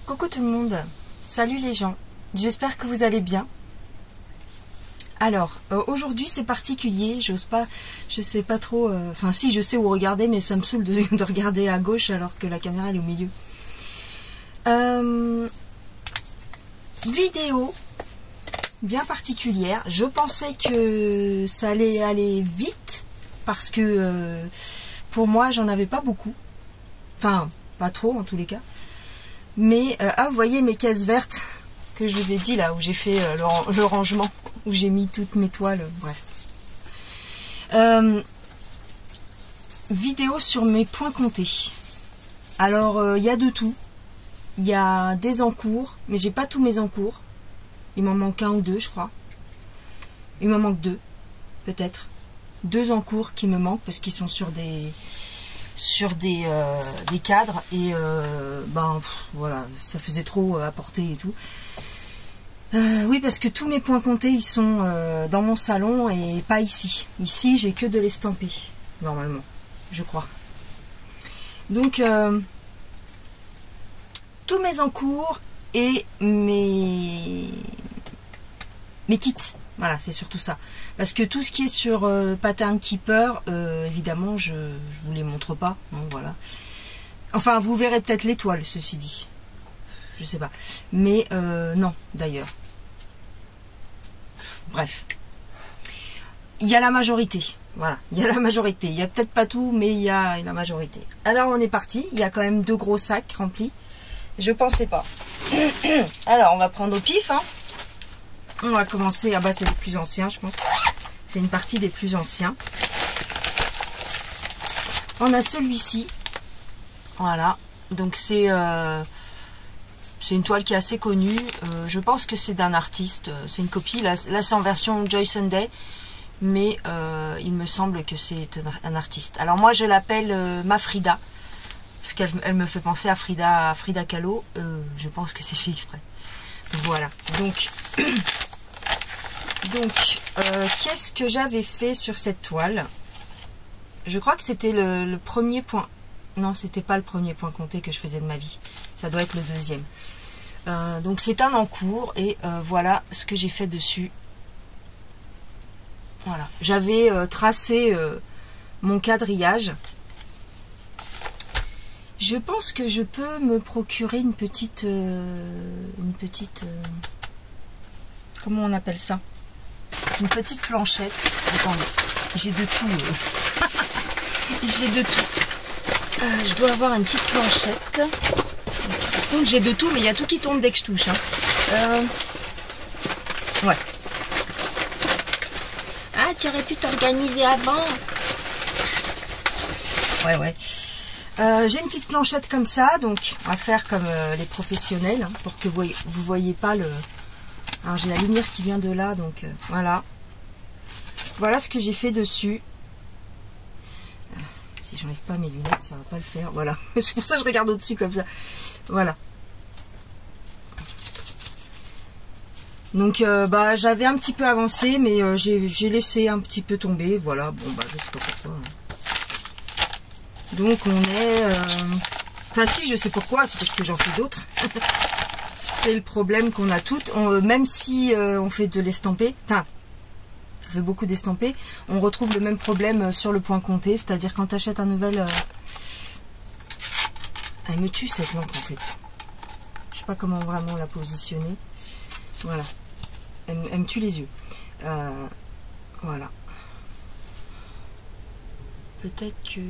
Coucou tout le monde, salut les gens, j'espère que vous allez bien. Alors, aujourd'hui c'est particulier, j'ose pas, je sais pas trop, enfin si je sais où regarder, mais ça me saoule de regarder à gauche alors que la caméra elle est au milieu. Vidéo bien particulière, je pensais que ça allait aller vite, parce que pour moi j'en avais pas beaucoup, enfin pas trop en tous les cas. Mais, vous voyez mes caisses vertes que je vous ai dit là, où j'ai fait le rangement, où j'ai mis toutes mes toiles, bref. Vidéo sur mes points comptés. Alors, il y a de tout. Il y a des encours, mais j'ai pas tous mes encours. Il m'en manque un ou deux, je crois. Il m'en manque deux, peut-être. Deux encours qui me manquent, parce qu'ils sont sur des cadres et voilà, ça faisait trop à porter et tout. Oui, parce que tous mes points comptés ils sont dans mon salon et pas ici. Ici j'ai que de l'estampé normalement, je crois. Donc tous mes encours et mes kits. Voilà, c'est surtout ça. Parce que tout ce qui est sur Pattern Keeper, évidemment, je vous les montre pas. Hein, voilà. Enfin, vous verrez peut-être l'étoile, ceci dit. Je sais pas. Mais non, d'ailleurs. Bref. Il y a la majorité. Voilà, il y a la majorité. Il y a peut-être pas tout, mais il y a la majorité. Alors, on est parti. Il y a quand même 2 gros sacs remplis. Je pensais pas. Alors, on va prendre au pif, hein. On va commencer, ah bah c'est les plus anciens je pense, c'est une partie des plus anciens. On a celui-ci, voilà, donc c'est une toile qui est assez connue, je pense que c'est d'un artiste, c'est une copie, là c'est en version Joy Sunday, mais il me semble que c'est un artiste. Alors moi je l'appelle ma Frida, parce qu'elle me fait penser à Frida Kahlo, je pense que c'est fait exprès. Voilà, donc... qu'est-ce que j'avais fait sur cette toile? Je crois que c'était le premier point. Non, c'était pas le premier point compté que je faisais de ma vie. Ça doit être le deuxième. Donc c'est un encours et voilà ce que j'ai fait dessus. Voilà. J'avais tracé mon quadrillage. Je pense que je peux me procurer une petite comment on appelle ça? Une petite planchette. Attendez, j'ai de tout. J'ai de tout. Je dois avoir une petite planchette. Donc j'ai de tout, mais il y a tout qui tombe dès que je touche. Hein. Ouais. Ah, tu aurais pu t'organiser avant. Ouais. J'ai une petite planchette comme ça, donc on va faire comme les professionnels, hein, pour que vous voyez pas le... Alors j'ai la lumière qui vient de là, donc voilà. Voilà ce que j'ai fait dessus. Si j'enlève pas mes lunettes, ça va pas le faire. Voilà, c'est pour ça que je regarde au-dessus comme ça. Voilà. Donc j'avais un petit peu avancé, mais j'ai laissé un petit peu tomber. Voilà, bon je sais pas pourquoi. Donc on est... Enfin si, je sais pourquoi, c'est parce que j'en fais d'autres. C'est le problème qu'on a toutes, même si on fait de l'estampé, enfin, on fait beaucoup d'estampé, on retrouve le même problème sur le point compté, c'est-à-dire quand tu achètes un nouvel... Elle me tue cette lampe en fait. Je sais pas comment vraiment la positionner. Voilà. Elle me tue les yeux. Voilà. Peut-être que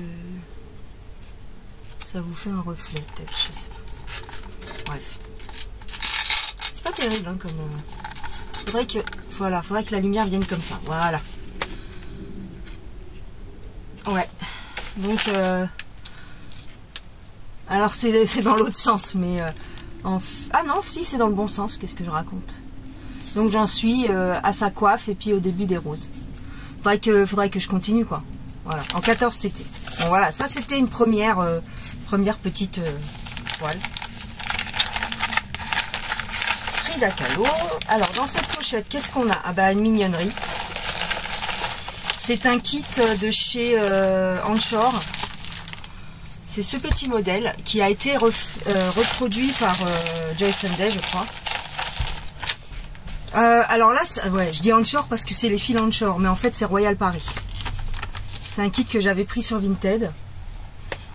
ça vous fait un reflet, peut-être, je sais pas. Bref. Pas terrible hein, comme faudrait que la lumière vienne comme ça, voilà. Ouais, donc alors c'est dans l'autre sens, mais ah non, si c'est dans le bon sens, qu'est-ce que je raconte? Donc j'en suis à sa coiffe et puis au début des roses. Faudrait que je continue quoi. Voilà, en 14 c'était. Bon voilà, ça c'était une première petite toile. Frida Kahlo. Alors dans cette pochette, qu'est-ce qu'on a? Ah bah une mignonnerie. C'est un kit de chez Anchor. C'est ce petit modèle qui a été reproduit par Joyce & Day, je crois. Alors là, ouais, je dis onshore parce que c'est les fils onshore, mais en fait c'est Royal Paris. C'est un kit que j'avais pris sur Vinted.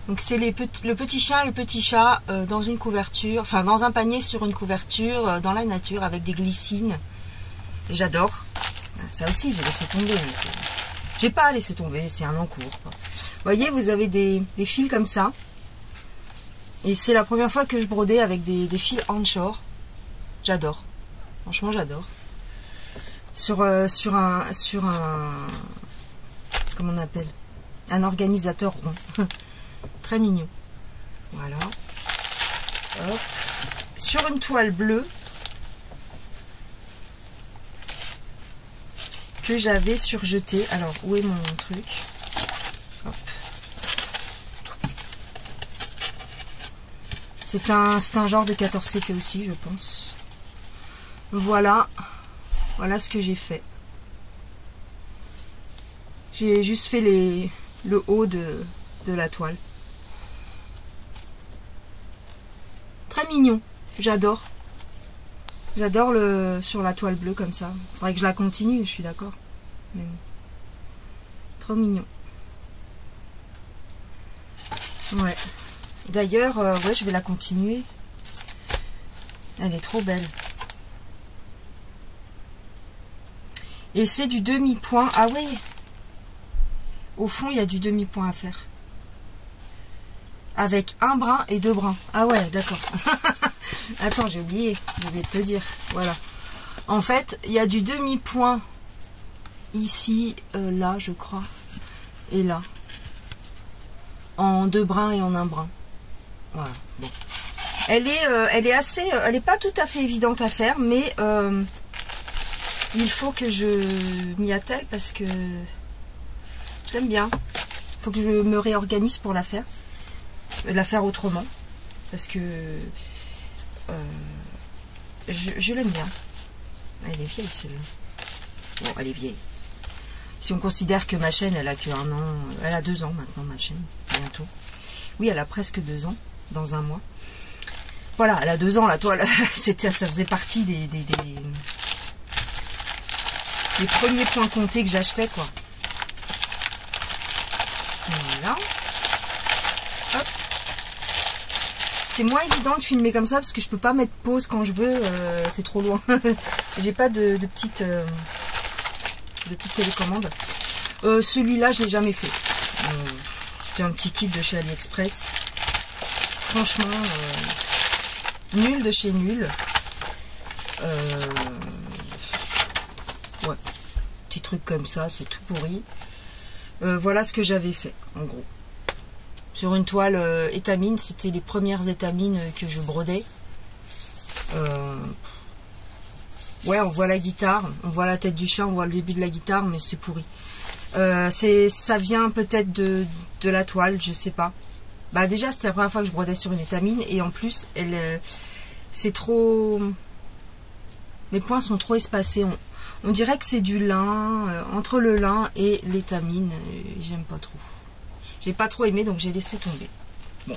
Donc c'est le petit chien et le petit chat dans une couverture, enfin dans un panier sur une couverture, dans la nature avec des glycines. J'adore. Ça aussi j'ai laissé tomber. J'ai pas laissé tomber, c'est un encours. Vous voyez, vous avez des fils comme ça. Et c'est la première fois que je brodais avec des fils onshore. J'adore. Franchement, j'adore. Sur un comment on appelle, un organisateur rond. Très mignon. Voilà. Hop. Sur une toile bleue que j'avais surjetée. Alors, où est mon truc? Hop. C'est un genre de 14 CT aussi, je pense. Voilà. Voilà ce que j'ai fait. J'ai juste fait le haut de la toile. Très mignon. J'adore. J'adore sur la toile bleue comme ça. Faudrait que je la continue, je suis d'accord. Mais bon. Trop mignon. Ouais. D'ailleurs, ouais, je vais la continuer. Elle est trop belle. Et c'est du demi-point. Ah oui. Au fond, il y a du demi-point à faire. Avec un brin et deux brins. Ah ouais, d'accord. Attends, j'ai oublié. Je vais te dire. Voilà. En fait, il y a du demi-point ici, là, je crois. Et là. En deux brins et en un brin. Voilà. Bon. Elle est assez... elle n'est pas tout à fait évidente à faire, mais... il faut que je m'y attelle parce que j'aime bien. Il faut que je me réorganise pour la faire autrement. Parce que je l'aime bien. Elle est vieille celle-là. Bon, elle est vieille. Si on considère que ma chaîne, elle a que 1 an, elle a 2 ans maintenant, ma chaîne, bientôt. Oui, elle a presque 2 ans, dans un mois. Voilà, elle a 2 ans, la toile. Ça faisait partie des premiers points comptés que j'achetais, quoi. Voilà. Hop. C'est moins évident de filmer comme ça parce que je peux pas mettre pause quand je veux, c'est trop loin. J'ai pas de petite télécommande. Celui-là, je l'ai jamais fait. C'était un petit kit de chez AliExpress. Franchement, nul de chez nul. Ouais, petit truc comme ça, c'est tout pourri. Voilà ce que j'avais fait, en gros. Sur une toile étamine, c'était les premières étamines que je brodais. Ouais, on voit la guitare, on voit la tête du chat, on voit le début de la guitare, mais c'est pourri. Ça vient peut-être de la toile, je sais pas. Bah déjà, c'était la première fois que je brodais sur une étamine, et en plus, c'est trop... Les points sont trop espacés. On dirait que c'est du lin, entre le lin et l'étamine. J'aime pas trop. J'ai pas trop aimé, donc j'ai laissé tomber. Bon,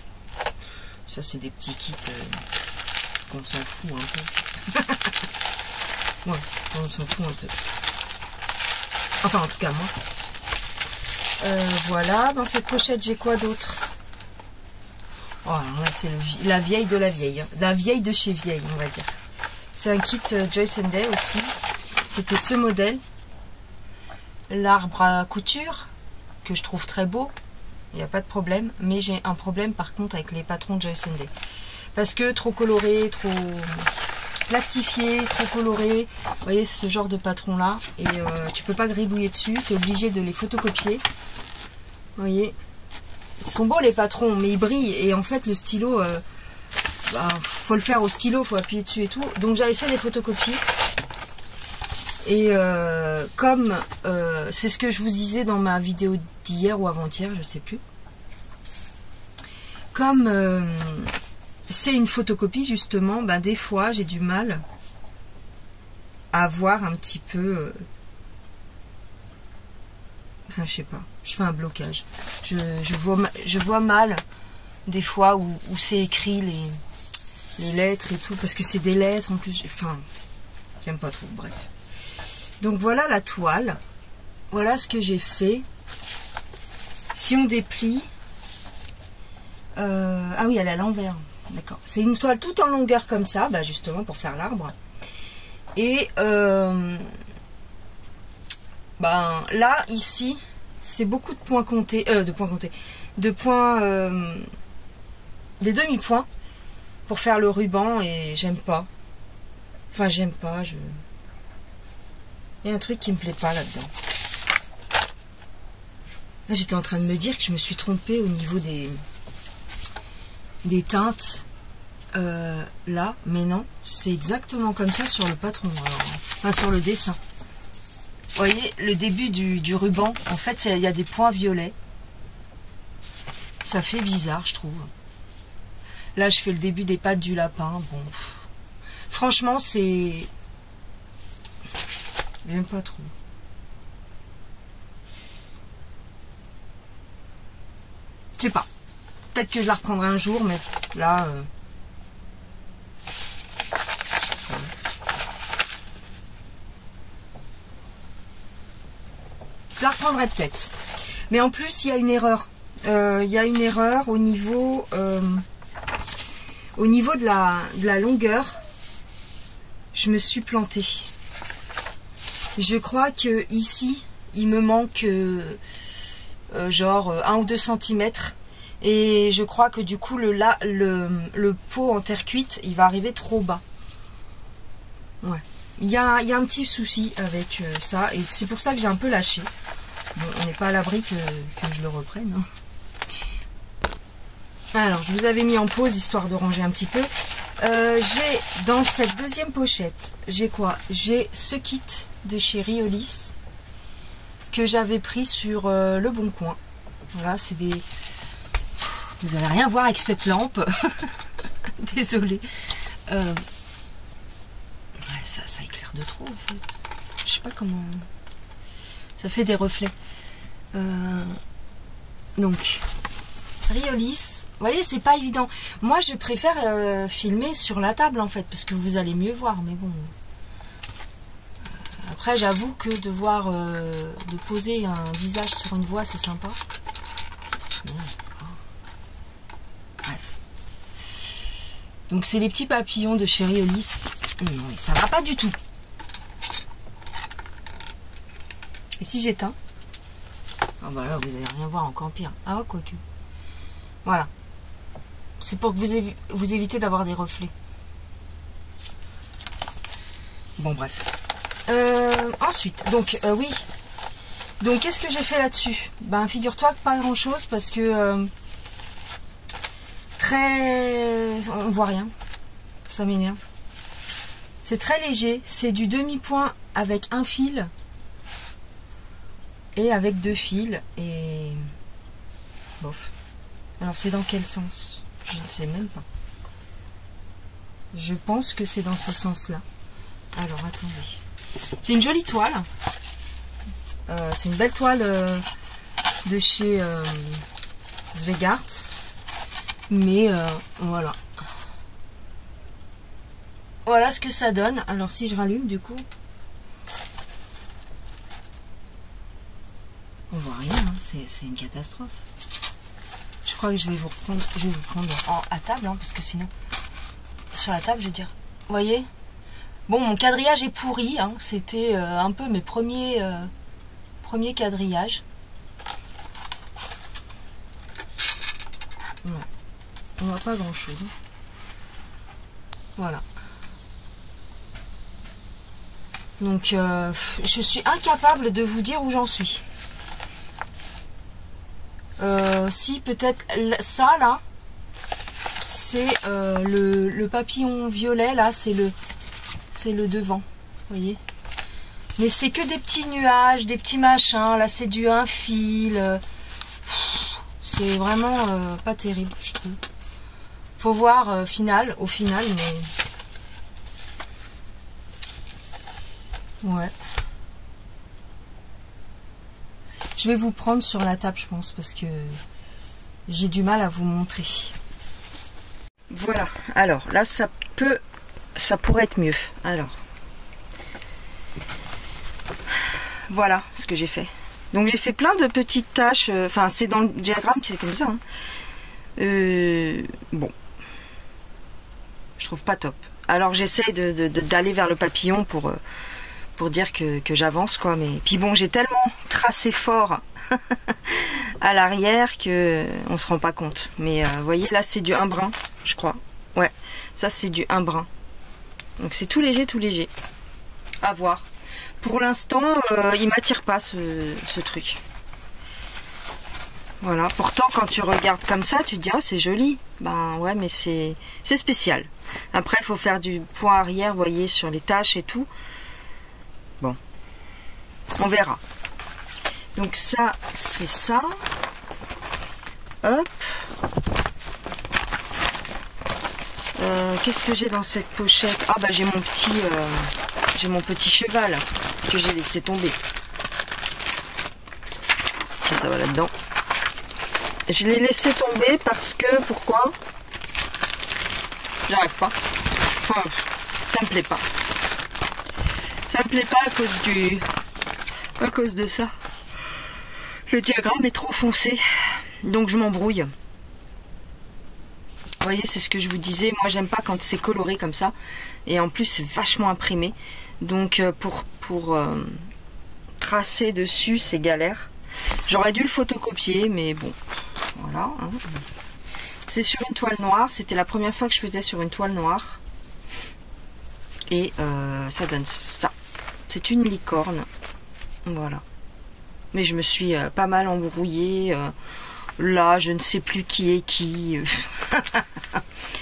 ça c'est des petits kits qu'on s'en fout un peu. Ouais, on s'en fout un peu. Enfin, en tout cas, moi. Voilà, dans cette pochette, j'ai quoi d'autre? Oh, là, c'est la vieille de la vieille. Hein. La vieille de chez vieille, on va dire. C'est un kit Joyce & Day aussi. C'était ce modèle. L'arbre à couture, que je trouve très beau. Il n'y a pas de problème. Mais j'ai un problème par contre avec les patrons de Joyce & Day. Parce que trop coloré, trop plastifié, trop coloré. Vous voyez, ce genre de patron là. Et tu peux pas gribouiller dessus. Tu es obligé de les photocopier. Vous voyez. Ils sont beaux les patrons, mais ils brillent. Et en fait, le stylo... bah, faut le faire au stylo, faut appuyer dessus et tout. Donc j'avais fait des photocopies. Et comme c'est ce que je vous disais dans ma vidéo d'hier ou avant-hier, je sais plus. Comme c'est une photocopie justement, ben, des fois j'ai du mal à voir un petit peu... enfin je sais pas, je fais un blocage. Je vois mal des fois où c'est écrit les lettres et tout, parce que c'est des lettres en plus, enfin, j'aime pas trop, bref. Donc voilà la toile, voilà ce que j'ai fait. Si on déplie, ah oui, elle est à l'envers, d'accord. C'est une toile toute en longueur comme ça, bah justement pour faire l'arbre. Et ben là, ici, c'est beaucoup de points comptés, des demi-points pour faire le ruban, et j'aime pas. Enfin, j'aime pas, il y a un truc qui me plaît pas là-dedans. Là, j'étais en train de me dire que je me suis trompée au niveau des teintes. Là, mais non, c'est exactement comme ça sur le patron, alors, enfin sur le dessin. Vous voyez, le début du ruban, en fait, il y a des points violets. Ça fait bizarre, je trouve. Là, je fais le début des pattes du lapin. Bon, franchement, c'est... J'aime pas trop. Je sais pas. Peut-être que je la reprendrai un jour, mais là... Je la reprendrai peut-être. Mais en plus, il y a une erreur. Il y a une erreur au niveau de la longueur. Je me suis plantée. Je crois que ici, il me manque genre 1 ou 2 centimètres. Et je crois que du coup, le pot en terre cuite, il va arriver trop bas. Ouais. Il y a un petit souci avec ça, et c'est pour ça que j'ai un peu lâché. Bon, on n'est pas à l'abri que je le reprenne. Hein. Alors, je vous avais mis en pause, histoire de ranger un petit peu. J'ai, dans cette deuxième pochette, j'ai quoi? J'ai ce kit de chez Riolis, que j'avais pris sur Le Bon Coin. Voilà, c'est des... Vous n'allez rien voir avec cette lampe. Désolée. Ça éclaire de trop, en fait. Je sais pas comment... Ça fait des reflets. Donc, Riolis. Vous voyez, c'est pas évident. Moi, je préfère filmer sur la table, en fait, parce que vous allez mieux voir. Mais bon... Après, j'avoue que de poser un visage sur une voix, c'est sympa. Bref. Donc, c'est les petits papillons de chez Riolis. Non, mais ça va pas du tout. Et si j'éteins? Ah bah là, vous n'allez rien voir, encore pire. Ah, quoique. Voilà. C'est pour que vous évitez d'avoir des reflets. Bon, bref. Ensuite, donc, oui. Donc, qu'est-ce que j'ai fait là-dessus? Ben, figure-toi que pas grand-chose, parce que... On voit rien. Ça m'énerve. C'est très léger. C'est du demi-point avec un fil. Et avec 2 fils. Et... bof. Alors, c'est dans quel sens? Je ne sais même pas. Je pense que c'est dans ce sens-là. Alors, attendez. C'est une jolie toile. C'est une belle toile de chez Zweigart. Mais voilà. Voilà ce que ça donne. Alors, si je rallume, du coup... On voit rien, hein. C'est une catastrophe. Je crois que je vais vous prendre à table, hein, parce que sinon... Sur la table, je veux dire. Vous voyez? Bon, mon quadrillage est pourri. Hein. C'était un peu mes premiers quadrillages. Ouais. On voit pas grand-chose. Hein. Voilà. Donc, je suis incapable de vous dire où j'en suis. Si, peut-être ça, là, c'est le papillon violet, là, c'est le devant, vous voyez. Mais c'est que des petits nuages, des petits machins, là, c'est du un fil. C'est vraiment pas terrible, je trouve. Faut voir au final, mais... Ouais. Je vais vous prendre sur la table, je pense, parce que j'ai du mal à vous montrer. Voilà, alors là ça pourrait être mieux. Alors, voilà ce que j'ai fait. Donc j'ai fait plein de petites taches, enfin c'est dans le diagramme, c'est comme ça. Hein. Bon, je trouve pas top. Alors j'essaie d'aller vers le papillon pour dire que j'avance quoi. Mais puis bon, j'ai tellement tracé fort à l'arrière que on se rend pas compte. Mais vous voyez là c'est du 1 brin, je crois. Ouais, ça c'est du 1 brin. Donc c'est tout léger, à voir. Pour l'instant, il m'attire pas ce truc. Voilà. Pourtant, quand tu regardes comme ça, tu te dis oh c'est joli. Ben ouais, mais c'est spécial. Après, il faut faire du point arrière, vous voyez, sur les taches et tout. Bon, on verra. Donc ça, c'est ça. Hop. Qu'est-ce que j'ai dans cette pochette? Ah bah j'ai mon petit cheval que j'ai laissé tomber. Ça va là-dedans. Je l'ai laissé tomber parce que pourquoi? J'arrive pas. Enfin, ça me plaît pas. Ça me plaît pas à cause de ça. Le diagramme est trop foncé, donc je m'embrouille. Vous voyez, c'est ce que je vous disais. Moi, j'aime pas quand c'est coloré comme ça. Et en plus, c'est vachement imprimé. Donc, pour tracer dessus, c'est galère. J'aurais dû le photocopier, mais bon. Voilà. Hein. C'est sur une toile noire. C'était la première fois que je faisais sur une toile noire. Et ça donne ça. C'est une licorne. Voilà. Mais je me suis pas mal embrouillée. Là, je ne sais plus qui est qui.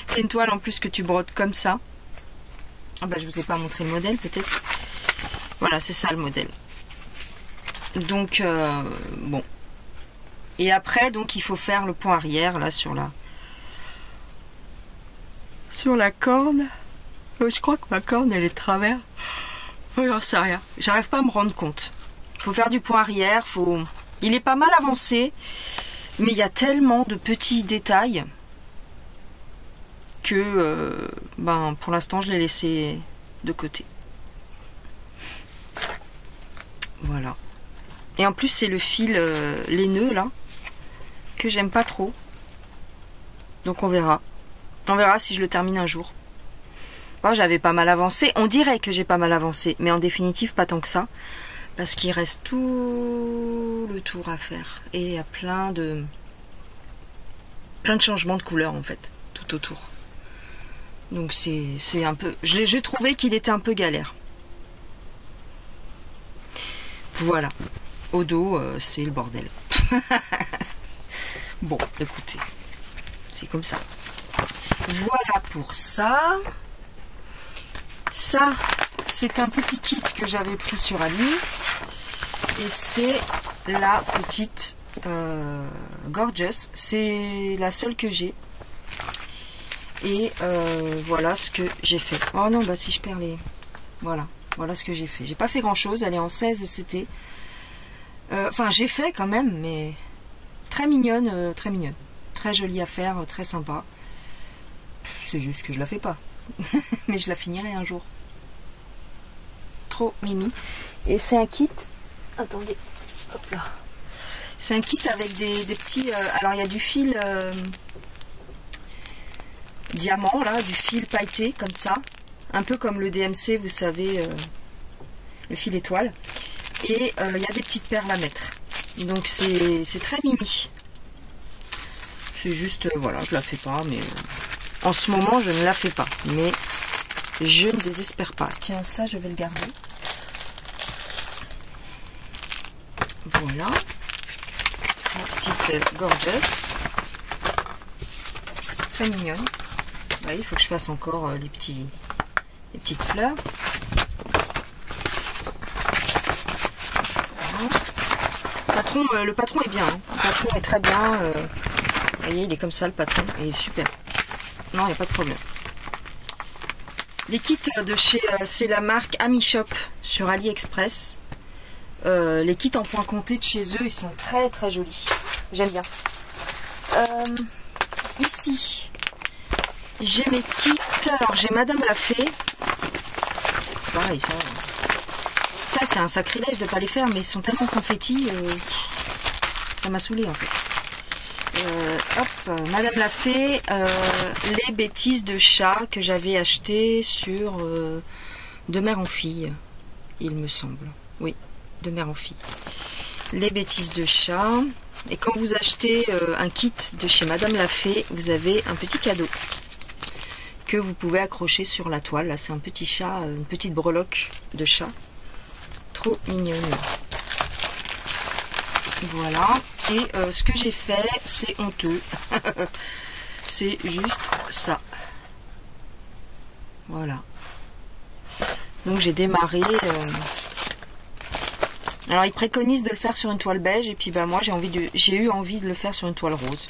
C'est une toile en plus que tu brodes comme ça. Ah bah, je vous ai pas montré le modèle peut-être. Voilà, c'est ça le modèle. Donc, bon. Et après, donc, il faut faire le point arrière, là, sur la corne. Je crois que ma corne, elle est de travers. Oh, j'en sais rien. J'arrive pas à me rendre compte. Il faut faire du point arrière. Il est pas mal avancé. Mais il y a tellement de petits détails que ben, pour l'instant, je l'ai laissé de côté. Voilà. Et en plus, c'est le fil laineux, là, que j'aime pas trop. Donc on verra. On verra si je le termine un jour. Bon, j'avais pas mal avancé. On dirait que j'ai pas mal avancé, mais en définitive, pas tant que ça. Parce qu'il reste tout le tour à faire. Et il y a plein de changements de couleur, en fait, tout autour. Donc c'est un peu... J'ai trouvé qu'il était un peu galère. Voilà. Au dos, c'est le bordel. Bon, écoutez. C'est comme ça. Voilà pour ça. Ça, c'est un petit kit que j'avais pris sur Ali. Et c'est la petite Gorgeous. C'est la seule que j'ai. Et voilà ce que j'ai fait. Oh non, bah si je perds les... Voilà. Voilà ce que j'ai fait. J'ai pas fait grand chose. Elle est en 16 et c'était... Enfin, j'ai fait quand même, mais... Très mignonne, très mignonne. Très jolie à faire, très sympa. C'est juste que je la fais pas. Mais je la finirai un jour. Trop mimi. Et c'est un kit... Attendez. Hop là. C'est un kit avec des petits... alors, il y a du fil... diamant, là. Du fil pailleté, comme ça. Un peu comme le DMC, vous savez... le fil étoile. Et il y a des petites perles à mettre. Donc, c'est très mimi. C'est juste... voilà, je la fais pas, mais... en ce moment, je ne la fais pas. Mais je ne désespère pas. Tiens, ça, je vais le garder. Voilà. La petite Gorgeous. Très mignonne. Vous voyez, il faut que je fasse encore les petites fleurs. Voilà. Le patron est bien. Hein. Le patron est très bien. Vous voyez, il est comme ça, le patron. Il est super. Non, il n'y a pas de problème. Les kits de chez... c'est la marque Ami Shop sur AliExpress. Les kits en point compté de chez eux, ils sont très très jolis. J'aime bien. Ici, j'ai mes kits. Alors, j'ai Madame la Fée. Pareil, ça c'est un sacrilège de ne pas les faire, mais ils sont tellement confettis. Ça m'a saoulé en fait. Hop, Madame la Fée, les bêtises de chat que j'avais achetées sur de mère en fille, il me semble. Oui, de mère en fille. Les bêtises de chat. Et quand vous achetez un kit de chez Madame la Fée, vous avez un petit cadeau que vous pouvez accrocher sur la toile. Là, c'est un petit chat, une petite breloque de chat. Trop mignonne. Voilà. Et ce que j'ai fait, c'est honteux. C'est juste ça. Voilà. Donc j'ai démarré. Alors ils préconisent de le faire sur une toile beige. Et puis bah moi j'ai eu envie de le faire sur une toile rose.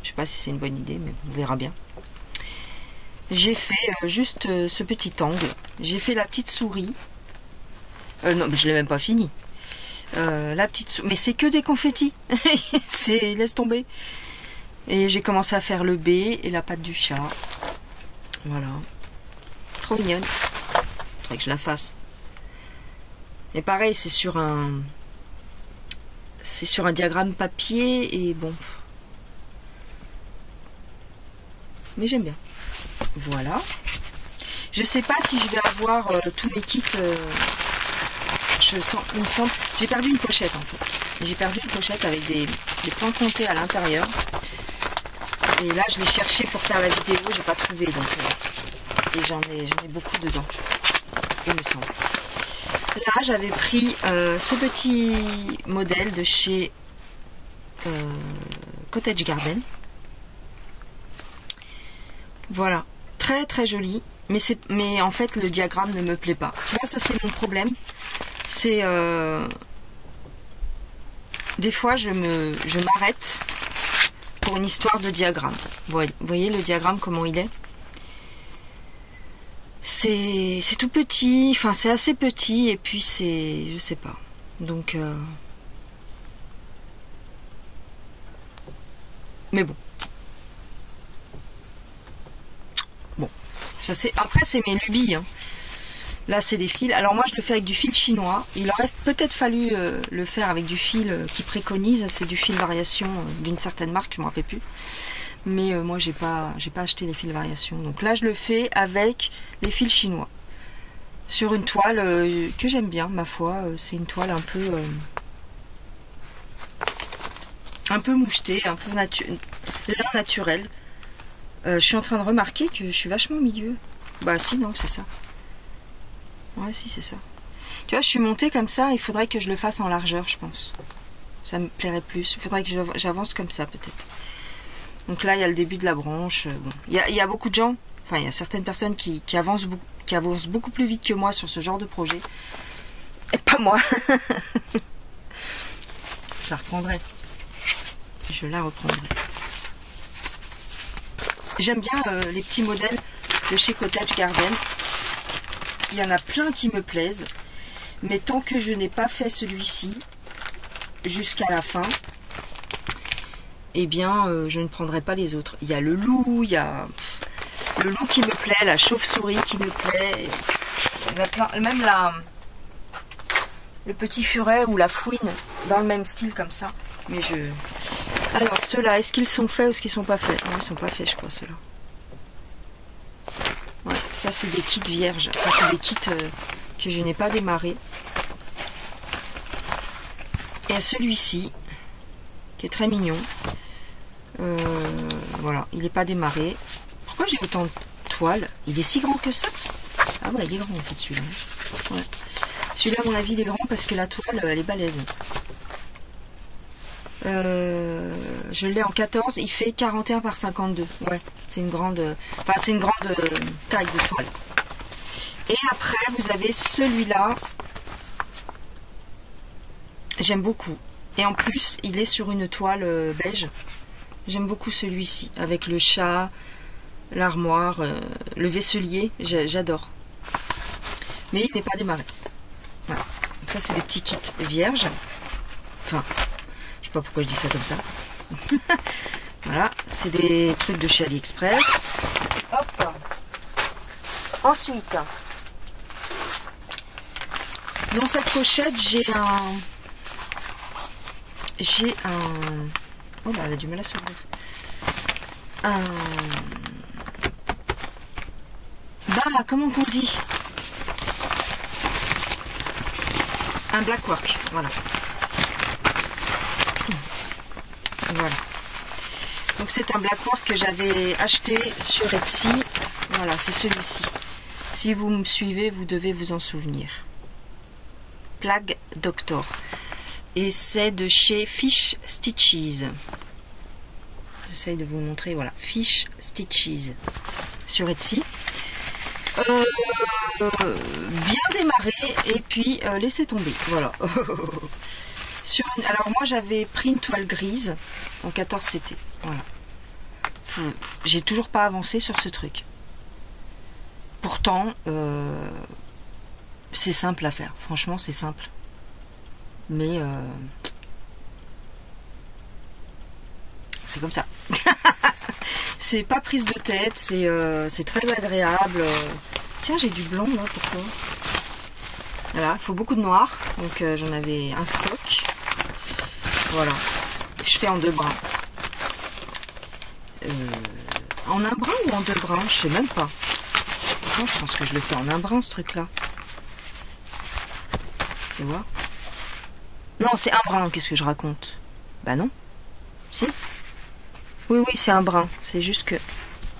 Je sais pas si c'est une bonne idée, mais on verra bien. J'ai fait juste ce petit angle. J'ai fait la petite souris. Non, mais je l'ai même pas fini. La petite mais c'est que des confettis. Laisse tomber. Et j'ai commencé à faire le B et la patte du chat. Voilà. Trop mignonne. Faudrait que je la fasse. Et pareil, c'est sur un diagramme papier et bon. Mais j'aime bien. Voilà. Je sais pas si je vais avoir tous mes kits. Il me semble. J'ai perdu une pochette en fait. J'ai perdu une pochette avec des points comptés à l'intérieur. Et là, je l'ai cherché pour faire la vidéo, j'ai pas trouvé. Donc, et j'en ai beaucoup dedans. Il me semble. Là, j'avais pris ce petit modèle de chez Cottage Garden. Voilà. Très très joli. Mais en fait, le diagramme ne me plaît pas. Là, ça c'est mon problème. C'est des fois je m'arrête pour une histoire de diagramme. Vous voyez le diagramme comment il est? C'est tout petit, enfin c'est assez petit et puis c'est, je sais pas. Donc mais bon. Bon, ça c'est après c'est mes lubies hein. Là, c'est des fils. Alors moi, je le fais avec du fil chinois. Il aurait peut-être fallu le faire avec du fil qui préconise. C'est du fil variation d'une certaine marque, je ne me rappelle plus. Mais moi, j'ai pas acheté les fils variation. Donc là, je le fais avec les fils chinois. Sur une toile que j'aime bien, ma foi. C'est une toile un peu mouchetée, un peu naturelle. Je suis en train de remarquer que je suis vachement au milieu. Bah si, non, c'est ça. Ouais, si, c'est ça. Tu vois, je suis montée comme ça, il faudrait que je le fasse en largeur, je pense. Ça me plairait plus. Il faudrait que j'avance comme ça, peut-être. Donc là, il y a le début de la branche. Bon. Il y a beaucoup de gens, enfin, il y a certaines personnes qui avancent beaucoup plus vite que moi sur ce genre de projet. Et pas moi. Je la reprendrai. Je la reprendrai. J'aime bien les petits modèles de chez Cottage Garden. Il y en a plein qui me plaisent, mais tant que je n'ai pas fait celui-ci jusqu'à la fin, eh bien, je ne prendrai pas les autres. Il y a le loup, il y a le loup qui me plaît, la chauve-souris qui me plaît, il y en a plein, même le petit furet ou la fouine dans le même style comme ça. Mais alors ceux-là, est-ce qu'ils sont faits ou est-ce qu'ils sont pas faits? Non, ils sont pas faits, je crois, ceux-là. Ouais, ça c'est des kits vierges. Enfin, c'est des kits que je n'ai pas démarré. Et à celui-ci, qui est très mignon. Voilà, il n'est pas démarré. Pourquoi j'ai autant de toiles? Il est si grand que ça? Ah ouais, il est grand en fait celui-là. Ouais. Celui-là, à mon avis, il est grand parce que la toile, elle est balèze. Je l'ai en 14, il fait 41 par 52. Ouais, c'est une grande, taille de toile. Et après, vous avez celui-là. J'aime beaucoup. Et en plus, il est sur une toile beige. J'aime beaucoup celui-ci, avec le chat, l'armoire, le vaisselier. J'adore. Mais il n'est pas démarré. Voilà. Donc ça, c'est des petits kits vierges. Enfin, je sais pas pourquoi je dis ça comme ça. Voilà, c'est des trucs de chez AliExpress. Hop. Ensuite, dans cette pochette, j'ai un... Oh là, elle a du mal à s'ouvrir. Bah, comment on dit? Un Blackwork, voilà. Voilà. Donc c'est un Blackwork que j'avais acheté sur Etsy. Voilà, c'est celui-ci. Si vous me suivez, vous devez vous en souvenir. Plague Doctor. Et c'est de chez Fish Stitches. J'essaye de vous montrer, voilà. Fish Stitches. Sur Etsy. Bien démarré et puis laisser tomber. Voilà. Alors moi j'avais pris une toile grise en 14 CT. Voilà. J'ai toujours pas avancé sur ce truc. Pourtant, c'est simple à faire. Franchement, c'est simple. Mais c'est comme ça. C'est pas prise de tête. C'est très agréable. Tiens, j'ai du blanc là. Pourquoi? Voilà, il faut beaucoup de noir. Donc j'en avais un stock. Voilà. Je fais en 2 brins. En un brin ou en 2 brins? Je sais même pas. Non, je pense que je le fais en un brin, ce truc-là. Tu vois? Non, c'est un brin. Qu'est-ce que je raconte? Bah non. Si? Oui, oui, c'est un brin. C'est juste que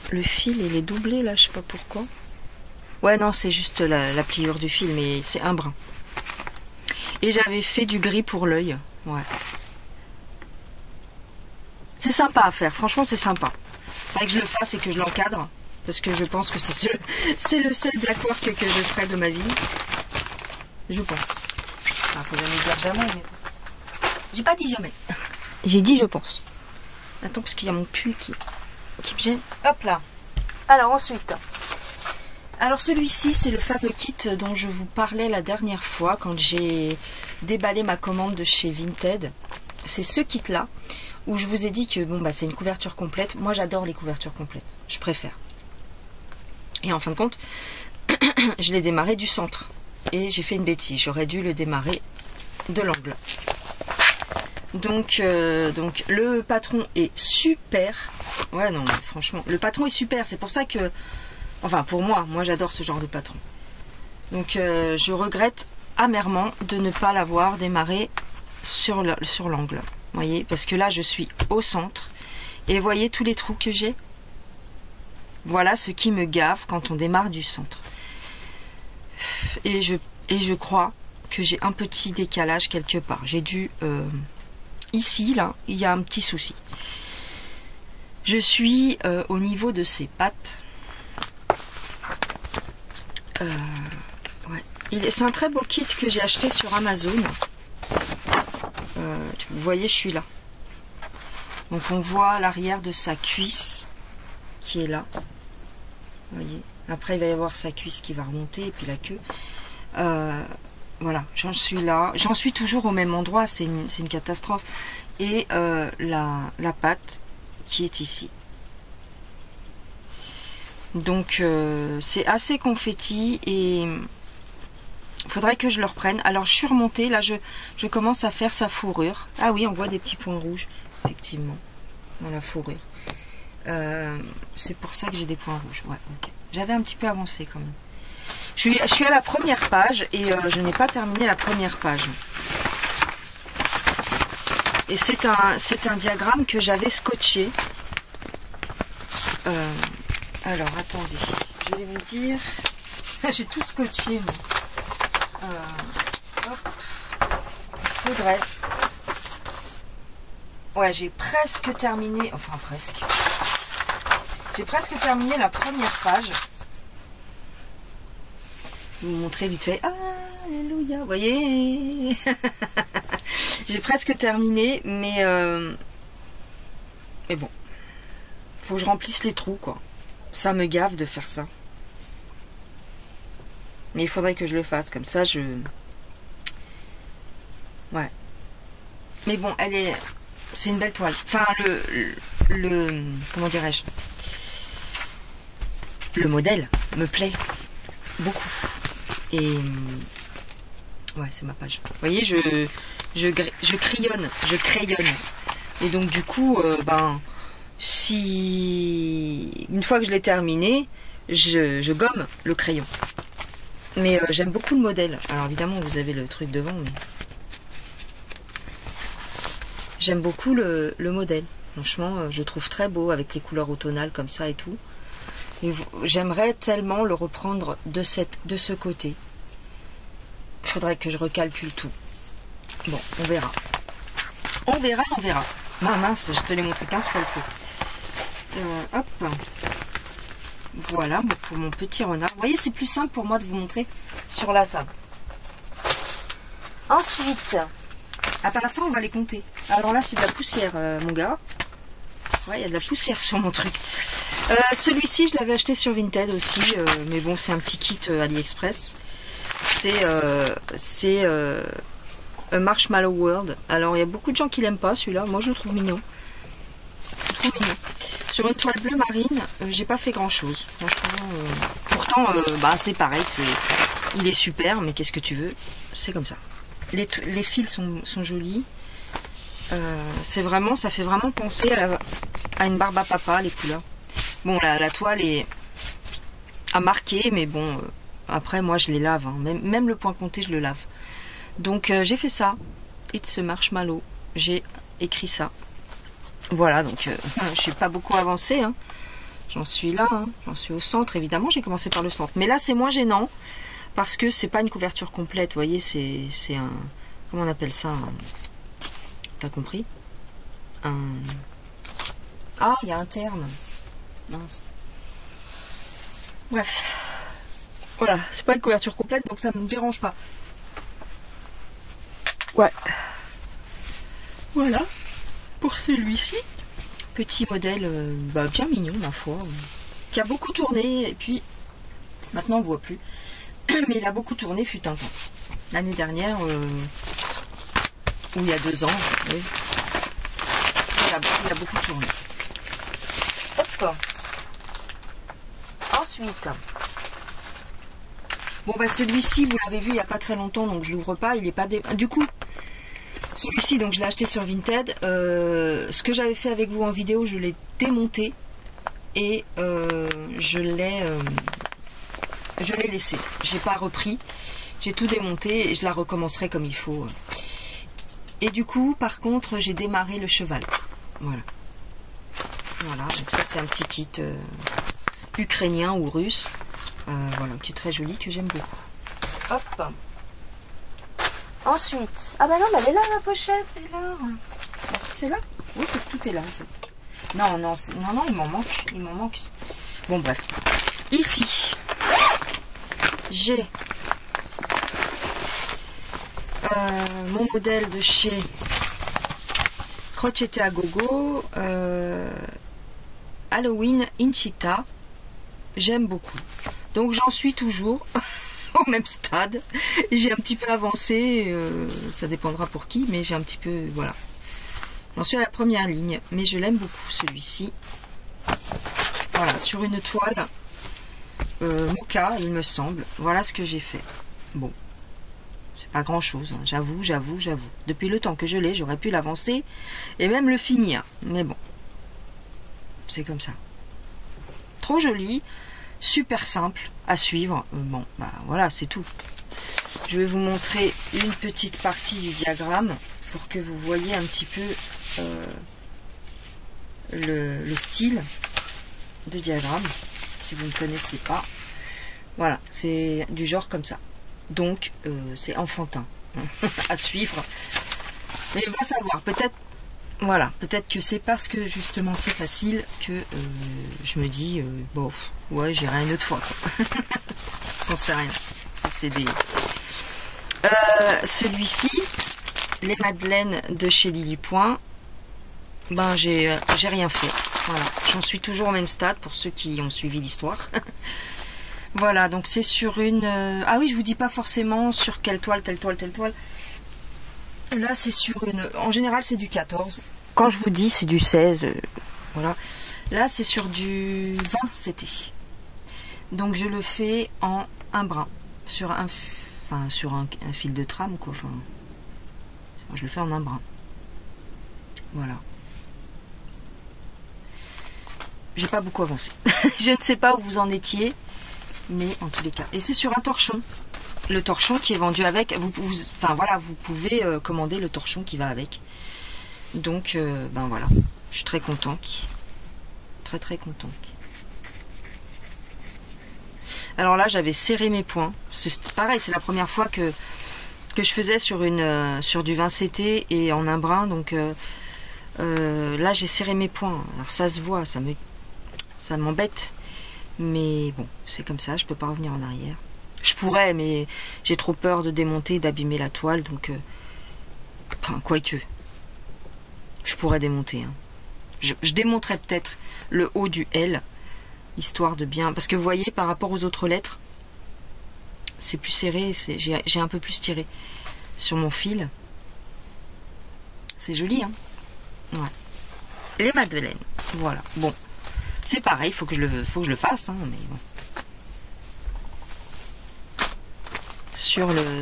le fil, il est doublé, là. Je sais pas pourquoi. Ouais, non, c'est juste la pliure du fil, mais c'est un brin. Et j'avais fait du gris pour l'œil. Ouais. C'est sympa à faire. Franchement, c'est sympa. Faudrait que je le fasse et que je l'encadre. Parce que je pense que c'est le seul Blackwork que je ferai de ma vie. Je pense. Enfin, faut jamais dire jamais, mais... J'ai pas dit jamais. J'ai dit je pense. Attends, parce qu'il y a mon pull qui me gêne. Hop là. Alors ensuite. Alors celui-ci, c'est le fameux kit dont je vous parlais la dernière fois quand j'ai déballé ma commande de chez Vinted. C'est ce kit-là où je vous ai dit que bon bah c'est une couverture complète. Moi j'adore les couvertures complètes. Je préfère. Et en fin de compte, je l'ai démarré du centre. Et j'ai fait une bêtise. J'aurais dû le démarrer de l'angle. Donc le patron est super. Ouais, non, mais franchement, le patron est super. C'est pour ça que... Enfin, pour moi j'adore ce genre de patron. Donc je regrette amèrement de ne pas l'avoir démarré sur l'angle. Vous voyez, parce que là, je suis au centre. Et vous voyez tous les trous que j'ai? Voilà ce qui me gave quand on démarre du centre. Et je crois que j'ai un petit décalage quelque part. J'ai dû... ici, là, il y a un petit souci. Je suis au niveau de ces pattes. Ouais. C'est un très beau kit que j'ai acheté sur Amazon. Vous voyez, je suis là. Donc on voit l'arrière de sa cuisse qui est là. Vous voyez. Après, il va y avoir sa cuisse qui va remonter et puis la queue. Voilà, j'en suis là. J'en suis toujours au même endroit. C'est une catastrophe. Et la patte qui est ici. Donc c'est assez confetti et il faudrait que je le reprenne. Alors je suis remontée, là je commence à faire sa fourrure. Ah oui, on voit des petits points rouges, effectivement, dans la fourrure. C'est pour ça que j'ai des points rouges. Ouais, ok. J'avais un petit peu avancé quand même. Je suis à la première page et je n'ai pas terminé la première page. Et c'est un diagramme que j'avais scotché. Alors, attendez, je vais vous dire... J'ai tout scotché, moi. Hop. Faudrait... Ouais, j'ai presque terminé... Enfin, presque. J'ai presque terminé la première page. Je vais vous montrer vite fait. Alléluia, vous voyez. J'ai presque terminé, mais bon. Faut que je remplisse les trous, quoi. Ça me gave de faire ça. Mais il faudrait que je le fasse. Comme ça, je... Ouais. Mais bon, elle est... c'est une belle toile. Enfin, comment dirais-je, le modèle me plaît beaucoup. Et ouais, c'est ma page. Vous voyez, je crayonne. Et donc du coup, si une fois que je l'ai terminé, je gomme le crayon. Mais j'aime beaucoup le modèle. Alors évidemment, vous avez le truc devant, mais j'aime beaucoup le modèle. Franchement, je trouve très beau avec les couleurs automnales comme ça et tout. J'aimerais tellement le reprendre de ce côté. Il faudrait que je recalcule tout. Bon, on verra. On verra. Ah mince, je te l'ai montré 15 fois le coup. Hop. Voilà, pour mon petit renard. Vous voyez, c'est plus simple pour moi de vous montrer sur la table. Ensuite, à la fin, on va les compter. Alors là, c'est de la poussière, mon gars. Ouais, il y a de la poussière sur mon truc. Celui-ci, je l'avais acheté sur Vinted aussi, mais bon, c'est un petit kit AliExpress. C'est A Marshmallow World. Alors, il y a beaucoup de gens qui l'aiment pas, celui-là. Moi, je le trouve mignon. Sur une toile bleu marine, j'ai pas fait grand-chose. Franchement, pourtant, c'est pareil. Il est super, mais qu'est-ce que tu veux? C'est comme ça. Les fils sont jolis. C'est vraiment, ça fait vraiment penser à une barbe à papa, les couleurs. Bon, la toile est à marquer, mais bon, après, moi, je les lave. Hein. Même le point compté, je le lave. Donc, j'ai fait ça. It's a Marshmallow. J'ai écrit ça. Voilà, donc, je n'ai pas beaucoup avancé. Hein. J'en suis là. Hein. J'en suis au centre, évidemment. J'ai commencé par le centre. Mais là, c'est moins gênant, parce que c'est pas une couverture complète. Vous voyez, c'est un... Comment on appelle ça? T'as compris? Ah, il y a un terme. Mince. Bref. Voilà, c'est pas une couverture complète, donc ça me dérange pas. Ouais. Voilà. Pour celui-ci. Petit modèle bien mignon, ma foi. Qui a beaucoup tourné, et puis maintenant on ne voit plus. Mais il a beaucoup tourné, fut un temps. L'année dernière, ou il y a 2 ans, oui. Il a beaucoup tourné. Hop. Ensuite, bon celui-ci vous l'avez vu il n'y a pas très longtemps, donc je l'ouvre pas, il est pas du coup celui-ci, donc je l'ai acheté sur Vinted. Ce que j'avais fait avec vous en vidéo, je l'ai démonté et je l'ai laissé. J'ai pas repris, j'ai tout démonté et je la recommencerai comme il faut. Et du coup, par contre, j'ai démarré le cheval. Voilà, donc ça c'est un petit kit ukrainien ou russe, voilà, qui est très joli, que j'aime beaucoup. Hop. Ensuite, ah bah non, mais elle est là la pochette, elle est là. Est-ce que c'est là? Oui, tout est là en fait. Non, il m'en manque. Bon bref. Ici, j'ai mon modèle de chez Crochetté à Gogo, Halloween Inchita. J'aime beaucoup. Donc j'en suis toujours au même stade. J'ai un petit peu avancé, ça dépendra pour qui, mais j'ai un petit peu, voilà. J'en suis à la première ligne, mais je l'aime beaucoup celui-ci. Voilà, sur une toile mocha, il me semble. Voilà ce que j'ai fait. Bon, c'est pas grand-chose, hein. J'avoue. Depuis le temps que je l'ai, j'aurais pu l'avancer et même le finir. Mais bon, c'est comme ça. Trop joli, super simple à suivre. Bon, voilà, c'est tout. Je vais vous montrer une petite partie du diagramme pour que vous voyez un petit peu le style de diagramme, si vous ne connaissez pas. Voilà, c'est du genre comme ça. Donc, c'est enfantin à suivre. Mais on va savoir, peut-être. Voilà, peut-être que c'est parce que justement c'est facile que je me dis, bon, ouais, j'irai une autre fois. J'en sais rien. Ça, c'est des... celui-ci, les madeleines de chez Lily Point, j'ai rien fait. Voilà, j'en suis toujours au même stade pour ceux qui ont suivi l'histoire. Voilà, donc c'est sur une... Ah oui, je vous dis pas forcément sur quelle toile, telle toile. Là, c'est sur une... En général, c'est du 14. quand je vous dis c'est du 16, voilà. Là c'est sur du 20 c'était. Donc je le fais en un brin, sur un fil de trame quoi. Enfin, je le fais en un brin. Voilà. J'ai pas beaucoup avancé. Je ne sais pas où vous en étiez, mais en tous les cas. Et c'est sur un torchon. Le torchon qui est vendu avec. Vous pouvez commander le torchon qui va avec. Donc, ben voilà. Je suis très contente. Très très contente. Alors là, j'avais serré mes poings. C'est pareil, c'est la première fois que je faisais sur du 20 CT et en un brin. Donc là, j'ai serré mes poings. Alors ça se voit, ça m'embête. Mais bon, c'est comme ça, je peux pas revenir en arrière. Je pourrais, mais j'ai trop peur de démonter, d'abîmer la toile. Donc, enfin, quoique. Je pourrais démonter. Hein. Je démonterais peut-être le haut du L. Histoire de bien... Parce que vous voyez, par rapport aux autres lettres, c'est plus serré, j'ai un peu plus tiré sur mon fil. C'est joli, hein. Ouais. Les madeleines, voilà. Bon, c'est pareil, faut que je le fasse, hein, mais bon.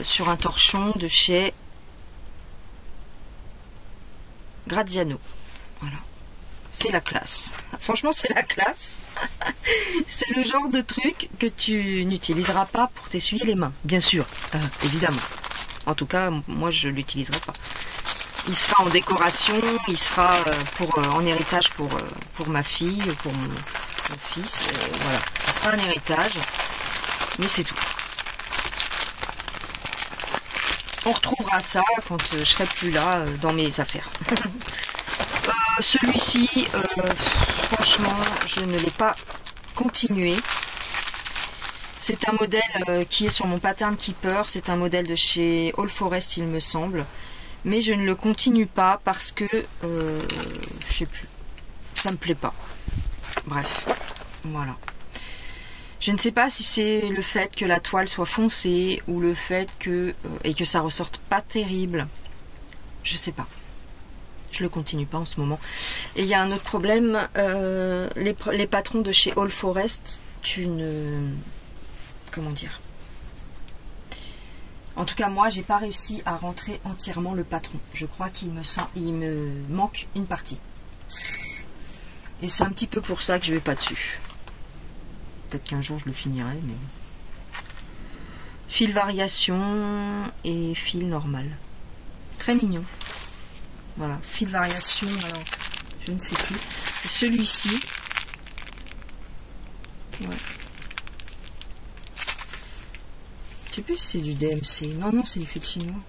Sur un torchon de chez Graziano. Voilà. C'est la classe. Franchement, c'est la classe. C'est le genre de truc que tu n'utiliseras pas pour t'essuyer les mains. Bien sûr, évidemment. En tout cas, moi, je ne l'utiliserai pas. Il sera en décoration, il sera en héritage pour ma fille, pour mon fils. Voilà, ce sera un héritage. Mais c'est tout. On retrouvera ça quand je serai plus là dans mes affaires. Celui-ci, franchement, je ne l'ai pas continué. C'est un modèle qui est sur mon pattern keeper. C'est un modèle de chez All Forest, il me semble. Mais je ne le continue pas parce que, je sais plus, ça me plaît pas. Bref, voilà. Je ne sais pas si c'est le fait que la toile soit foncée ou le fait que et que ça ressorte pas terrible. Je sais pas. Je le continue pas en ce moment. Et il y a un autre problème, les patrons de chez All Forest, comment dire. En tout cas, moi, j'ai pas réussi à rentrer entièrement le patron. Je crois qu'il me manque une partie. Et c'est un petit peu pour ça que je vais pas dessus. Peut-être qu'un jour je le finirai, mais... Fil variation et fil normal. Très mignon. Voilà, fil variation, alors, je ne sais plus. C'est celui-ci. Ouais. Je sais plus si c'est du DMC. Non, non, c'est du fil chinois.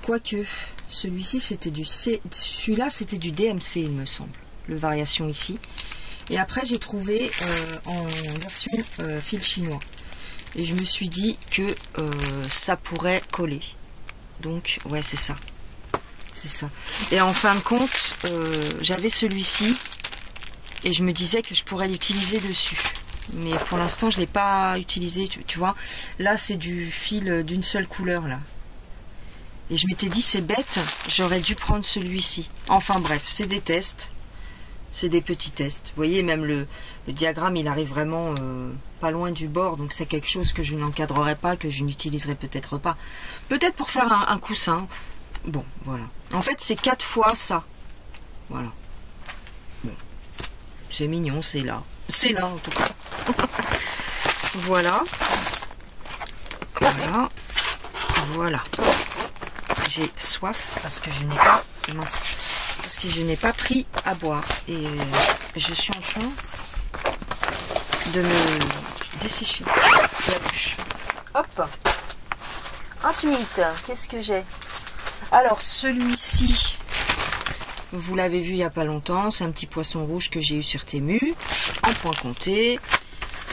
Quoique, celui-ci, c'était du C. Celui-là, c'était du DMC, il me semble. Le variation ici. Et après, j'ai trouvé en version fil chinois. Et je me suis dit que ça pourrait coller. Donc, ouais, c'est ça. C'est ça. Et en fin de compte, j'avais celui-ci. Et je me disais que je pourrais l'utiliser dessus. Mais pour l'instant, je ne l'ai pas utilisé. Tu vois, là, c'est du fil d'une seule couleur, là. Et je m'étais dit, c'est bête, j'aurais dû prendre celui-ci. Enfin bref, c'est des tests. C'est des petits tests. Vous voyez, même le diagramme, il arrive vraiment pas loin du bord. Donc c'est quelque chose que je n'encadrerai pas, que je n'utiliserai peut-être pas. Peut-être pour faire un coussin. Bon, voilà. En fait, c'est 4 fois ça. Voilà. Bon. C'est mignon, c'est là. C'est là, en tout cas. Voilà. Voilà. Voilà. J'ai soif parce que je n'ai pas... Mince. Parce que je n'ai pas pris à boire. Et je suis en train de me dessécher la bouche. Hop. Ensuite, qu'est-ce que j'ai? Alors, celui-ci, vous l'avez vu il n'y a pas longtemps. C'est un petit poisson rouge que j'ai eu sur Temu. En point compté.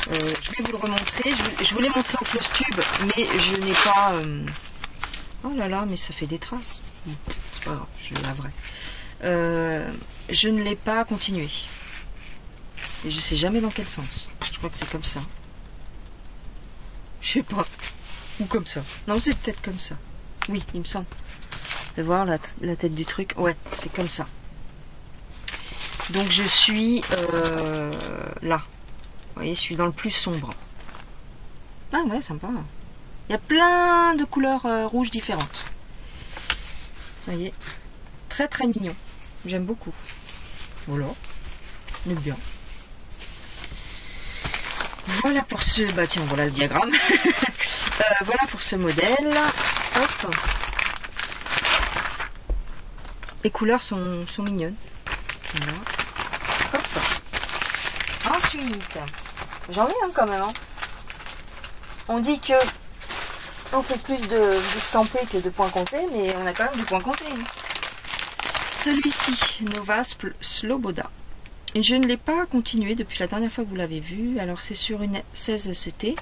Je vais vous le remontrer. Je vous l'ai montré au floss tube, mais je n'ai pas... Oh là là, mais ça fait des traces. C'est pas grave, je le laverai. Je ne l'ai pas continué. Et je sais jamais dans quel sens. Je crois que c'est comme ça. Je sais pas. Ou comme ça. Non, c'est peut-être comme ça. Oui, il me semble. de voir la tête du truc. Ouais, c'est comme ça. Donc je suis là. Vous voyez, je suis dans le plus sombre. Ah ouais, sympa. Il y a plein de couleurs rouges différentes. Vous voyez, très très mignon. J'aime beaucoup. Voilà, on est bien. Voilà pour ce... Bah tiens, voilà le diagramme. Voilà pour ce modèle. Hop. Les couleurs sont mignonnes. Voilà. Hop. Ensuite, j'en ai quand même. Hein. On dit que on fait plus d'estampés que de points comptés, mais on a quand même du point compté. Hein. Celui-ci, Nova Sloboda. Et je ne l'ai pas continué depuis la dernière fois que vous l'avez vu. Alors c'est sur une 16 CT.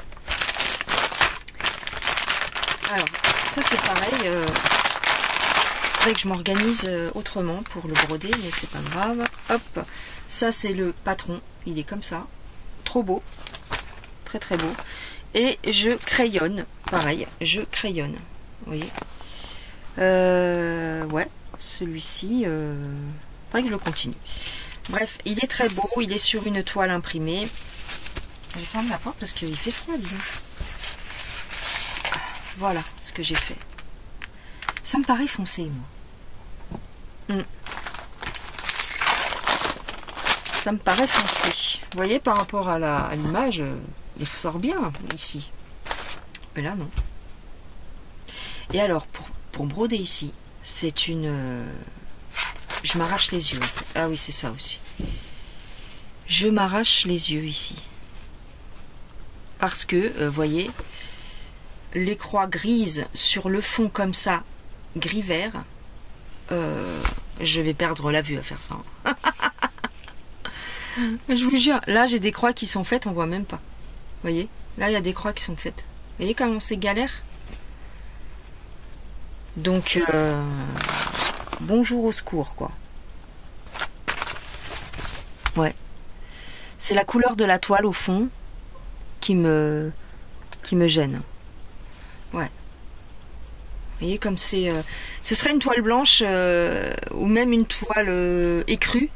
Alors ça c'est pareil. Faudrait que je m'organise autrement pour le broder, mais c'est pas grave. Hop, ça c'est le patron. Il est comme ça. Trop beau. Très très beau. Et je crayonne. Pareil, je crayonne. Vous voyez. Ouais, celui-ci. Faudrait que je le continue. Bref, il est très beau, il est sur une toile imprimée. Je ferme la porte parce qu'il fait froid, dis donc. Voilà ce que j'ai fait. Ça me paraît foncé, moi. Ça me paraît foncé. Vous voyez, par rapport à l'image, il ressort bien ici. Mais là, non. Et alors, pour broder ici, c'est une... Je m'arrache les yeux. En fait. Ah oui, c'est ça aussi. Je m'arrache les yeux ici. Parce que, vous voyez, les croix grises sur le fond comme ça, gris-vert, je vais perdre la vue à faire ça. Je vous jure, là j'ai des croix qui sont faites, on voit même pas. Vous voyez, là il y a des croix qui sont faites. Vous voyez comment c'est galère. Donc... bonjour au secours, quoi. Ouais. C'est la couleur de la toile, au fond, qui me gêne. Ouais. Vous voyez, comme c'est... ce serait une toile blanche, ou même une toile écrue,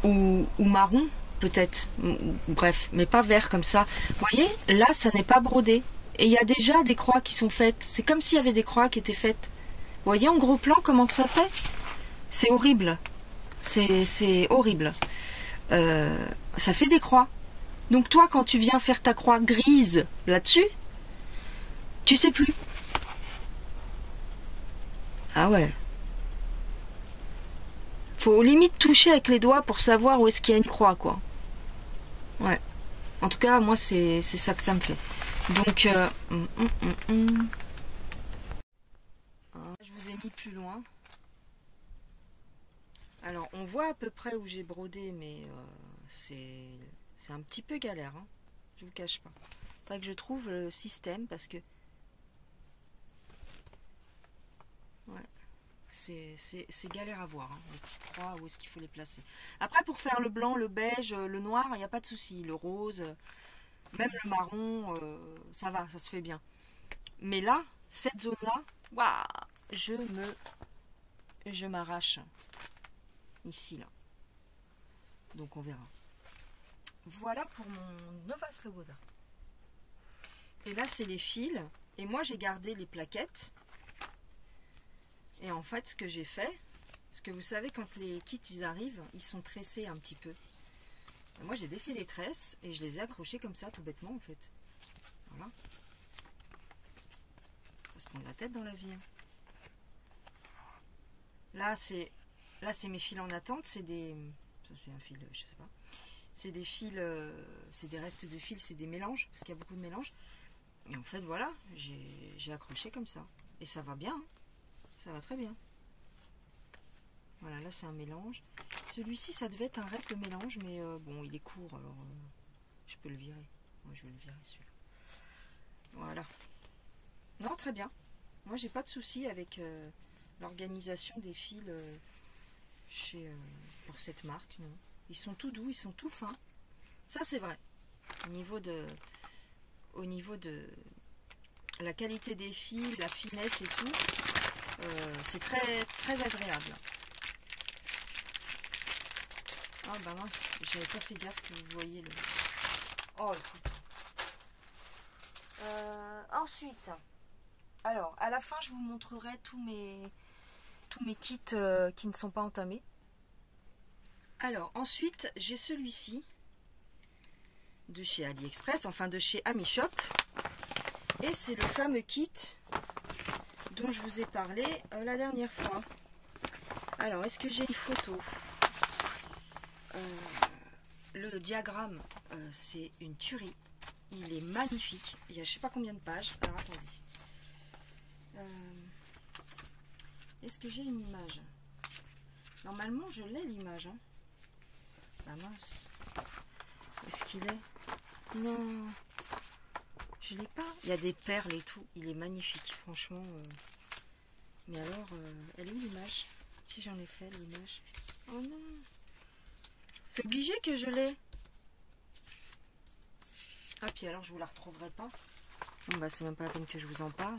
ou marron, peut-être. Bref, mais pas vert, comme ça. Vous voyez, là, ça n'est pas brodé. Et il y a déjà des croix qui sont faites. C'est comme s'il y avait des croix qui étaient faites. Vous voyez en gros plan comment que ça fait? C'est horrible. C'est horrible. Ça fait des croix. Donc toi, quand tu viens faire ta croix grise là-dessus, tu sais plus. Ah ouais. Faut limite toucher avec les doigts pour savoir où est-ce qu'il y a une croix, quoi. Ouais. En tout cas, moi, c'est ça que ça me fait. Donc, je vous ai mis plus loin. Alors, on voit à peu près où j'ai brodé, mais c'est un petit peu galère. Hein. Je vous le cache pas. Il faudrait que je trouve le système parce que... Ouais. C'est galère à voir, hein, les petites croix, où est-ce qu'il faut les placer. Après, pour faire le blanc, le beige, le noir, il n'y a pas de souci. Le rose, même le marron, ça va, ça se fait bien. Mais là, cette zone-là, waouh, je m'arrache. Ici, là. Donc, on verra. Voilà pour mon Nova Sloboda. Et là, c'est les fils. Et moi, j'ai gardé les plaquettes. Et en fait, ce que j'ai fait, parce que vous savez, quand les kits ils arrivent, ils sont tressés un petit peu. Et moi, j'ai défait les tresses et je les ai accrochés comme ça, tout bêtement, en fait. Voilà. Faut se prendre la tête dans la vie. Hein. Là, c'est mes fils en attente. C'est des... Ça, c'est un fil, je sais pas. C'est des fils... c'est des restes de fils, c'est des mélanges, parce qu'il y a beaucoup de mélanges. Et en fait, voilà, j'ai accroché comme ça. Et ça va bien, hein. Ça va très bien. Voilà, là c'est un mélange. Celui-ci, ça devait être un reste de mélange, mais bon, il est court, alors je peux le virer. Moi, je vais le virer celui-là. Voilà. Non, très bien. Moi, j'ai pas de souci avec l'organisation des fils pour cette marque. Non. Ils sont tout doux, ils sont tout fins. Ça, c'est vrai. Au niveau de la qualité des fils, la finesse et tout. C'est très, très agréable. Ah bah mince, j'avais pas fait gaffe que vous voyez le... Oh écoute. Ensuite, alors à la fin je vous montrerai tous mes kits qui ne sont pas entamés. Alors ensuite j'ai celui-ci de chez AliExpress, enfin de chez AmiShop, et c'est le fameux kit dont je vous ai parlé la dernière fois. Alors est-ce que j'ai une photo? Le diagramme, c'est une tuerie. Il est magnifique. Il y a je sais pas combien de pages. Alors attendez. Est-ce que j'ai une image? Normalement, je l'ai l'image. Hein. Bah mince. Où est-ce qu'il est? Non. Je l'ai pas. Il y a des perles et tout. Il est magnifique, franchement. Mais alors, elle est où l'image? Si j'en ai fait l'image. Oh non. C'est obligé que je l'ai. Ah, puis alors, je vous la retrouverai pas. Bon, bah, c'est même pas la peine que je vous en parle.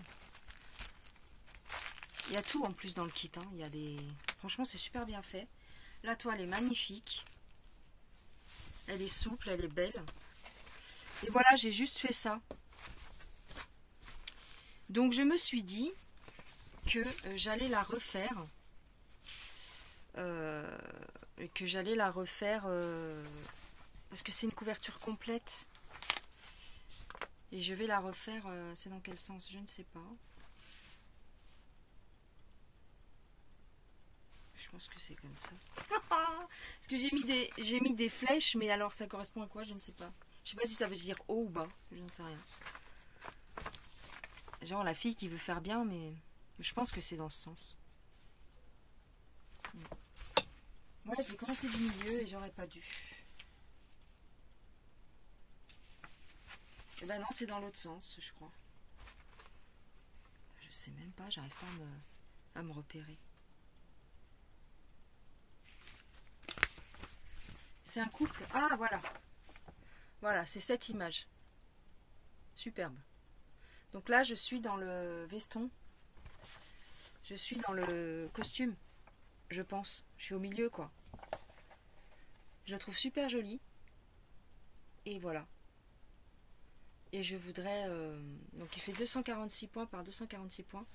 Il y a tout en plus dans le kit. Hein. Il y a des... Franchement, c'est super bien fait. La toile est magnifique. Elle est souple, elle est belle. Et voilà, j'ai juste fait ça. Donc, je me suis dit que j'allais la refaire. Parce que c'est une couverture complète. Et je vais la refaire, c'est dans quel sens? Je ne sais pas. Je pense que c'est comme ça. Parce que j'ai mis des flèches, mais alors ça correspond à quoi? Je ne sais pas. Je ne sais pas si ça veut dire haut ou bas. Je ne sais rien. Genre la fille qui veut faire bien, mais je pense que c'est dans ce sens. Ouais, je l'ai commencé du milieu et j'aurais pas dû. Et ben non, c'est dans l'autre sens, je crois. Je sais même pas, j'arrive pas à me repérer. C'est un couple. Ah, voilà. Voilà, c'est cette image. Superbe. Donc là, je suis dans le veston. Je suis dans le costume, je pense. Je suis au milieu, quoi. Je la trouve super jolie. Et voilà. Et je voudrais... donc il fait 246 points par 246 points.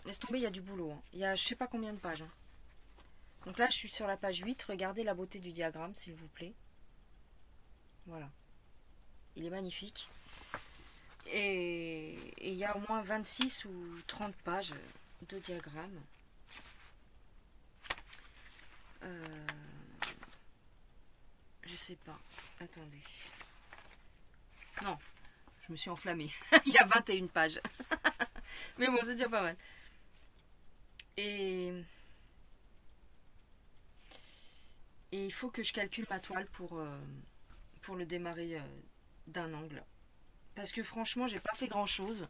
Laisse tomber, il y a du boulot. Hein. Il y a je sais pas combien de pages. Hein. Donc là, je suis sur la page 8. Regardez la beauté du diagramme, s'il vous plaît. Voilà. Il est magnifique. Et il y a au moins 26 ou 30 pages de diagramme. Je sais pas. Attendez. Non, je me suis enflammée. Il y a 21 pages. Mais bon, c'est déjà pas mal. Et il faut que je calcule ma toile pour le démarrer d'un angle. Parce que franchement, j'ai pas fait grand chose.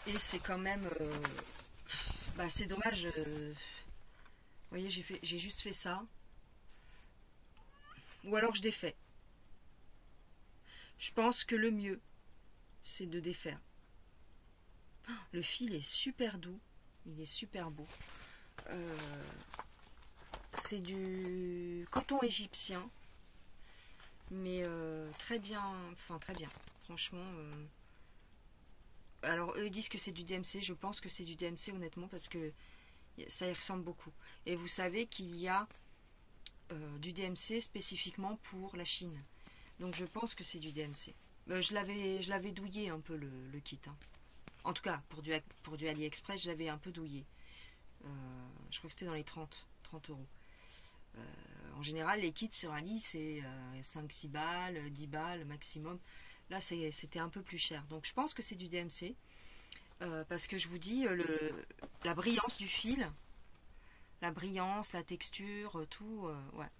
Et c'est quand même... bah, c'est dommage. Vous voyez, j'ai juste fait ça. Ou alors je défais. Je pense que le mieux, c'est de défaire. Le fil est super doux. Il est super beau. C'est du coton égyptien. Mais très bien. Enfin, très bien. Franchement. Alors, eux disent que c'est du DMC. Je pense que c'est du DMC, honnêtement, parce que ça y ressemble beaucoup. Et vous savez qu'il y a du DMC spécifiquement pour la Chine. Donc je pense que c'est du DMC. Je l'avais douillé un peu le kit. Hein. En tout cas, pour du AliExpress, je l'avais un peu douillé. Je crois que c'était dans les 30 euros. En général, les kits sur Ali, c'est 5-6 balles, 10 balles maximum. Là, c'était un peu plus cher. Donc je pense que c'est du DMC. Parce que je vous dis, la brillance du fil, la brillance, la texture, tout, ouais.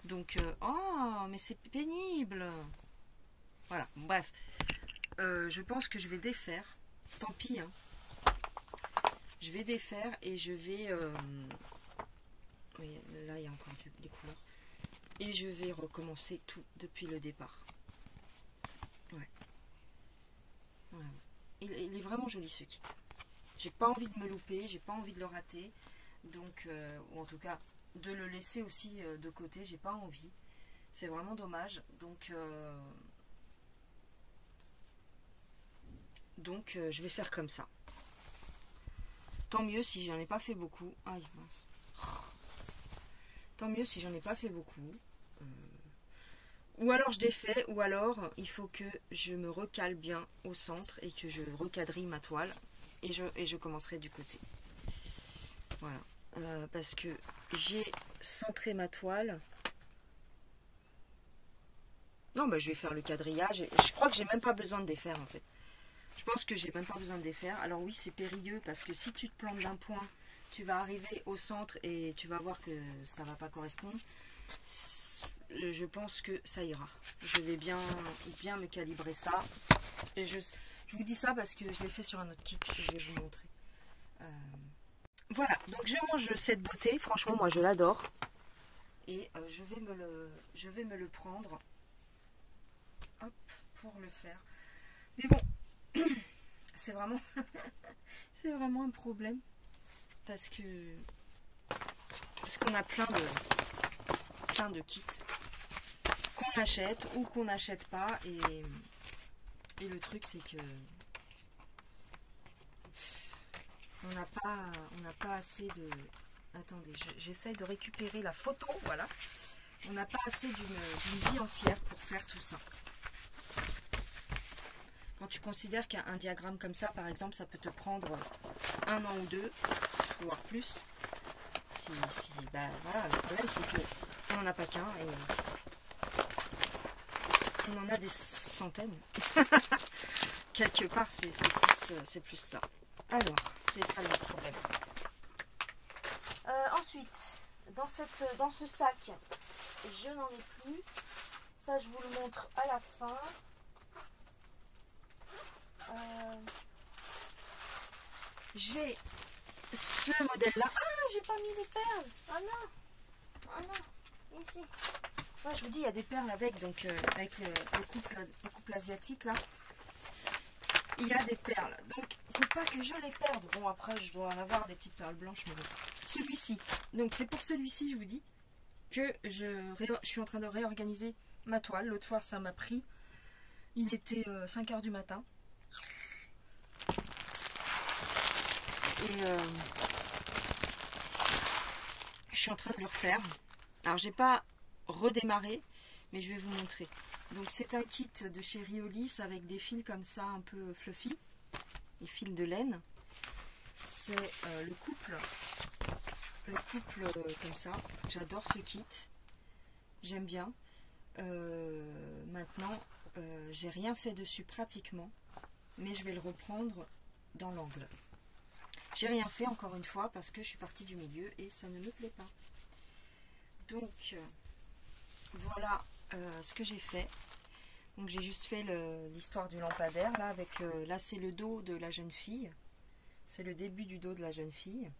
Donc, oh, mais c'est pénible. Voilà, bon, bref. Je pense que je vais défaire. Tant pis, hein. Je vais défaire et je vais... oui, là, il y a encore des couleurs. Et je vais recommencer tout depuis le départ. Ouais. Voilà. il est vraiment joli ce kit. J'ai pas envie de me louper, j'ai pas envie de le rater. Donc, ou en tout cas, de le laisser aussi de côté, j'ai pas envie. C'est vraiment dommage. Donc je vais faire comme ça. Tant mieux si j'en ai pas fait beaucoup. Aïe, mince. Tant mieux si j'en ai pas fait beaucoup. Ou alors je défais, ou alors il faut que je me recale bien au centre et que je recadrille ma toile. Et je commencerai du côté. Voilà. Parce que j'ai centré ma toile. Non, bah, je vais faire le quadrillage. Je crois que j'ai même pas besoin de défaire en fait. Je pense que j'ai même pas besoin de défaire. Alors oui, c'est périlleux parce que si tu te plantes d'un point, tu vas arriver au centre et tu vas voir que ça va pas correspondre. Je pense que ça ira. Je vais bien me calibrer ça. Et je vous dis ça parce que je l'ai fait sur un autre kit que je vais vous montrer. Voilà, donc je mange cette beauté. Franchement, moi je l'adore. Et je vais me le prendre. Hop, pour le faire. Mais bon, c'est vraiment un problème. Parce qu'on a plein de kits qu'on achète ou qu'on n'achète pas. Et le truc, c'est que on n'a pas assez de... Attendez, j'essaye de récupérer la photo, voilà. On n'a pas assez d'une vie entière pour faire tout ça. Quand tu considères qu'un diagramme comme ça, par exemple, ça peut te prendre 1 an ou 2, voire plus. Bah, voilà, le problème, c'est qu'on n'en a pas qu'un et on en a des centaines. Quelque part, c'est plus ça. Alors, c'est ça le problème. Ensuite, dans ce sac, je n'en ai plus. Ça, je vous le montre à la fin. J'ai ce modèle-là. Ah, j'ai pas mis les perles. Ah non. Ah non. Ici. Ouais, je vous dis, il y a des perles avec. Donc, avec le couple asiatique, là. Il y a des perles. Donc, faut pas que je les perde. Bon, après, je dois en avoir des petites perles blanches, mais bon. Celui-ci. Donc, c'est pour celui-ci, je vous dis, que je suis en train de réorganiser ma toile. L'autre fois, ça m'a pris. Il était 5 h du matin. Et je suis en train de le refaire. Alors, j'ai pas redémarré, mais je vais vous montrer. Donc, c'est un kit de chez Riolis avec des fils comme ça, un peu fluffy. Des fils de laine. C'est le couple comme ça. J'adore ce kit. J'aime bien. Maintenant, j'ai rien fait dessus pratiquement. Mais je vais le reprendre dans l'angle. J'ai rien fait encore une fois parce que je suis partie du milieu et ça ne me plaît pas. Donc voilà ce que j'ai fait. Donc j'ai juste fait l'histoire du lampadaire là avec là c'est le dos de la jeune fille. C'est le début du dos de la jeune fille.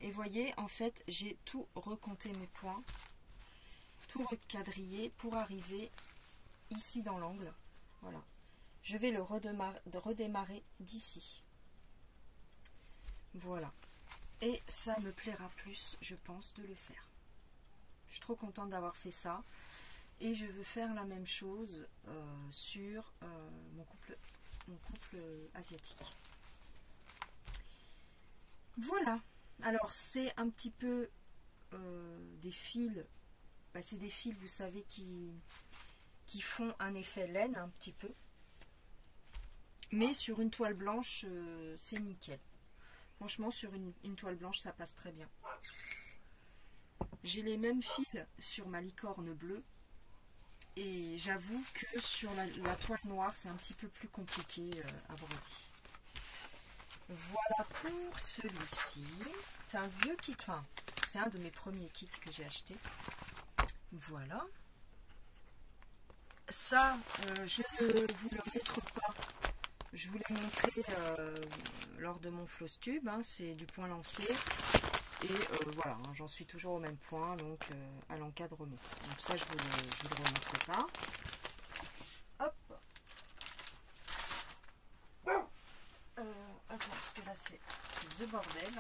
Et voyez, en fait, j'ai tout recompté mes points, tout recadrillé pour arriver ici dans l'angle. Voilà. Je vais le redémarrer d'ici. Voilà. Et ça me plaira plus, je pense, de le faire. Je suis trop contente d'avoir fait ça. Et je veux faire la même chose sur mon couple asiatique. Voilà. Alors, c'est un petit peu des fils. Bah, c'est des fils, vous savez, qui font un effet laine un petit peu. Mais sur une toile blanche, c'est nickel. Franchement, sur une toile blanche, ça passe très bien. J'ai les mêmes fils sur ma licorne bleue. Et j'avoue que sur la toile noire, c'est un petit peu plus compliqué à broder. Voilà pour celui-ci. C'est un vieux kit. Enfin, c'est un de mes premiers kits que j'ai acheté. Voilà. Ça, je ne vous le montre pas. Je vous l'ai montré lors de mon floss tube, hein, c'est du point lancé. Et voilà, hein, j'en suis toujours au même point, donc à l'encadrement. Donc ça, je vous le remontre pas. Hop. the bordel.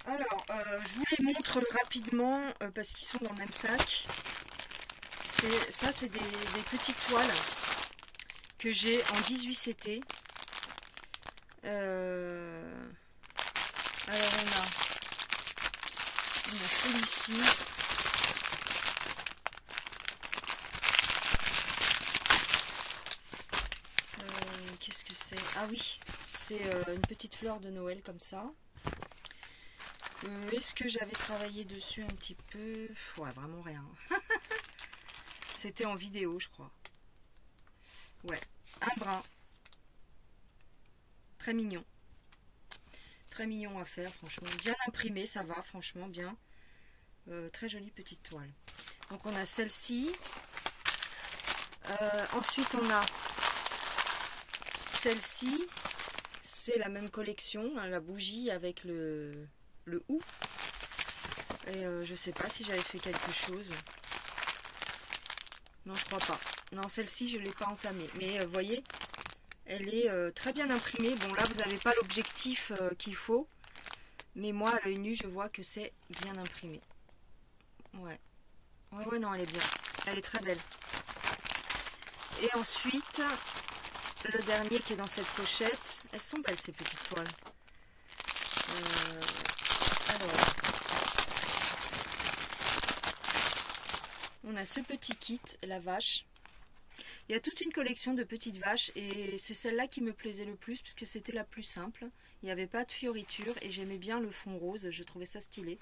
Alors, je vous les montre rapidement parce qu'ils sont dans le même sac. Ça, c'est des petites toiles que j'ai en 18 CT. Alors, on a celui-ci. Qu'est-ce que c'est? Ah oui, c'est une petite fleur de Noël comme ça. Est-ce que j'avais travaillé dessus un petit peu? Ouais, vraiment rien. C'était en vidéo, je crois. Ouais, un brin. Très mignon. Très mignon à faire, franchement. Bien imprimé, ça va, franchement, bien. Très jolie petite toile. Donc, on a celle-ci. Ensuite, on a celle-ci. C'est la même collection, hein, la bougie avec le hou. Et je sais pas si j'avais fait quelque chose. Non, je crois pas. Non, celle-ci, je ne l'ai pas entamée. Mais vous voyez, elle est très bien imprimée. Bon, là, vous n'avez pas l'objectif qu'il faut. Mais moi, à l'œil nu, je vois que c'est bien imprimé. Ouais. Ouais, non, elle est bien. Elle est très belle. Et ensuite, le dernier qui est dans cette pochette. Elles sont belles, ces petites toiles. Alors, on a ce petit kit, la vache. Il y a toute une collection de petites vaches et c'est celle-là qui me plaisait le plus puisque c'était la plus simple. Il n'y avait pas de fioritures et j'aimais bien le fond rose, je trouvais ça stylé.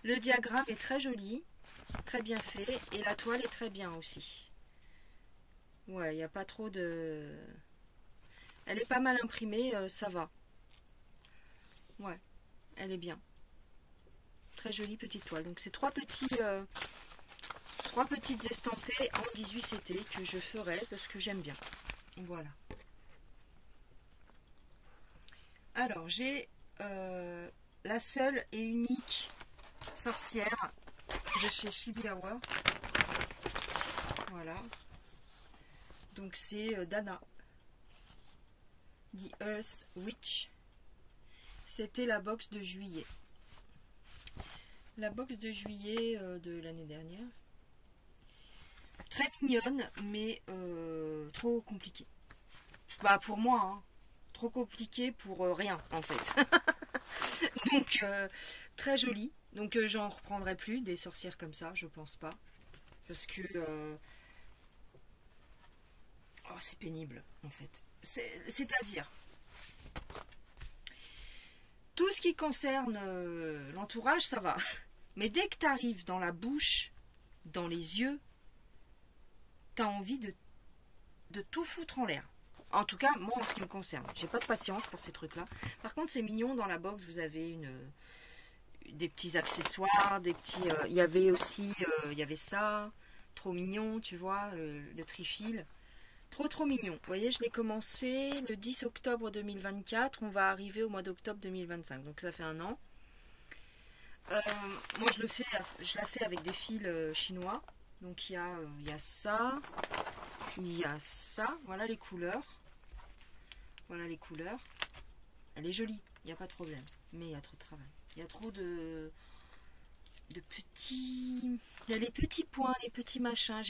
Le diagramme est très joli, très bien fait et la toile est très bien aussi. Ouais, il n'y a pas trop de... Elle est pas mal imprimée, ça va. Ouais, elle est bien. Très jolie petite toile. Donc c'est trois petites estampées en 18 CT que je ferai parce que j'aime bien. Voilà. Alors j'ai la seule et unique sorcière de chez Chibi Hour. Voilà. Donc c'est Dana. The Earth Witch. C'était la box de juillet. La box de juillet de l'année dernière. Très mignonne, mais trop compliquée. Bah pour moi, hein, trop compliqué pour rien en fait. Donc très jolie. Donc j'en reprendrai plus des sorcières comme ça, je pense pas. Parce que oh, c'est pénible en fait. C'est-à-dire tout ce qui concerne l'entourage, ça va. Mais dès que tu arrives dans la bouche, dans les yeux, tu as envie de tout foutre en l'air. En tout cas, moi, en ce qui me concerne. J'ai pas de patience pour ces trucs-là. Par contre, c'est mignon. Dans la box, vous avez des petits accessoires, des petits... il y avait aussi... il y avait ça. Trop mignon, tu vois, le trifil. Trop mignon. Vous voyez, je l'ai commencé le 10 octobre 2024. On va arriver au mois d'octobre 2025. Donc ça fait un an. Moi, je la fais avec des fils chinois. Donc il y a ça. Il y a ça. Voilà les couleurs. Voilà les couleurs. Elle est jolie. Il n'y a pas de problème. Mais il y a trop de travail. Il y a trop de petits... Il y a les petits points, les petits machins.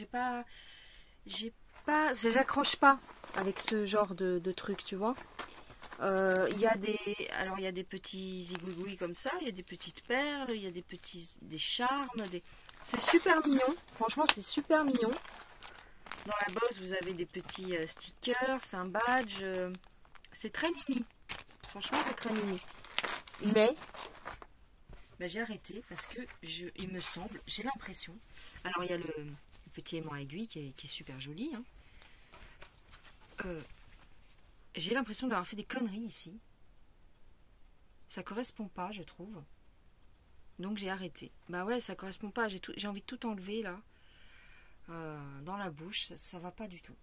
J'accroche pas avec ce genre de trucs, tu vois. Il y a des petits zigouigouis comme ça, il y a des petites perles, il y a des charmes, c'est super mignon. Franchement, c'est super mignon. Dans la box, vous avez des petits stickers, c'est un badge. C'est très mimi. Franchement, c'est très mimi. Mais j'ai arrêté parce que il me semble, j'ai l'impression. Alors, il y a le petit aimant aiguille qui est super joli. Hein. J'ai l'impression d'avoir fait des conneries ici. Ça correspond pas, je trouve. Donc j'ai arrêté. Bah ouais, ça correspond pas. J'ai envie de tout enlever là. Dans la bouche, ça va pas du tout.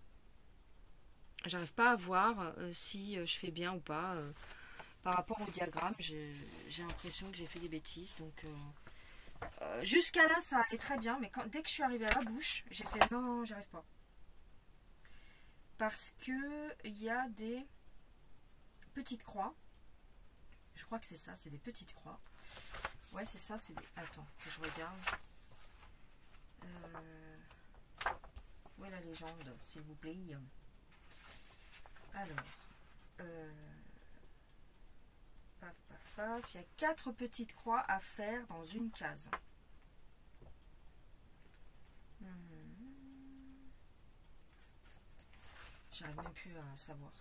J'arrive pas à voir si je fais bien ou pas. Par rapport au diagramme, j'ai l'impression que j'ai fait des bêtises. Donc jusqu'à là, ça allait très bien. Mais dès que je suis arrivée à la bouche, j'ai fait non, j'arrive pas. parce que il y a des petites croix. Je crois que c'est ça, c'est des petites croix. Ouais, c'est ça, c'est des... Attends, que je regarde. Où est la légende, s'il vous plaît? Alors, paf, paf, paf. Il y a 4 petites croix à faire dans une case. J'arrive même plus à savoir.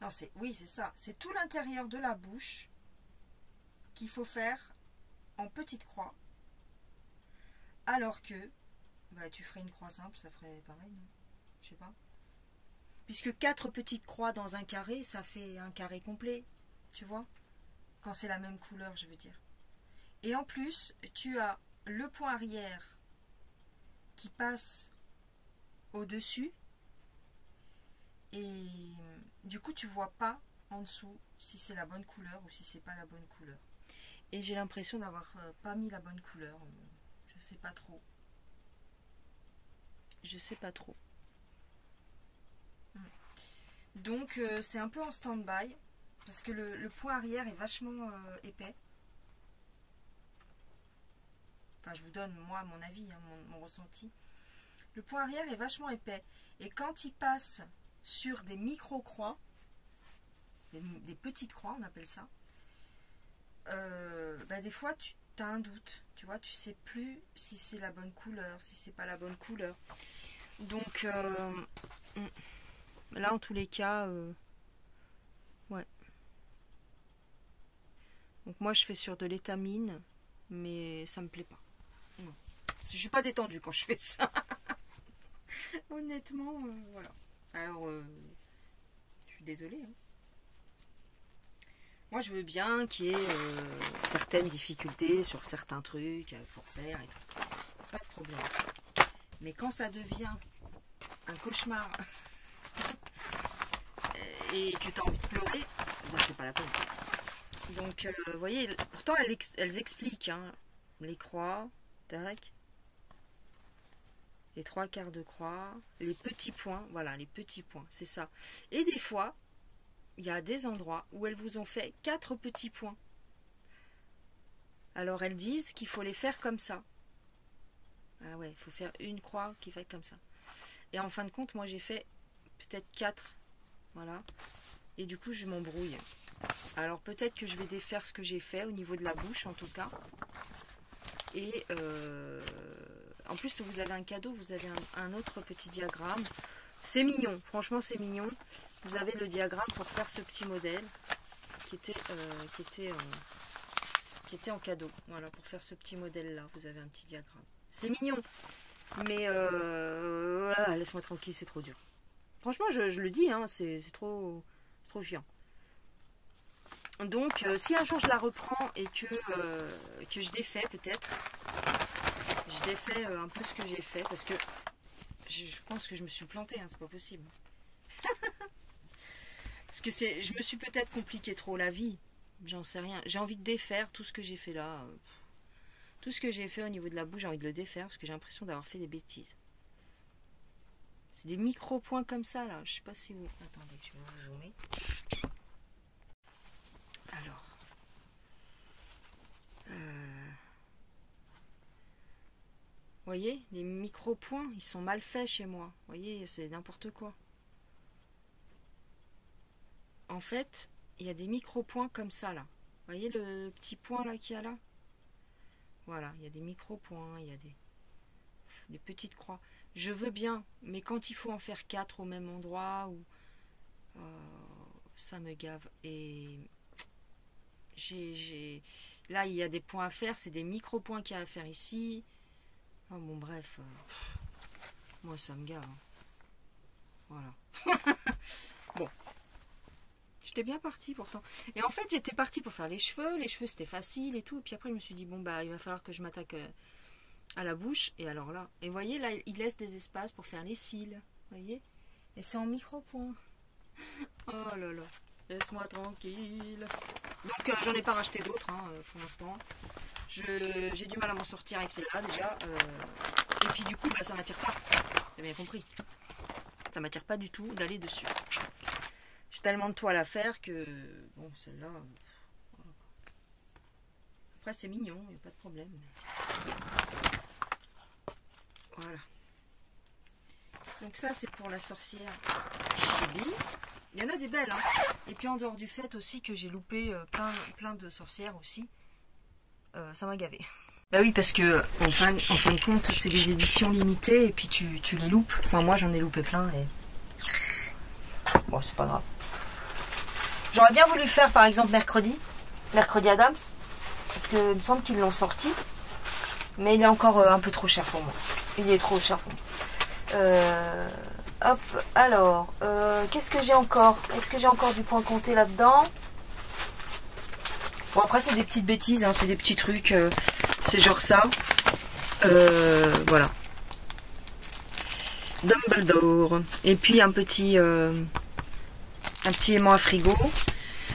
Non, c'est... Oui, c'est ça. C'est tout l'intérieur de la bouche qu'il faut faire en petite croix. Alors que... Bah, tu ferais une croix simple, ça ferait pareil, non? Je sais pas. Puisque 4 petites croix dans un carré, ça fait un carré complet. Tu vois? Quand c'est la même couleur, je veux dire. Et en plus, tu as le point arrière qui passe au-dessus. Et du coup, tu vois pas en dessous si c'est la bonne couleur ou si c'est pas la bonne couleur. Et j'ai l'impression d'avoir pas mis la bonne couleur. Je sais pas trop. Je sais pas trop. Donc, c'est un peu en stand-by. Parce que le point arrière est vachement épais. Enfin, je vous donne, moi, mon avis, hein, mon ressenti. Le point arrière est vachement épais. Et quand il passe sur des micro-croix, des petites croix, on appelle ça, bah, des fois, tu as un doute. Tu vois, tu sais plus si c'est la bonne couleur, si c'est pas la bonne couleur. Donc, là, en tous les cas, ouais. Donc, moi, je fais sur de l'étamine, mais ça me plaît pas. Non. Je suis pas détendue quand je fais ça. Honnêtement, voilà. Alors, je suis désolée. Hein. Moi, je veux bien qu'il y ait certaines difficultés sur certains trucs pour faire et tout. Pas de problème. Mais quand ça devient un cauchemar et que tu as envie de pleurer, ben, c'est pas la peine. Donc, vous voyez, pourtant, elles expliquent hein, les croix, tac, les 3 quarts de croix, les petits points, voilà, les petits points, c'est ça. Et des fois, il y a des endroits où elles vous ont fait 4 petits points. Alors, elles disent qu'il faut les faire comme ça. Ah ouais, il faut faire une croix qui fait comme ça. Et en fin de compte, moi, j'ai fait peut-être 4, voilà. Et du coup, je m'embrouille. Alors, peut-être que je vais défaire ce que j'ai fait au niveau de la bouche, en tout cas. Et en plus, vous avez un cadeau, vous avez un autre petit diagramme. C'est mignon, franchement, c'est mignon. Vous avez le diagramme pour faire ce petit modèle qui était en cadeau. Voilà, pour faire ce petit modèle-là, vous avez un petit diagramme. C'est mignon, mais laisse-moi tranquille, c'est trop dur. Franchement, je le dis, hein, c'est trop chiant. Donc, si un jour je la reprends et que je défais peut-être, je défais un peu ce que j'ai fait, parce que je pense que je me suis plantée, hein, c'est pas possible. Parce que je me suis peut-être compliqué trop la vie, j'en sais rien. J'ai envie de défaire tout ce que j'ai fait là. Tout ce que j'ai fait au niveau de la bouche, j'ai envie de le défaire, parce que j'ai l'impression d'avoir fait des bêtises. C'est des micro-points comme ça, là. Je sais pas si vous... Attendez, je vais vous zoomer. Alors. Vous voyez, les micro-points, ils sont mal faits chez moi. Vous voyez, c'est n'importe quoi. En fait, il y a des micro-points comme ça, là. Vous voyez le petit point, là, qu'il y a là? Voilà, il y a des micro-points, il y a des petites croix. Je veux bien, mais quand il faut en faire 4 au même endroit, ça me gave. Et là, il y a des points à faire, c'est des micro-points qu'il y a à faire ici. Oh, bon, bref, moi, ça me gave. Hein. Voilà. Bon. J'étais bien partie pourtant. Et en fait, j'étais partie pour faire les cheveux. Les cheveux, c'était facile et tout. Et puis après, je me suis dit, bon, bah, il va falloir que je m'attaque à la bouche. Et alors là, et vous voyez, là, il laisse des espaces pour faire les cils. Vous voyez? Et c'est en micro-point. Oh là là. Laisse-moi tranquille. Donc, j'en ai pas racheté d'autres hein, pour l'instant. J'ai du mal à m'en sortir avec celle-là déjà. Et puis du coup, bah, ça m'attire pas. T'as bien compris. Ça m'attire pas du tout d'aller dessus. J'ai tellement de toile à faire que... Bon, celle-là... Voilà. Après, c'est mignon, il n'y a pas de problème. Voilà. Donc ça, c'est pour la sorcière Chibi. Il y en a des belles, hein. Et puis en dehors du fait aussi que j'ai loupé plein de sorcières aussi, ça m'a gavé. Bah oui, parce que en fin de compte, c'est des éditions limitées et puis tu les loupes. Enfin, moi, j'en ai loupé plein et... Bon, c'est pas grave. J'aurais bien voulu faire, par exemple, mercredi Adams, parce que il me semble qu'ils l'ont sorti. Mais il est encore un peu trop cher pour moi. Il est trop cher pour moi. Hop, alors, qu'est-ce que j'ai encore? Est-ce que j'ai encore du point compté là-dedans? Bon, après, c'est des petites bêtises, hein, c'est des petits trucs, c'est genre ça. Voilà. Dumbledore. Et puis un petit aimant à frigo.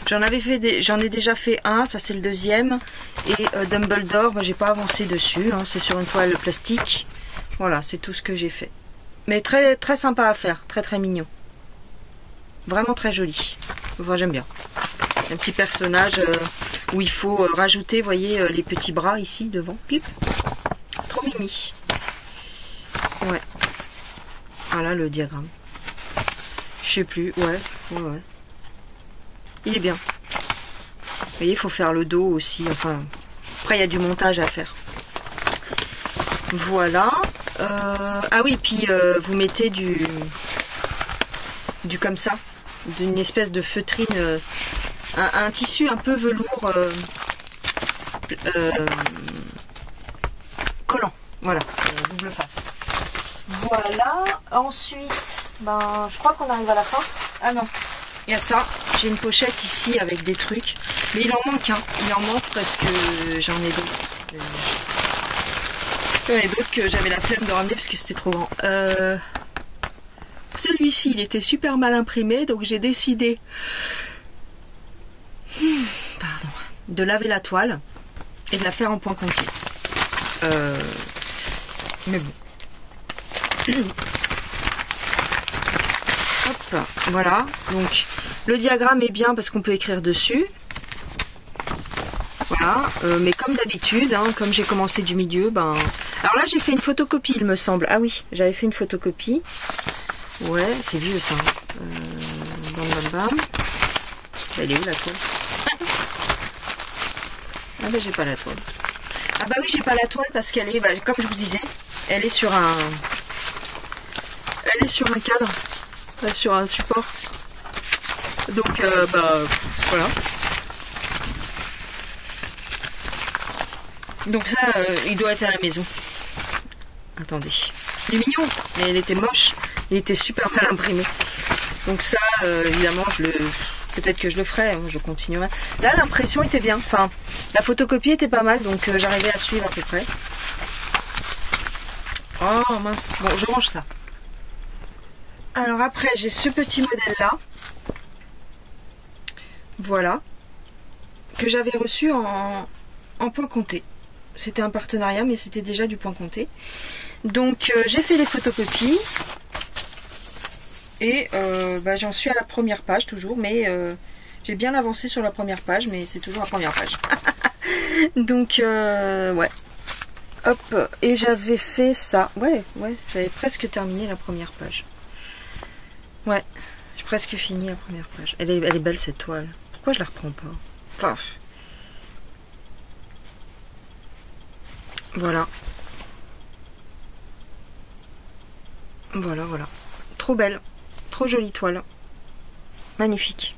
J'en ai déjà fait un, ça c'est le deuxième. Et Dumbledore, bah, j'ai pas avancé dessus, hein, c'est sur une toile plastique. Voilà, c'est tout ce que j'ai fait. Mais très très sympa à faire, très très mignon. Vraiment très joli. Enfin, j'aime bien. Un petit personnage où il faut rajouter, vous voyez, les petits bras ici devant. Pip. Trop mimi. Ouais. Voilà le diagramme. Je sais plus, ouais. Il est bien. Vous voyez, il faut faire le dos aussi. Enfin, après il y a du montage à faire. Voilà. Ah oui, puis vous mettez du comme ça, d'une espèce de feutrine, un tissu un peu velours collant. Voilà, double face. Voilà. Ensuite, ben, je crois qu'on arrive à la fin. Ah non, il y a ça. J'ai une pochette ici avec des trucs, mais il en manque un. Il en manque parce que j'en ai d'autres. Il y en a d'autres que j'avais la flemme de ramener parce que c'était trop grand. Celui-ci, il était super mal imprimé, donc j'ai décidé de laver la toile et de la faire en point compté. Mais bon. Hop, voilà. Donc, le diagramme est bien parce qu'on peut écrire dessus. Voilà, mais comme d'habitude, hein, comme j'ai commencé du milieu, ben... Alors là, j'ai fait une photocopie, il me semble. Ah oui, j'avais fait une photocopie. Ouais, c'est vieux ça. Bam. Elle est où la toile? Ah ben j'ai pas la toile. Ah bah oui, j'ai pas la toile parce qu'elle est, bah, comme je vous disais, elle est sur un... Elle est sur un cadre, sur un support. Donc, bah, voilà. Donc ça, il doit être à la maison. Attendez. Il est mignon, mais il était moche. Il était super mal imprimé. Donc ça, évidemment, peut-être que je le ferai, hein, je continuerai. Là, l'impression était bien. Enfin, la photocopie était pas mal, donc j'arrivais à suivre à peu près. Oh mince. Bon, je range ça. Alors après, j'ai ce petit modèle-là. Voilà. Que j'avais reçu en point compté. C'était un partenariat, mais c'était déjà du point compté. Donc j'ai fait les photocopies. Et bah, j'en suis à la première page toujours. Mais j'ai bien avancé sur la première page. Mais c'est toujours la première page. Donc ouais. Hop. Et j'avais fait ça. Ouais. J'avais presque terminé la première page. Ouais. J'ai presque fini la première page. Elle est belle cette toile. Pourquoi je la reprends pas? Enfin... Voilà. Voilà. Trop belle. Trop jolie toile. Magnifique.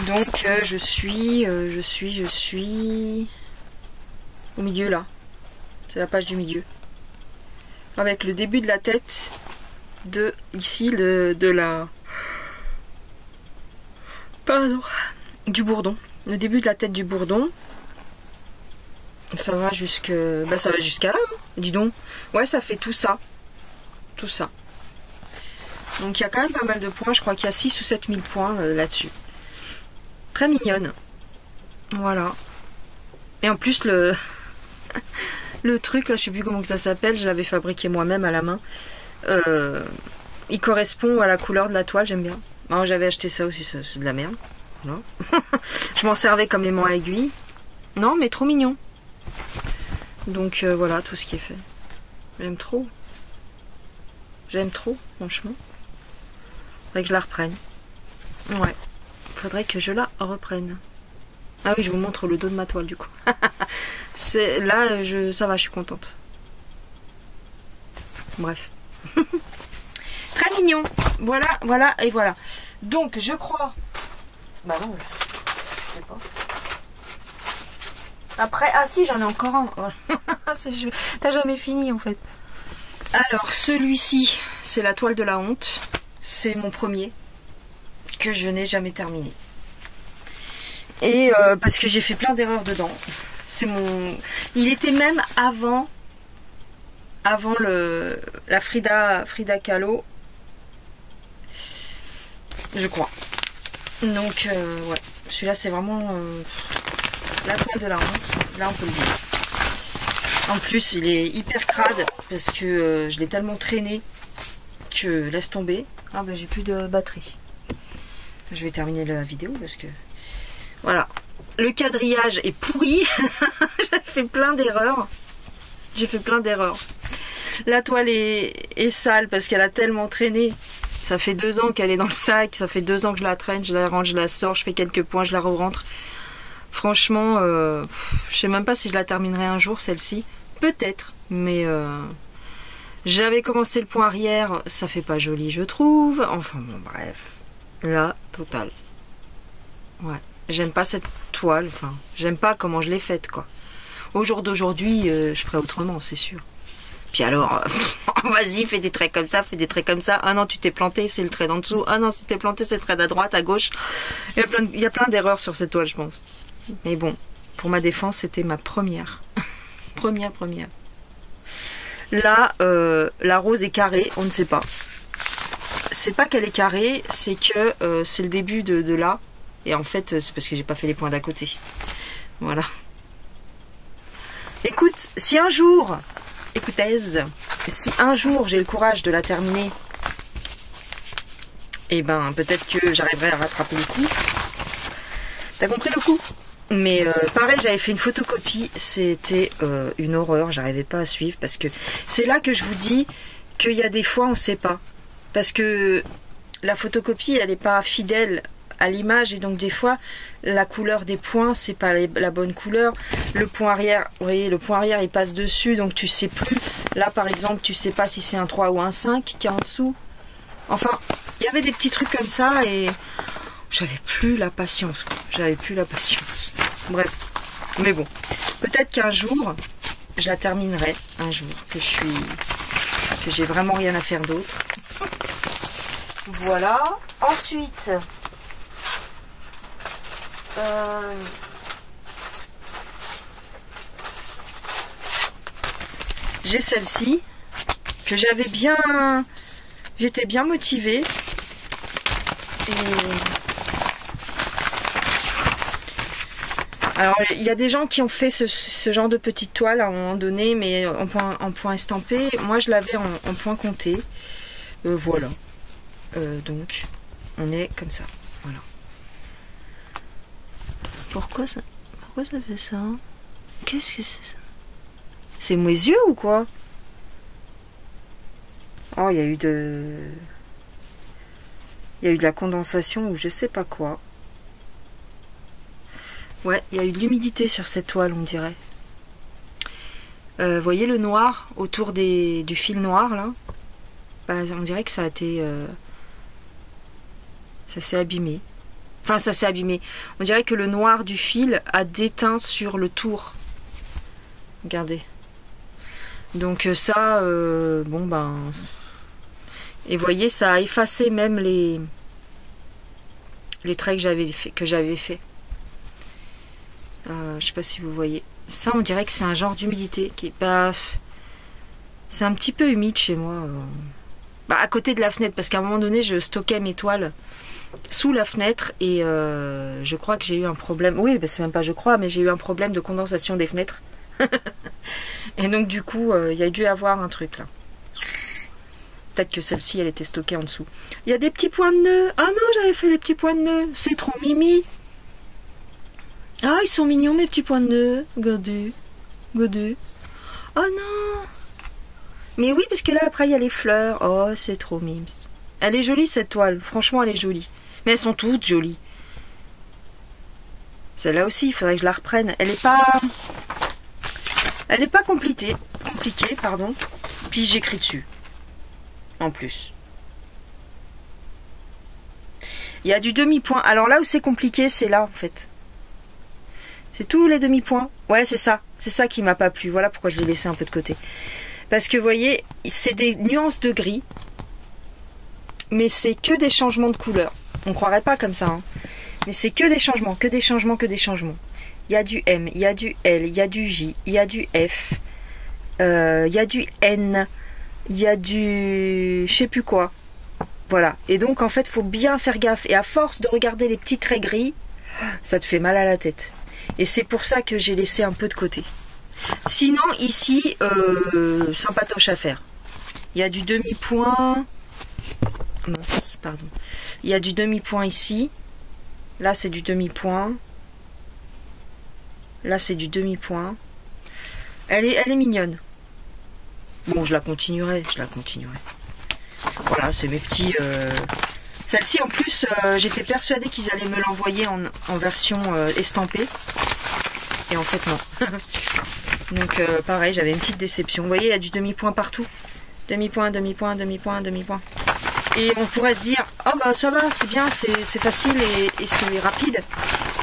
Donc je suis au milieu là. C'est la page du milieu. Avec le début de la tête de ici de la... Pardon. Du bourdon. Le début de la tête du bourdon. Ça va jusque... Bah ça va jusqu'à là, hein. Dis donc. Ouais, ça fait tout ça. Tout ça. Donc il y a quand même pas mal de points. Je crois qu'il y a 6 ou 7 000 points là-dessus. Très mignonne. Voilà. Et en plus, Le truc là, je sais plus comment que ça s'appelle, je l'avais fabriqué moi-même à la main. Il correspond à la couleur de la toile, j'aime bien. Alors j'avais acheté ça aussi, c'est de la merde. Non. Je m'en servais comme aimant à aiguille. Non, mais trop mignon. Donc voilà tout ce qui est fait. J'aime trop. J'aime trop, franchement. Faudrait que je la reprenne. Ouais. Faudrait que je la reprenne. Ah oui, je vous montre le dos de ma toile du coup. Là, ça va, je suis contente. Bref. Très mignon. Voilà, voilà et voilà. Donc je crois. Bah non, je sais pas. Après, ah si, j'en ai encore un. T'as jamais fini en fait. Alors celui-ci, c'est la toile de la honte. C'est mon premier que je n'ai jamais terminé. Et parce que j'ai fait plein d'erreurs dedans. C'est mon. Il était même avant la Frida Kahlo, je crois. Donc ouais, celui-là c'est vraiment la toile de la honte. Là on peut le dire. En plus il est hyper crade parce que je l'ai tellement traîné que laisse tomber. Ah ben j'ai plus de batterie. Je vais terminer la vidéo parce que voilà. Le quadrillage est pourri. J'ai fait plein d'erreurs. La toile est sale parce qu'elle a tellement traîné. Ça fait 2 ans qu'elle est dans le sac. Ça fait 2 ans que je la traîne. Je la range, je la sors. Je fais quelques points, je la re-rentre. Franchement, je sais même pas si je la terminerai un jour celle-ci. Peut-être. Mais j'avais commencé le point arrière. Ça fait pas joli, je trouve. Enfin bon, bref. Là, total. Ouais. J'aime pas cette toile, enfin, j'aime pas comment je l'ai faite, quoi. Au jour d'aujourd'hui, je ferai autrement, c'est sûr. Puis alors, vas-y, fais des traits comme ça, fais des traits comme ça. Ah non, tu t'es planté, c'est le trait d'en dessous. Ah non, si t'es planté, c'est le trait à droite, à gauche. Il y a plein d'erreurs sur cette toile, je pense. Mais bon, pour ma défense, c'était ma première. première. Là, la rose est carrée, on ne sait pas. C'est pas qu'elle est carrée, c'est que c'est le début de là. Et en fait, c'est parce que j'ai pas fait les points d'à côté. Voilà. Écoute, si un jour, si un jour j'ai le courage de la terminer, eh ben peut-être que j'arriverai à rattraper le coup. T'as compris le coup? Mais pareil, j'avais fait une photocopie, c'était une horreur, j'arrivais pas à suivre parce que c'est là que je vous dis qu'il y a des fois on sait pas. Parce que la photocopie, elle n'est pas fidèle à l'image et donc des fois la couleur des points c'est pas la bonne couleur. Le point arrière, vous voyez, le point arrière il passe dessus donc tu sais plus. Là par exemple tu sais pas si c'est un 3 ou un 5 qui est en dessous. Enfin il y avait des petits trucs comme ça et j'avais plus la patience. Bref, mais bon, peut-être qu'un jour je la terminerai, un jour que j'ai vraiment rien à faire d'autre. Voilà. Ensuite j'ai celle-ci que j'étais bien motivée et alors il y a des gens qui ont fait ce genre de petite toile à un moment donné mais en point estampé. Moi je l'avais en point compté. Voilà. Donc on est comme ça. Voilà. Pourquoi ça fait ça? Qu'est-ce que c'est ça? C'est mes yeux ou quoi? Oh, il y a eu de la condensation ou je sais pas quoi. Ouais, il y a eu de l'humidité sur cette toile, on dirait. Vous voyez le noir autour du fil noir là? Bah, on dirait que ça a été... ça s'est abîmé. Enfin, ça s'est abîmé. On dirait que le noir du fil a déteint sur le tour. Regardez. Donc ça, bon ben... Et vous voyez, ça a effacé même les traits que j'avais fait. Je sais pas si vous voyez. Ça, on dirait que c'est un genre d'humidité qui est pas... C'est un petit peu humide chez moi. Bah, à côté de la fenêtre, parce qu'à un moment donné, je stockais mes toiles sous la fenêtre et je crois que j'ai eu un problème. Oui, c'est même pas je crois, mais j'ai eu un problème de condensation des fenêtres Et donc du coup, il y a dû avoir un truc là. Peut-être que celle-ci, elle était stockée en dessous. Il y a des petits points de nœud. Ah non, j'avais fait des petits points de nœud. C'est trop mimi. Ah, ils sont mignons, mes petits points de nœud. Regardez. Regardez. Oh non. Mais oui, parce que là, après, il y a les fleurs. Oh, c'est trop mimes. Elle est jolie, cette toile. Franchement, elle est jolie. Mais elles sont toutes jolies. Celle-là aussi, il faudrait que je la reprenne. Elle est pas compliquée, pardon. Puis j'écris dessus. En plus. Il y a du demi-point. Alors là où c'est compliqué, c'est là, en fait. C'est tous les demi-points. Ouais, c'est ça. C'est ça qui m'a pas plu. Voilà pourquoi je l'ai laissé un peu de côté. Parce que, vous voyez, c'est des nuances de gris. Mais c'est que des changements de couleur. On croirait pas comme ça, hein. Mais c'est que des changements, que des changements, que des changements. Il y a du M, il y a du L, il y a du J, il y a du F, il y a du N, il y a du... je sais plus quoi. Voilà. Et donc, en fait, il faut bien faire gaffe. Et à force de regarder les petits traits gris, ça te fait mal à la tête. Et c'est pour ça que j'ai laissé un peu de côté. Sinon, ici, sympatoche à faire. Il y a du demi-point... mince, pardon. Il y a du demi-point ici. Là, c'est du demi-point. Là, c'est du demi-point. Elle est mignonne. Bon, je la continuerai. Voilà, c'est mes petits... Celle-ci, en plus, j'étais persuadée qu'ils allaient me l'envoyer en version estampée. Et en fait, non. Donc, pareil, j'avais une petite déception. Vous voyez, il y a du demi-point partout. Demi-point, demi-point, demi-point, demi-point. Et on pourrait se dire, oh bah ça va, c'est bien, c'est facile et c'est rapide.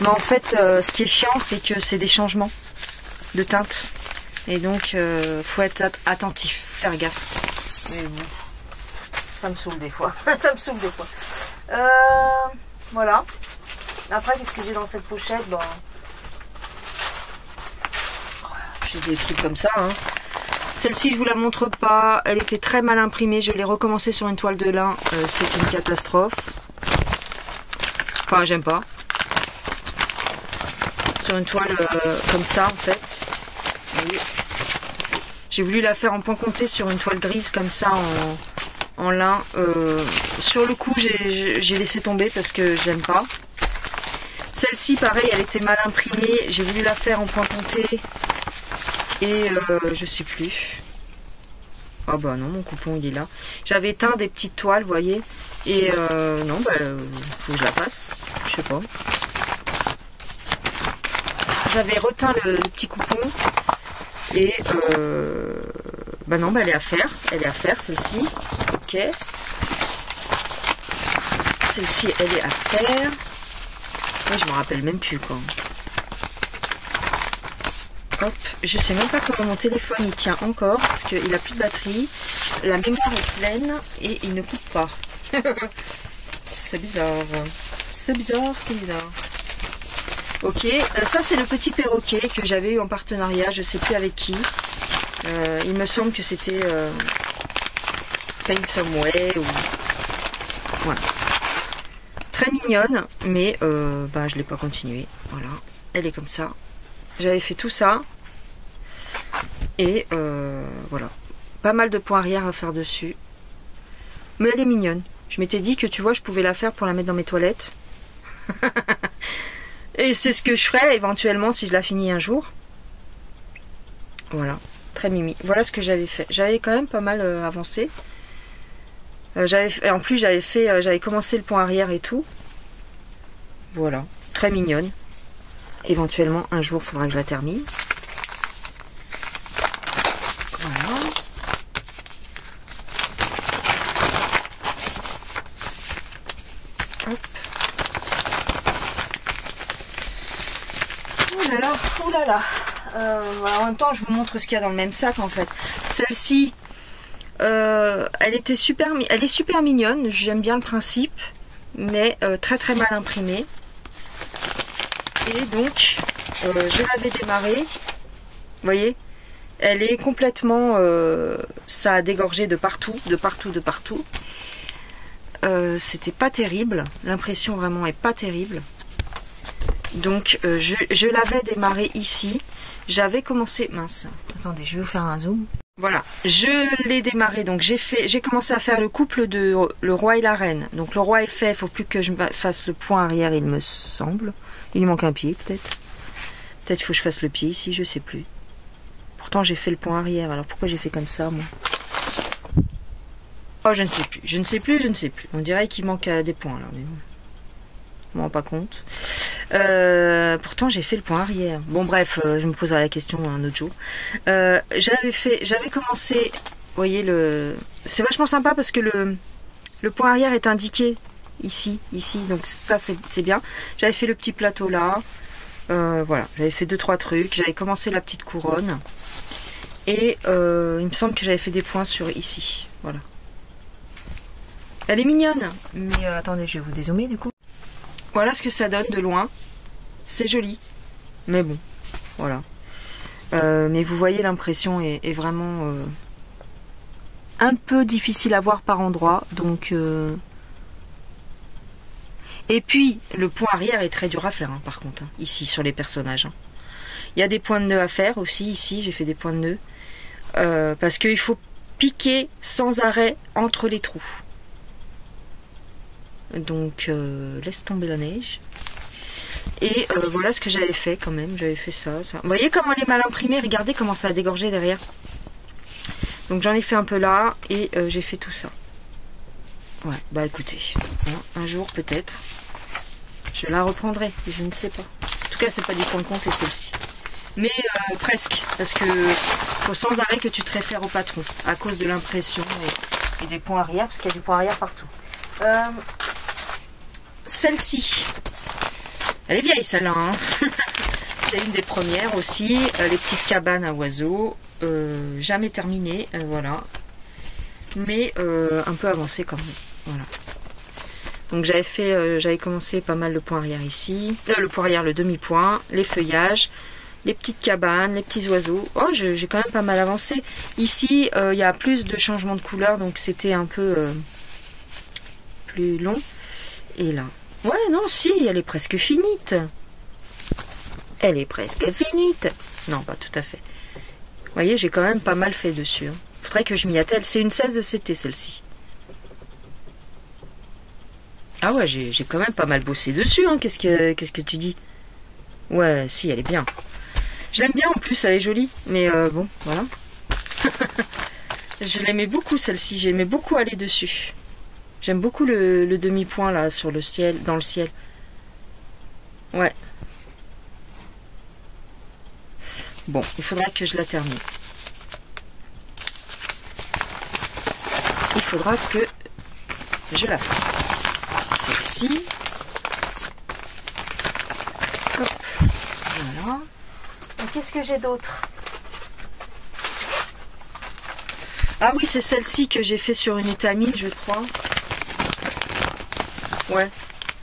Mais en fait, ce qui est chiant, c'est que c'est des changements de teinte. Et donc, faut être attentif, faire gaffe. Mais bon, ça me saoule des fois. Ça me saoule des fois. Voilà. Après, qu'est-ce que j'ai dans cette pochette? Bon, j'ai des trucs comme ça, hein. Celle-ci, je vous la montre pas. Elle était très mal imprimée. Je l'ai recommencée sur une toile de lin. C'est une catastrophe. Enfin, j'aime pas. Sur une toile comme ça, en fait. Oui. J'ai voulu la faire en point compté sur une toile grise comme ça en lin. Sur le coup, j'ai laissé tomber parce que j'aime pas. Celle-ci, pareil, elle était mal imprimée. J'ai voulu la faire en point compté. Et je sais plus. Ah bah non, mon coupon il est là. J'avais éteint des petites toiles, vous voyez. Et non, bah faut que je la fasse. Je sais pas. J'avais reteint le petit coupon. Et bah non, bah elle est à faire. Elle est à faire, celle-ci. Ok. Celle-ci, elle est à faire. Moi, je me rappelle même plus quoi. Hop, je sais même pas comment mon téléphone il tient encore parce qu'il a plus de batterie, la mémoire est pleine et il ne coupe pas. C'est bizarre. C'est bizarre, c'est bizarre. Ok, ça c'est le petit perroquet que j'avais eu en partenariat, je sais plus avec qui. Il me semble que c'était Paint Some Way ou... Voilà. Très mignonne, mais bah, je l'ai pas continué. Voilà, elle est comme ça. J'avais fait tout ça. Et voilà. Pas mal de points arrière à faire dessus. Mais elle est mignonne. Je m'étais dit que tu vois, je pouvais la faire pour la mettre dans mes toilettes. Et c'est ce que je ferai éventuellement si je la finis un jour. Voilà. Très mimi. Voilà ce que j'avais fait. J'avais quand même pas mal avancé. En plus, j'avais commencé le point arrière et tout. Voilà. Très mignonne. Éventuellement, un jour, il faudra que je la termine. Voilà. Hop. Oh là là, oh là là. Voilà, en même temps, je vous montre ce qu'il y a dans le même sac, en fait. Celle-ci, elle est super mignonne. J'aime bien le principe, mais très très mal imprimée. Et donc, je l'avais démarrée. Vous voyez, elle est complètement... ça a dégorgé de partout, de partout, de partout. C'était pas terrible. L'impression vraiment est pas terrible. Donc je l'avais démarré ici. J'avais commencé... Mince, attendez, je vais vous faire un zoom. Voilà, je l'ai démarré, donc j'ai commencé à faire le couple de le roi et la reine. Donc le roi est fait, il faut plus que je fasse le point arrière, il me semble. Il manque un pied peut-être. Peut-être qu'il faut que je fasse le pied ici, je sais plus. Pourtant j'ai fait le point arrière, alors pourquoi j'ai fait comme ça moi? Oh, je ne sais plus, je ne sais plus, je ne sais plus. On dirait qu'il manque des points là, mais bon. Je m'en rends pas compte. Pourtant j'ai fait le point arrière. Bon bref, je me poserai la question un autre jour. J'avais commencé, vous voyez c'est vachement sympa parce que le point arrière est indiqué ici, donc ça c'est bien. J'avais fait le petit plateau là, voilà, j'avais fait 2-3 trucs. J'avais commencé la petite couronne et il me semble que j'avais fait des points sur ici, voilà. Elle est mignonne, mais attendez, je vais vous dézoomer du coup. Voilà ce que ça donne de loin. C'est joli. Mais bon, voilà. Mais vous voyez, l'impression est vraiment un peu difficile à voir par endroits. Donc, et puis, le point arrière est très dur à faire, hein, par contre, hein, ici, sur les personnages. Hein. Il y a des points de nœud à faire aussi, ici, j'ai fait des points de nœud. Parce qu'il faut piquer sans arrêt entre les trous. Donc laisse tomber la neige. Et voilà ce que j'avais fait quand même. J'avais fait ça. Vous voyez comment elle est mal imprimée. Regardez comment ça a dégorgé derrière. Donc j'en ai fait un peu là. Et j'ai fait tout ça. Ouais, bah écoutez, un jour peut-être je la reprendrai. Je ne sais pas. En tout cas c'est pas du compte-compte et celle-ci. Mais presque. Parce que faut sans arrêt que tu te réfères au patron. À cause de l'impression et des points arrière. Parce qu'il y a du point arrière partout. Celle-ci, elle est vieille celle-là, hein. C'est une des premières aussi. Les petites cabanes à oiseaux, jamais terminées, voilà. Mais un peu avancée quand même, voilà. Donc j'avais commencé pas mal le point arrière ici, le point arrière, le demi-point, les feuillages, les petites cabanes, les petits oiseaux. Oh, j'ai quand même pas mal avancé. Ici, il y a plus de changements de couleur, donc c'était un peu plus long. Et là, ouais, non, si, elle est presque finite. Elle est presque finite. Non, pas tout à fait. Vous voyez, j'ai quand même pas mal fait dessus. Hein. Faudrait que je m'y attelle. C'est une 16 de CT, celle-ci. Ah ouais, j'ai quand même pas mal bossé dessus. Hein. Qu'est-ce que tu dis? Ouais, si, elle est bien. J'aime bien en plus, elle est jolie. Mais bon, voilà. Je l'aimais beaucoup, celle-ci. J'aimais beaucoup aller dessus. J'aime beaucoup le demi-point là sur le ciel, dans le ciel. Ouais. Bon, il faudra que je la termine. Il faudra que je la fasse. Celle-ci. Hop. Voilà. Qu'est-ce que j'ai d'autre? Ah oui, c'est celle-ci que j'ai fait sur une étamine, je crois. Ouais.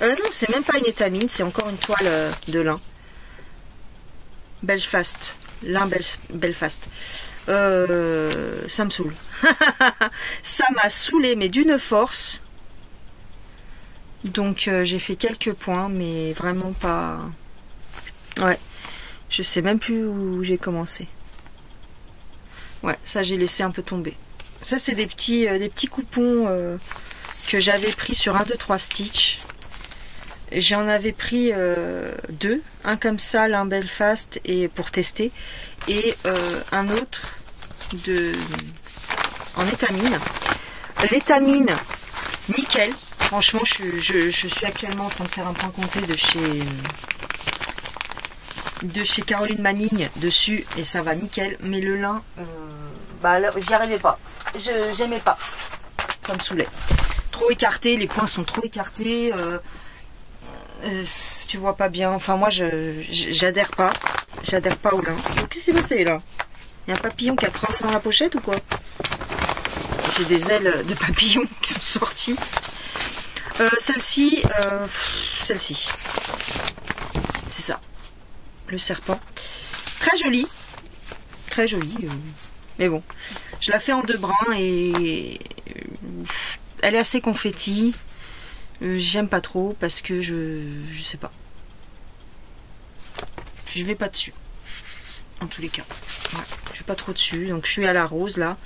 Non, c'est même pas une étamine, c'est encore une toile de lin. Belfast. Lin Belfast. Ça me saoule. Ça m'a saoulé, mais d'une force. Donc j'ai fait quelques points, mais vraiment pas... Ouais. Je sais même plus où j'ai commencé. Ouais, ça j'ai laissé un peu tomber. Ça c'est des petits coupons que j'avais pris sur 1, 2, 3 Stitch. J'en avais pris 2, un comme ça, l'un Belfast et pour tester, et un autre en étamine. L'étamine, nickel. Franchement, je suis actuellement en train de faire un point compté de chez Caroline Manning dessus et ça va nickel. Mais le lin, bah j'y arrivais pas. J'aimais pas. Ça me saoulait. Trop écarté, les points sont trop écartés. Tu vois pas bien. Enfin moi j'adhère pas. J'adhère pas au lin. Qu'est-ce qui s'est passé là? Il y a un papillon qui a crevé dans la pochette ou quoi? J'ai des ailes de papillon qui sont sorties. Celle-ci, c'est ça. Le serpent. Très joli. Très joli. Mais bon. Je la fais en 2 brins et elle est assez confetti. J'aime pas trop parce que je sais pas. Je vais pas dessus. En tous les cas. Ouais, je vais pas trop dessus. Donc je suis à la rose là.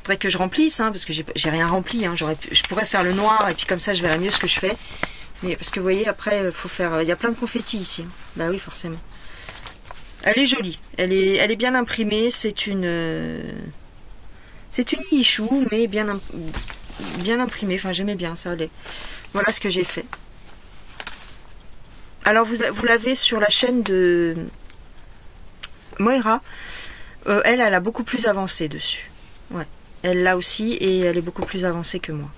Faudrait que je remplisse, hein, parce que j'ai rien rempli. Hein. Je pourrais faire le noir et puis comme ça je verrai mieux ce que je fais. Mais parce que vous voyez, après, faut faire. Il y a plein de confettis ici. Hein. Bah oui, forcément. Elle est jolie. Elle est bien imprimée. C'est une Ichou, mais bien imprimée. Enfin, j'aimais bien ça. Voilà ce que j'ai fait. Alors, vous l'avez sur la chaîne de Moira. Elle a beaucoup plus avancé dessus. Ouais. Elle l'a aussi et elle est beaucoup plus avancée que moi.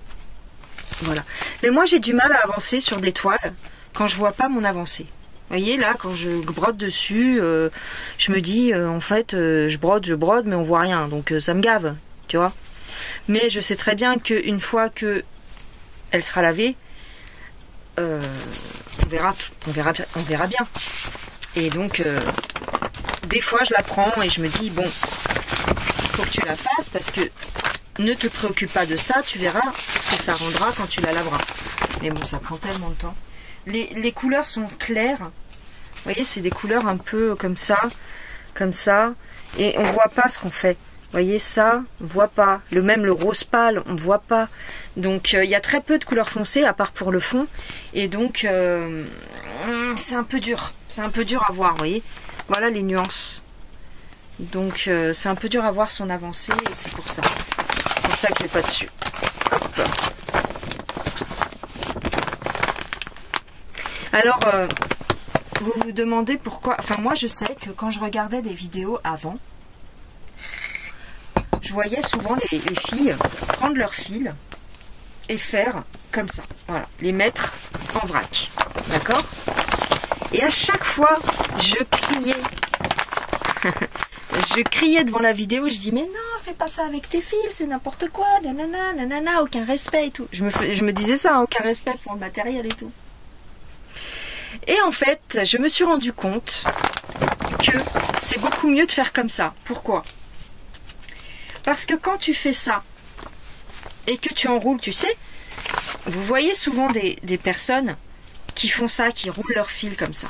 Voilà. Mais moi, j'ai du mal à avancer sur des toiles quand je vois pas mon avancée. Vous voyez, là, quand je brode dessus, je me dis, en fait, je brode, mais on voit rien. Donc, ça me gave, tu vois. Mais je sais très bien qu'une fois que elle sera lavée, on verra bien. Et donc, des fois, je la prends et je me dis, bon, faut que tu la fasses parce que ne te préoccupe pas de ça, tu verras ce que ça rendra quand tu la laveras. Mais bon, ça prend tellement de temps. Les couleurs sont claires. Vous voyez, c'est des couleurs un peu comme ça. Et on voit pas ce qu'on fait. Vous voyez, ça, on voit pas. Le rose pâle, on voit pas. Donc, il y a très peu de couleurs foncées, à part pour le fond. Et donc, c'est un peu dur. C'est un peu dur à voir, vous voyez. Voilà les nuances. Donc, c'est un peu dur à voir son avancée, et c'est pour ça. C'est pour ça que je n'ai pas dessus. Hop. Alors, vous vous demandez pourquoi... Enfin, moi, je sais que quand je regardais des vidéos avant, je voyais souvent les filles prendre leur fil et faire comme ça. Voilà, les mettre en vrac. D'accord? Et à chaque fois, je criais. Je criais devant la vidéo, je dis mais non, fais pas ça avec tes fils, c'est n'importe quoi, nanana, nanana, aucun respect et tout. Je me disais ça, hein, aucun respect pour le matériel et tout. Et en fait, je me suis rendu compte que c'est beaucoup mieux de faire comme ça. Pourquoi? Parce que quand tu fais ça et que tu enroules, tu sais, vous voyez souvent des personnes qui font ça, qui roulent leur fil comme ça.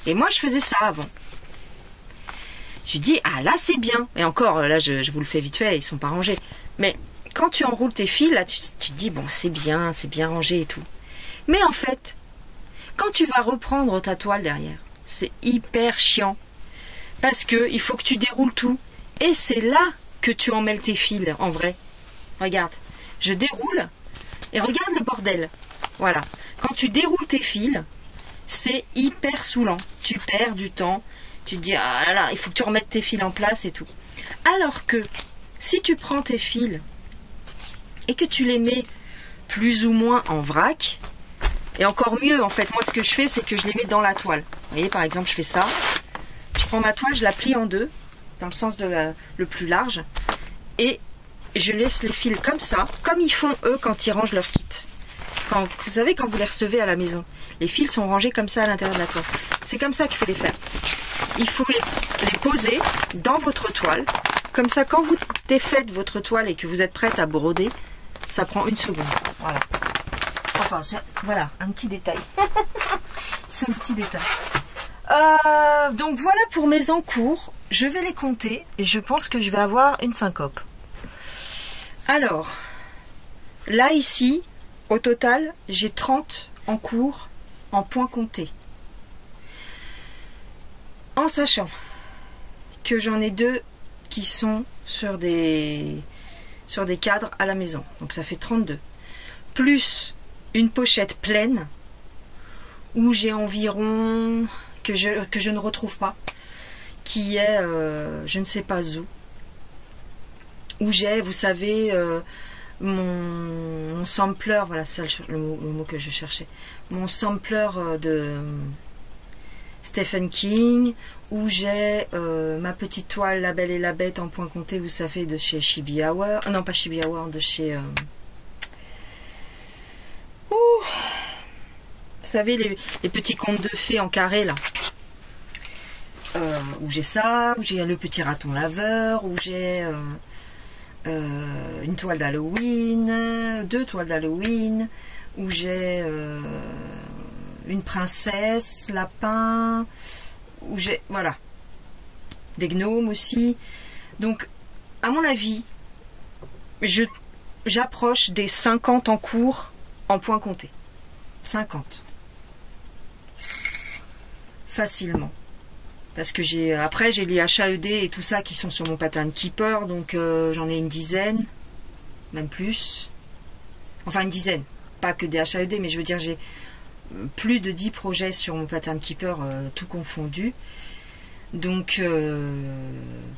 Et moi, je faisais ça avant. Je dis, ah là, c'est bien. Et encore, là, je vous le fais vite fait, ils sont pas rangés. Mais quand tu enroules tes fils, là, tu te dis, bon, c'est bien rangé et tout. Mais en fait, quand tu vas reprendre ta toile derrière, c'est hyper chiant. Parce que il faut que tu déroules tout. Et c'est là que tu emmêles tes fils, en vrai. Regarde, je déroule et regarde le bordel. Voilà. Quand tu déroules tes fils, c'est hyper saoulant. Tu perds du temps. Tu te dis, ah là là, il faut que tu remettes tes fils en place et tout. Alors que, si tu prends tes fils et que tu les mets plus ou moins en vrac, et encore mieux, en fait, moi ce que je fais, c'est que je les mets dans la toile. Vous voyez, par exemple, je fais ça. Je prends ma toile, je la plie en deux, dans le sens le plus large, et je laisse les fils comme ça, comme ils font eux quand ils rangent leur kit. Vous savez, quand vous les recevez à la maison, les fils sont rangés comme ça à l'intérieur de la toile. C'est comme ça qu'il faut les faire. Il faut les poser dans votre toile. Comme ça, quand vous défaites votre toile et que vous êtes prête à broder, ça prend 1 seconde. Voilà. Enfin, voilà, un petit détail. C'est un petit détail. Donc voilà pour mes encours. Je vais les compter et je pense que je vais avoir une syncope. Alors, là ici, au total, j'ai 30 encours en points comptés. En sachant que j'en ai 2 qui sont sur des cadres à la maison. Donc ça fait 32. Plus une pochette pleine où j'ai environ, que je ne retrouve pas, qui est je ne sais pas où j'ai, vous savez, mon sampler, voilà, c'est le mot que je cherchais, mon sampler de Stephen King, où j'ai ma petite toile La Belle et la Bête en point compté, vous savez, de chez Chibi Hour. Non, pas Chibi Hour, de chez... vous savez, les petits contes de fées en carré, là. Où j'ai ça, où j'ai le petit raton laveur, où j'ai une toile d'Halloween, 2 toiles d'Halloween, où j'ai... une princesse, lapin, où j'ai, voilà, des gnomes aussi. Donc, à mon avis, j'approche des 50 en cours en points comptés. 50. Facilement. Parce que après j'ai les HAED et tout ça qui sont sur mon pattern keeper, donc j'en ai une dizaine, même plus. Enfin une dizaine, pas que des HAED, mais je veux dire j'ai plus de 10 projets sur mon pattern keeper, tout confondu. Donc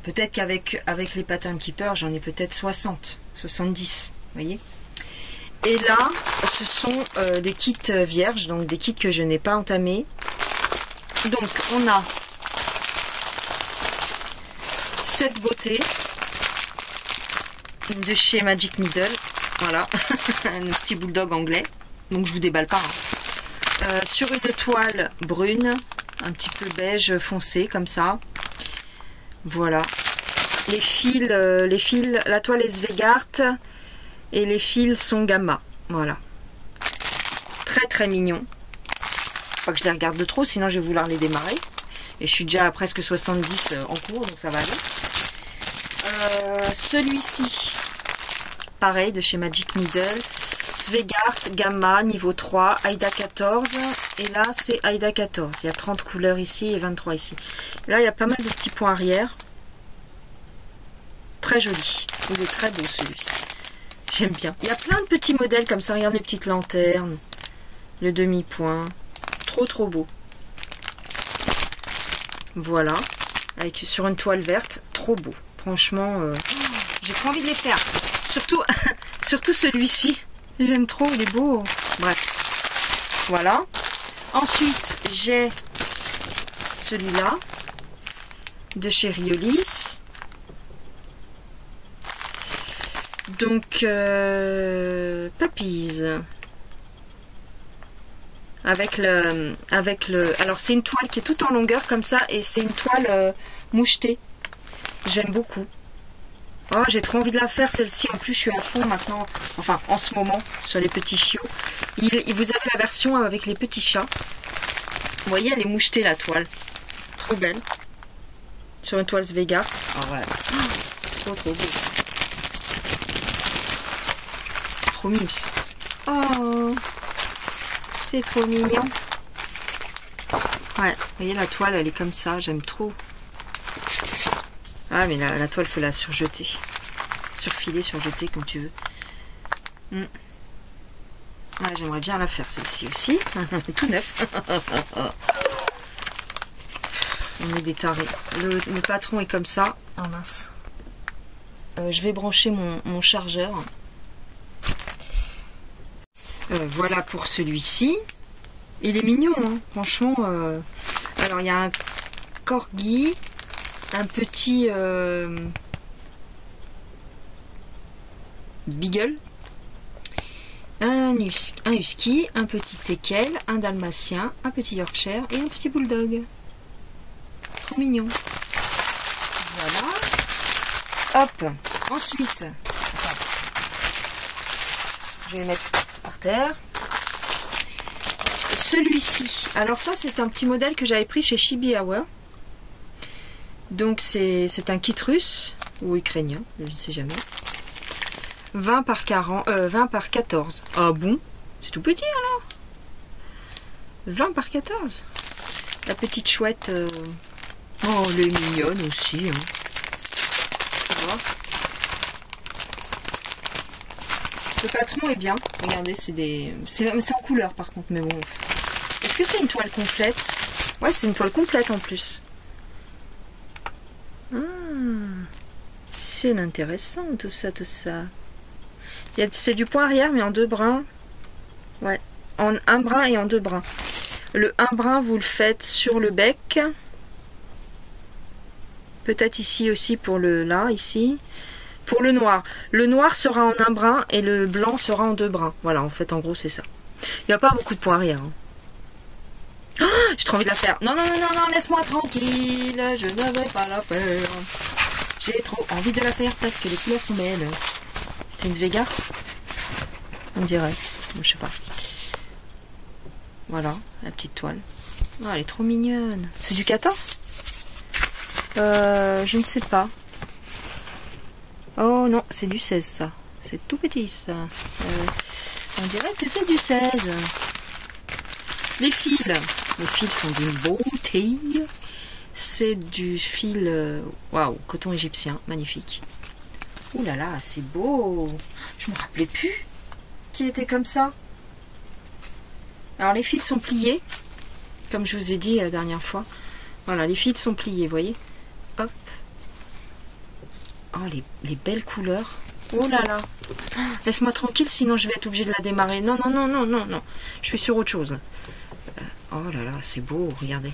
peut-être qu'avec les pattern keeper, j'en ai peut-être 60, 70, vous voyez. Et là, ce sont des kits vierges, donc des kits que je n'ai pas entamés. Donc on a cette beauté de chez Magic Needle, voilà, un petit bulldog anglais, donc je vous déballe pas, hein. Sur une toile brune, un petit peu beige foncé comme ça, voilà, les fils, la toile est Svegart et les fils sont Gamma, voilà, très très mignon. Pas que je les regarde de trop, sinon je vais vouloir les démarrer. Et je suis déjà à presque 70 en cours, donc ça va aller. Celui-ci, pareil, de chez Magic Needle. Svegart, Gamma, niveau 3, Aida 14. Et là, c'est Aida 14. Il y a 30 couleurs ici et 23 ici. Là, il y a pas mal de petits points arrière. Très joli. Il est très beau, celui-ci. J'aime bien. Il y a plein de petits modèles comme ça. Regarde les petites lanternes. Le demi-point. Trop beau. Voilà, avec sur une toile verte, trop beau. Franchement, j'ai trop envie de les faire. Surtout celui-ci. J'aime trop, il est beau. Bref, voilà. Ensuite, j'ai celui-là de chez Riolis. Donc, Puppies. Avec le, alors c'est une toile qui est toute en longueur comme ça et c'est une toile mouchetée. J'aime beaucoup. Oh, j'ai trop envie de la faire celle-ci. En plus, je suis à fond maintenant, enfin en ce moment sur les petits chiots. Vous avez la version avec les petits chats. Vous voyez, elle est mouchetée la toile. Trop belle. Sur une toile Svegart. Ah ouais. Trop beau. C'est trop mignon. Oh. C'est trop mignon. Ouais, vous voyez la toile, elle est comme ça, j'aime trop. Ah mais la toile, faut la surjeter. Surfiler, surjeter, comme tu veux. Ouais, j'aimerais bien la faire celle-ci aussi. Tout neuf. On est des tarés. Le patron est comme ça. Ah mince. Je vais brancher mon chargeur. Voilà pour celui-ci. Il est mignon, hein, franchement. Alors, il y a un corgi, un petit beagle, un husky, un petit teckel, un dalmatien, un petit yorkshire et un petit bulldog. Trop mignon. Voilà. Hop. Ensuite, je vais le mettre par terre. Celui-ci, alors ça c'est un petit modèle que j'avais pris chez Chibi Hour. Donc c'est un kit russe ou ukrainien, je ne sais jamais. 20 par 14. Ah bon? C'est tout petit alors. 20 par 14. La petite chouette. Oh, elle est mignonne aussi. Hein. Le patron est bien. Regardez, c'est en couleur par contre, mais bon. Est-ce que c'est une toile complète? Ouais, c'est une toile complète en plus. C'est intéressant tout ça, C'est du point arrière, mais en 2 brins. Ouais, en 1 brin et en 2 brins. Le 1 brin, vous le faites sur le bec. Peut-être ici aussi pour ici. Pour le noir sera en 1 brin et le blanc sera en 2 brins. Voilà, en fait, en gros, c'est ça. Il n'y a pas beaucoup de points arrière. Hein. Oh, j'ai trop envie de la faire. Non, laisse-moi tranquille. Je ne vais pas la faire. J'ai trop envie de la faire parce que les couleurs sont belles. C'est une Svegart? On dirait. Je sais pas. Voilà, la petite toile. Oh, elle est trop mignonne. C'est du 14 ? Je ne sais pas. Oh non, c'est du 16 ça. C'est tout petit ça. On dirait que c'est du 16. Les fils. Les fils sont d'une beauté. C'est du fil... Waouh, coton égyptien. Magnifique. Ouh là là, c'est beau. Je me rappelais plus qu'il était comme ça. Alors les fils sont pliés. Comme je vous ai dit la dernière fois. Voilà, les fils sont pliés, vous voyez. Hop. Oh, les belles couleurs. Oh là là. Laisse-moi tranquille, sinon je vais être obligée de la démarrer. Non, non, non, non, non, non. Je suis sur autre chose. Oh là là, c'est beau, regardez.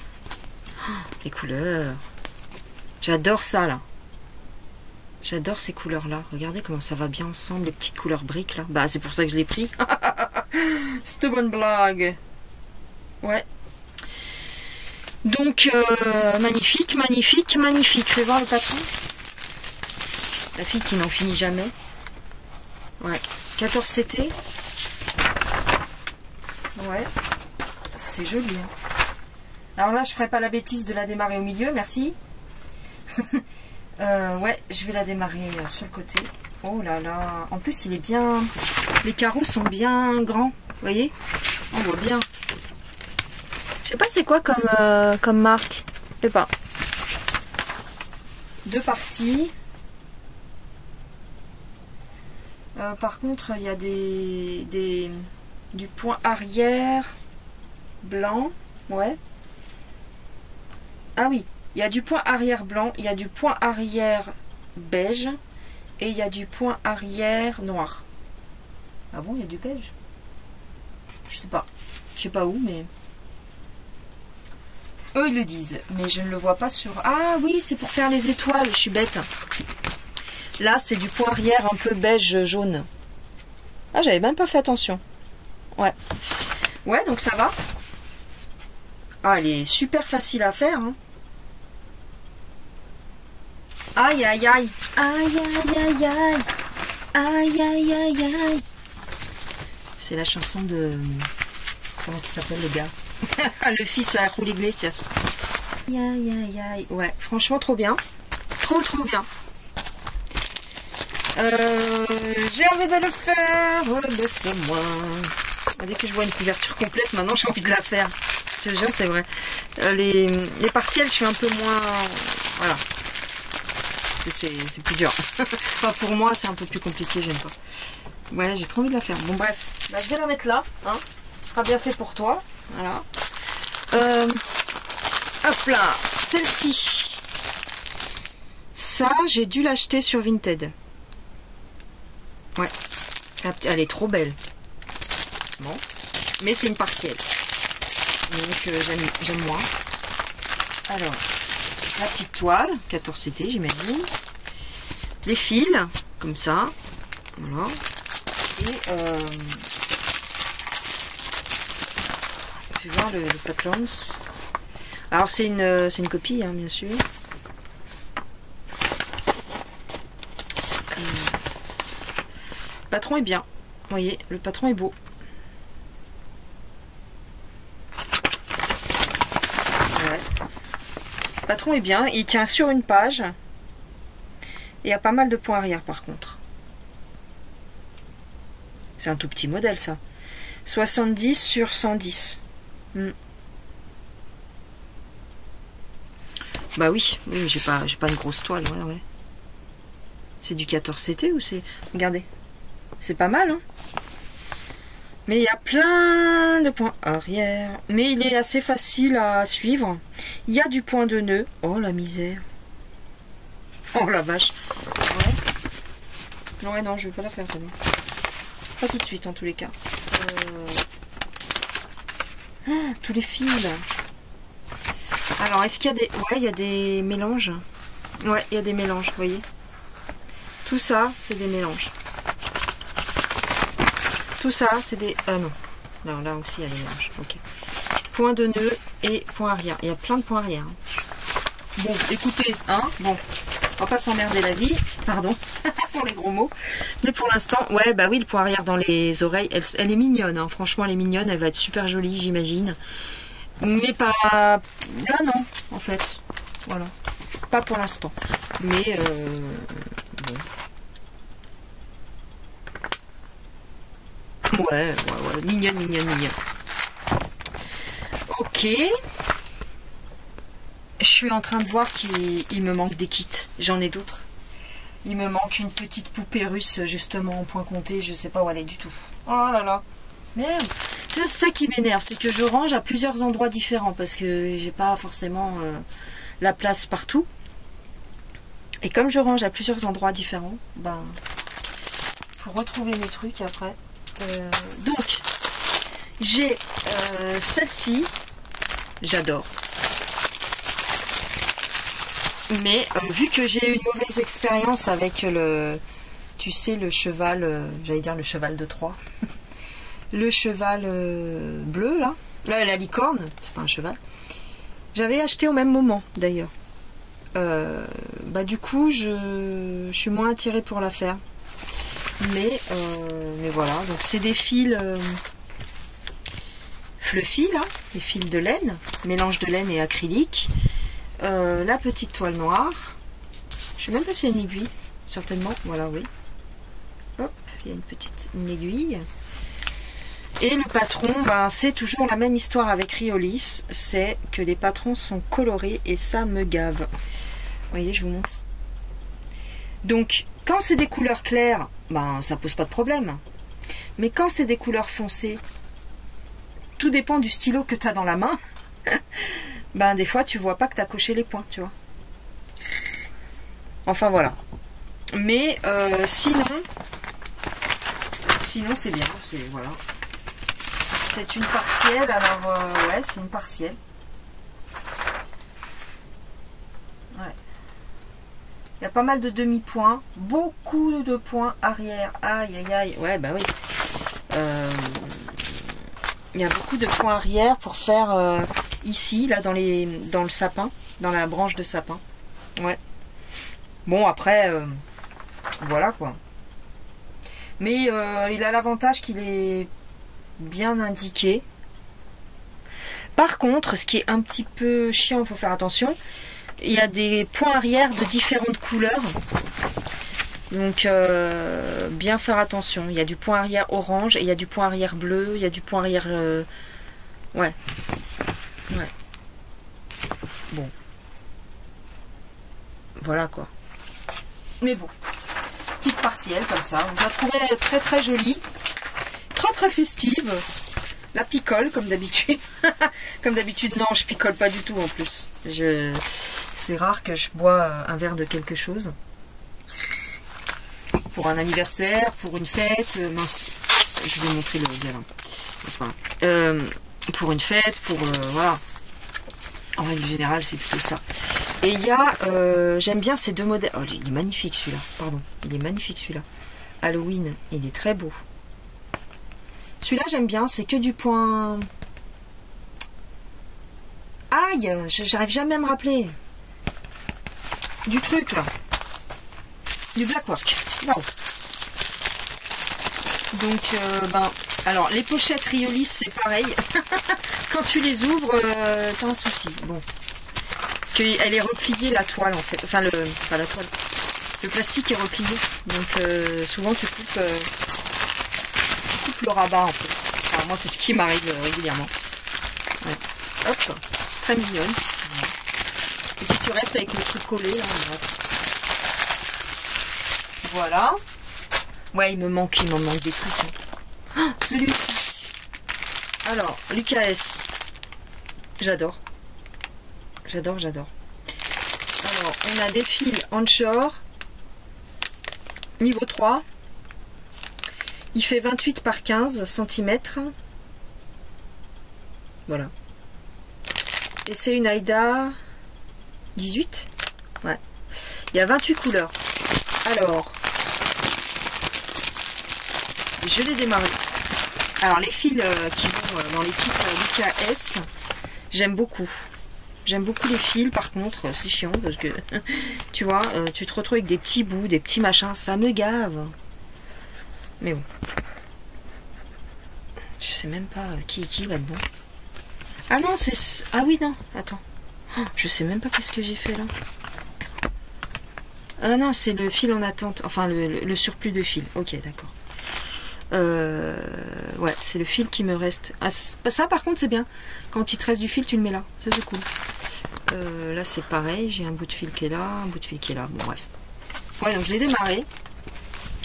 Oh, les couleurs. J'adore ça, là. J'adore ces couleurs-là. Regardez comment ça va bien ensemble, les petites couleurs briques, là. Bah, c'est pour ça que je l'ai pris. C'est une bonne blague. Ouais. Donc, magnifique, magnifique, magnifique. Fais voir le patron. La fille qui n'en finit jamais. Ouais. 14 CT. Ouais. C'est joli. Hein. Alors là, je ferai pas la bêtise de la démarrer au milieu. Merci. Ouais, je vais la démarrer sur le côté. Oh là là. En plus, il est bien... Les carreaux sont bien grands. Vous voyez? On voit bien. Je sais pas c'est quoi comme marque. Je sais pas. 2 parties. Par contre, il y a du point arrière blanc. Ouais. Ah oui, il y a du point arrière blanc, il y a du point arrière beige et il y a du point arrière noir. Ah bon, il y a du beige? Je sais pas. Je sais pas où, mais... Eux, ils le disent. Mais je ne le vois pas sur... Ah oui, c'est pour faire les étoiles. Je suis bête. Là, c'est du point arrière un peu beige jaune. Ah, j'avais même pas fait attention. Ouais. Ouais, donc ça va. Ah, elle est super facile à faire. Hein. Aïe, aïe, aïe. Aïe, aïe, aïe, aïe. Aïe, aïe, aïe, aïe. C'est la chanson de... Comment il s'appelle le gars? Le fils à Julio Iglesias. Aïe, aïe, aïe, aïe. Ouais, franchement, trop bien. Trop, trop bien. J'ai envie de le faire. Laisse-moi. Dès que je vois une couverture complète, maintenant, j'ai envie de la faire. Je te jure, c'est vrai. Les partiels, je suis un peu moins... Voilà. C'est plus dur. Enfin, pour moi, c'est un peu plus compliqué, j'aime pas. Ouais, j'ai trop envie de la faire. Bon, bref. Bah, je vais la mettre là. Hein. Ce sera bien fait pour toi. Voilà. Hop là. Celle-ci. Ça, j'ai dû l'acheter sur Vinted. Ouais. Elle est trop belle. Bon. Mais c'est une partielle. Donc, j'aime moins. Alors, la petite toile. 14 CT, j'imagine. Les fils. Comme ça. Voilà. Et je vais voir le Patlons. Alors c'est une copie, hein, bien sûr. Et, le patron est bien. Vous voyez, le patron est beau. Ouais. Le patron est bien. Il tient sur une page. Et il y a pas mal de points arrière par contre. C'est un tout petit modèle ça. 70 sur 110. Bah oui, j'ai pas une grosse toile, ouais. C'est du 14 CT ou c'est... Regardez. C'est pas mal, hein. Mais il y a plein de points arrière. Mais il est assez facile à suivre. Il y a du point de nœud. Oh la misère. Oh la vache. Ouais, non, je vais pas la faire celle-là. Pas tout de suite en tous les cas. Ah, tous les fils. Alors, est-ce qu'il y a des... Ouais, il y a des mélanges. Ouais, il y a des mélanges, vous voyez. Tout ça, c'est des mélanges. Tout ça, c'est des... Ah non. Non, là aussi, il y a des mélanges. Ok. Point de nœud et point arrière. Il y a plein de points arrière. Bon, écoutez, hein. Bon, on va pas s'emmerder la vie. Pardon pour les gros mots. Mais pour l'instant, ouais, bah oui, le point arrière dans les oreilles, elle est mignonne. Hein. Franchement, elle est mignonne. Elle va être super jolie, j'imagine. Mais pas... Là, non, en fait. Voilà. Pas pour l'instant. Mais... bon. Ouais, mignonne, mignonne, mignonne. Ok. Je suis en train de voir qu'il me manque des kits. J'en ai d'autres. Il me manque une petite poupée russe, justement, en point compté. Je sais pas où elle est du tout. Oh là là. Merde. C'est ça qui m'énerve, c'est que je range à plusieurs endroits différents parce que j'ai pas forcément la place partout. Et comme je range à plusieurs endroits différents, ben, pour retrouver mes trucs après. Donc, j'ai celle-ci. J'adore. Mais vu que j'ai eu une mauvaise expérience avec le, tu sais, le cheval, j'allais dire le cheval de Troie, le cheval bleu là, la licorne, c'est pas un cheval. J'avais acheté au même moment d'ailleurs. Bah du coup, je suis moins attirée pour la faire. Mais voilà, donc c'est des fils fluffy là, des fils de laine, mélange de laine et acrylique. La petite toile noire. Je sais même pas s'il y a une aiguille. Certainement. Voilà, oui. Hop, il y a une aiguille. Et le patron, ben, c'est toujours la même histoire avec Riolis. C'est que les patrons sont colorés et ça me gave. Vous voyez, je vous montre. Donc, quand c'est des couleurs claires, ben, ça pose pas de problème. Mais quand c'est des couleurs foncées, tout dépend du stylo que tu as dans la main. Ben des fois tu vois pas que tu as coché les points, tu vois. Enfin voilà. Mais sinon c'est bien, voilà. C'est une partielle, alors ouais, c'est une partielle. Ouais. Il y a pas mal de demi-points, beaucoup de points arrière. Aïe aïe aïe. Ouais, bah oui. Il y a beaucoup de points arrière pour faire ici, là, dans le sapin, dans la branche de sapin. Ouais. Bon, après, voilà, quoi. Mais il a l'avantage qu'il est bien indiqué. Par contre, ce qui est un petit peu chiant, il faut faire attention, il y a des points arrière de différentes couleurs. Donc, bien faire attention. Il y a du point arrière orange, et il y a du point arrière bleu, il y a du point arrière... ouais. Ouais. Bon. Voilà quoi. Mais bon. Petite partielle comme ça. On la trouvait très très jolie. Très très festive. La picole comme d'habitude. Comme d'habitude, non, je picole pas du tout en plus. C'est rare que je bois un verre de quelque chose. Pour un anniversaire, pour une fête. Mince. Je vais vous montrer le galin. Pour une fête, pour... voilà. En règle générale, c'est plutôt ça. Et il y a... j'aime bien ces deux modèles. Oh, il est magnifique celui-là. Pardon. Il est magnifique celui-là. Halloween. Il est très beau. Celui-là, j'aime bien. C'est que du point... Aïe, j'arrive jamais à me rappeler. Du truc, là. Du Blackwork. Wow. Donc, ben... Alors, les pochettes Riolis, c'est pareil. Quand tu les ouvres, t'as un souci. Bon. Parce qu'elle est repliée, la toile, en fait. Enfin, pas la toile. Le plastique est replié. Donc, souvent, tu coupes le rabat, en fait. Alors, moi, c'est ce qui m'arrive régulièrement. Ouais. Hop. Très mignonne. Et puis, tu restes avec le truc collé, là. Voilà. Ouais, il m'en manque des trucs. Hein. Ah, celui-ci. Alors, Lucas S. J'adore. J'adore. Alors, on a des fils onshore. Niveau 3. Il fait 28 par 15 cm. Voilà. Et c'est une Aida 18. Ouais. Il y a 28 couleurs. Alors, je l'ai démarré. Alors, les fils qui vont dans les kits Lucas S, j'aime beaucoup. J'aime beaucoup les fils, par contre, c'est chiant parce que, tu vois, tu te retrouves avec des petits bouts, des petits machins, ça me gave. Mais bon. Je sais même pas qui est qui là-dedans. Ah non, c'est... Ah oui, non, attends. Oh, je sais même pas qu'est-ce que j'ai fait là. Ah non, c'est le fil en attente. Enfin, le surplus de fil. Ok, d'accord. Ouais, c'est le fil qui me reste. Ah, ça, par contre, c'est bien. Quand il te reste du fil, tu le mets là. Ça, c'est cool. Là, c'est pareil. J'ai un bout de fil qui est là, un bout de fil qui est là. Bon, bref. Ouais, donc je l'ai démarré.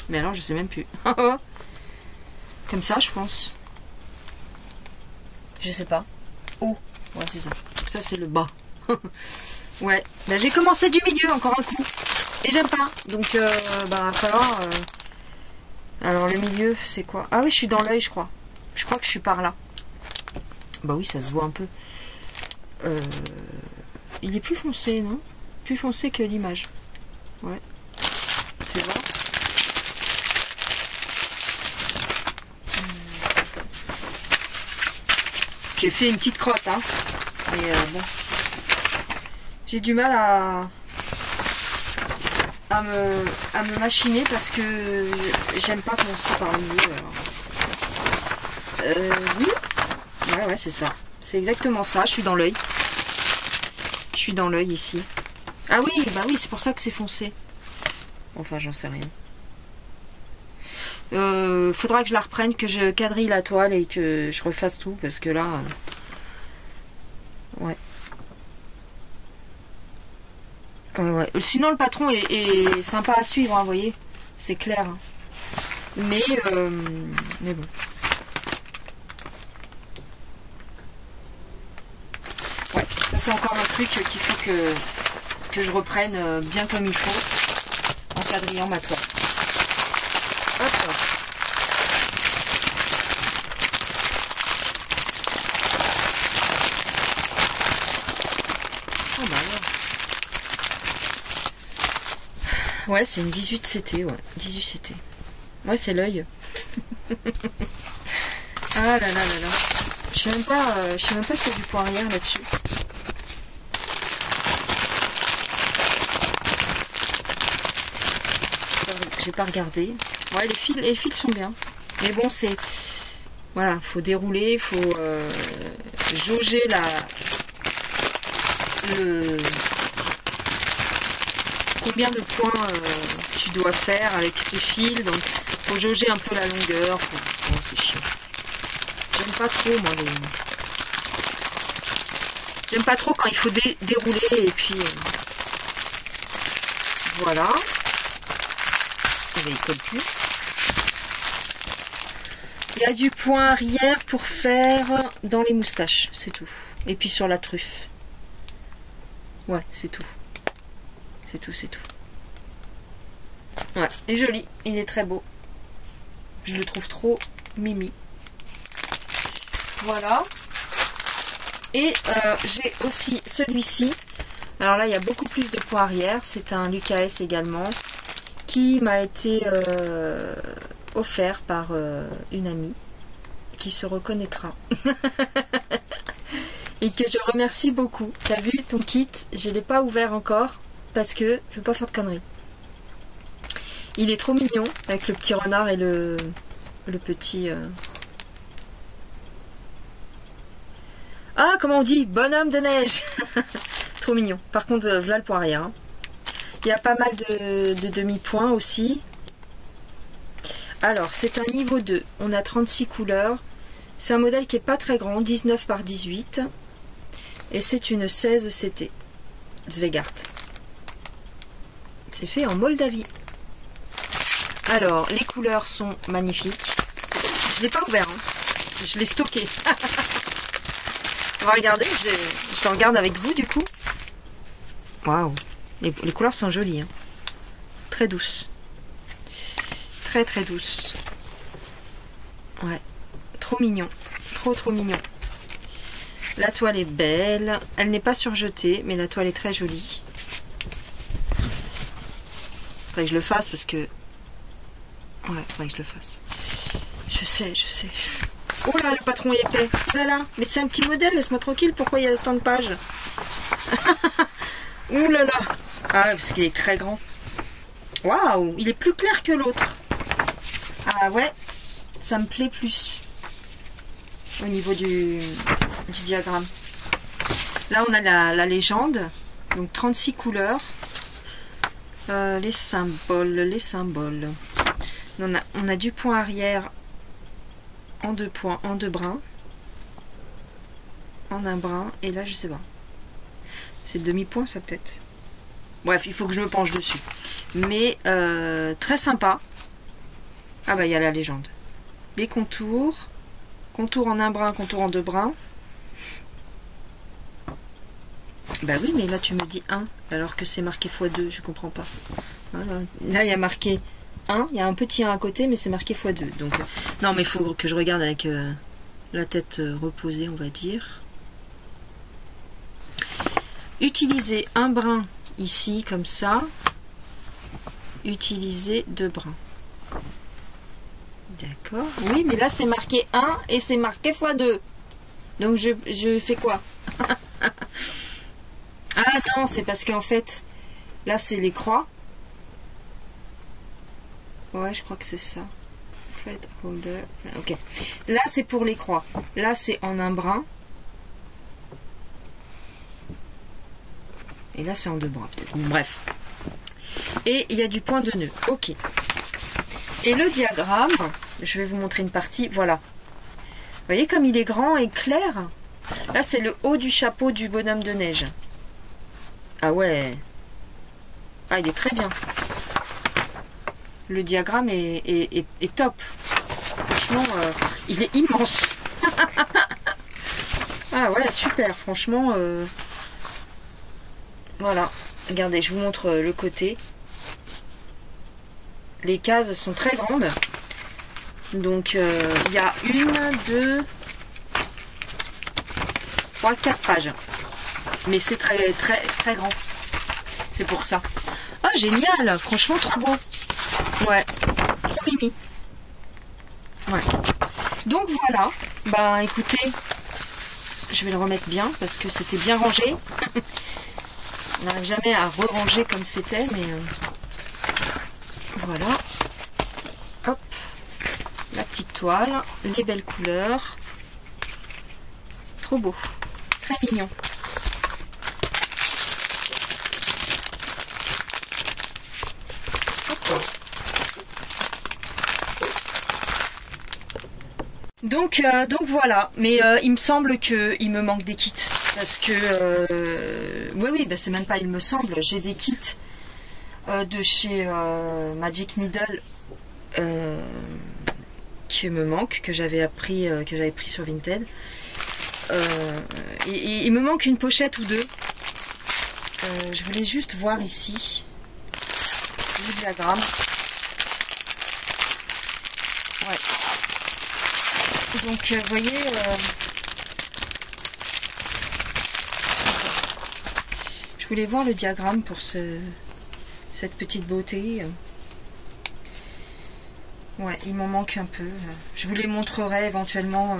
Mais alors, je sais même plus. Comme ça, je pense. Je sais pas. Oh, ouais, c'est ça. Ça, c'est le bas. Ouais, bah, j'ai commencé du milieu encore un coup. Et j'aime pas. Donc, bah, va falloir... Alors, le milieu, c'est quoi? Ah oui, je suis dans l'œil, je crois. Je crois que je suis par là. Bah oui, ça se voit un peu. Il est plus foncé, non? Plus foncé que l'image. Ouais. Tu vois? J'ai fait une petite crotte, hein. Mais bon. J'ai du mal à me machiner parce que j'aime pas commencer par le milieu. Oui. Ouais, c'est ça. C'est exactement ça. Je suis dans l'œil. Je suis dans l'œil ici. Ah oui, bah oui, c'est pour ça que c'est foncé. Enfin, j'en sais rien. Faudra que je la reprenne, que je quadrille la toile et que je refasse tout parce que là... Ouais. Ouais. Sinon, le patron est sympa à suivre, hein, vous voyez. C'est clair. Hein. Mais bon. Ouais, ça c'est encore un truc qu'il faut que je reprenne bien comme il faut en quadrillant ma toile. Hop. Oh bah ouais, c'est une 18 CT, ouais. 18 CT. Ouais, c'est l'œil. Ah là là là là. Je sais même pas s'il y a du point arrière là-dessus. J'ai pas regardé. Ouais, les fils sont bien. Mais bon, c'est... Voilà, faut dérouler, faut jauger combien de points tu dois faire avec ce fil. Donc, faut jauger un peu la longueur. Oh, c'est chiant. J'aime pas trop, moi, J'aime pas trop quand il faut dérouler et puis... Voilà. Il colle plus. Il y a du point arrière pour faire dans les moustaches, c'est tout. Et puis sur la truffe. Ouais, c'est tout. C'est tout, c'est tout. Ouais, il est joli, il est très beau. Je le trouve trop mimi. Voilà. Et j'ai aussi celui-ci. Alors là, il y a beaucoup plus de points arrière. C'est un Lucas S également, qui m'a été offert par une amie qui se reconnaîtra. Et que je remercie beaucoup. T'as vu ton kit? Je ne l'ai pas ouvert encore parce que je veux pas faire de conneries. Il est trop mignon avec le petit renard et le petit... Ah, comment on dit? Bonhomme de neige. Trop mignon. Par contre, voilà le point arrière. Hein. Il y a pas mal de demi-points aussi. Alors, c'est un niveau 2. On a 36 couleurs. C'est un modèle qui n'est pas très grand, 19 par 18. Et c'est une 16 CT. Zweigart. C'est fait en Moldavie. Alors, les couleurs sont magnifiques. Je ne l'ai pas ouvert. Hein. Je l'ai stocké. On va regarder. Je regarde avec vous, du coup. Waouh. Les couleurs sont jolies. Hein. Très douces. Très très douces. Ouais. Trop mignon. Trop mignon. La toile est belle. Elle n'est pas surjetée, mais la toile est très jolie. Faudrait que je le fasse parce que... Ouais, faudrait que je le fasse. Je sais. Oh là, le patron est épais. Oh là là, mais c'est un petit modèle, laisse-moi tranquille. Pourquoi il y a autant de pages? Ouh là là. Ah ouais, parce qu'il est très grand. Waouh, il est plus clair que l'autre. Ah ouais, ça me plaît plus. Au niveau du du diagramme. Là, on a la légende, donc 36 couleurs. Les symboles. On a du point arrière en 2 points, en 2 brins, en un brin, et là, je sais pas. C'est le demi-point, ça peut-être. Bref, il faut que je me penche dessus. Mais très sympa. Ah bah, il y a la légende. Les contours. Contour en un brin, contour en 2 brins. Bah oui, mais là tu me dis 1, alors que c'est marqué x2, je comprends pas. Voilà. Là il y a marqué 1, il y a un petit 1 à côté, mais c'est marqué x2. Donc, non, mais il faut que je regarde avec la tête reposée, on va dire. Utiliser un brin ici, comme ça. Utiliser 2 brins. D'accord. Oui, mais là c'est marqué 1 et c'est marqué x2. Donc je fais quoi? Ah non, c'est parce qu'en fait, là c'est les croix. Ouais, je crois que c'est ça. Thread holder. Ok. Là c'est pour les croix. Là c'est en un brin. Et là c'est en 2 brins peut-être. Bref. Et il y a du point de nœud. Ok. Et le diagramme, je vais vous montrer une partie. Voilà. Vous voyez comme il est grand et clair. Là c'est le haut du chapeau du bonhomme de neige. Ah ouais. Ah, il est très bien. Le diagramme est top. Franchement, il est immense. Ah ouais, super. Franchement, voilà. Regardez, je vous montre le côté. Les cases sont très grandes. Donc, il y a 1, 2, 3, 4 pages. Mais c'est très grand. C'est pour ça. Ah, génial. Franchement, trop beau. Ouais. Trop mimi. Ouais. Donc voilà. Bah écoutez, je vais le remettre bien parce que c'était bien rangé. On n'arrive jamais à re-ranger comme c'était, mais voilà. Hop. La petite toile. Les belles couleurs. Trop beau. Très mignon. Donc voilà, mais il me semble qu'il me manque des kits, parce que, oui, bah, c'est même pas il me semble, j'ai des kits de chez Magic Needle qui me manquent, que j'avais pris sur Vinted. Il me manque une pochette ou deux. Je voulais juste voir ici le diagramme. Ouais. Donc, vous voyez, je voulais voir le diagramme pour cette petite beauté. Ouais, il m'en manque un peu. Je vous les montrerai éventuellement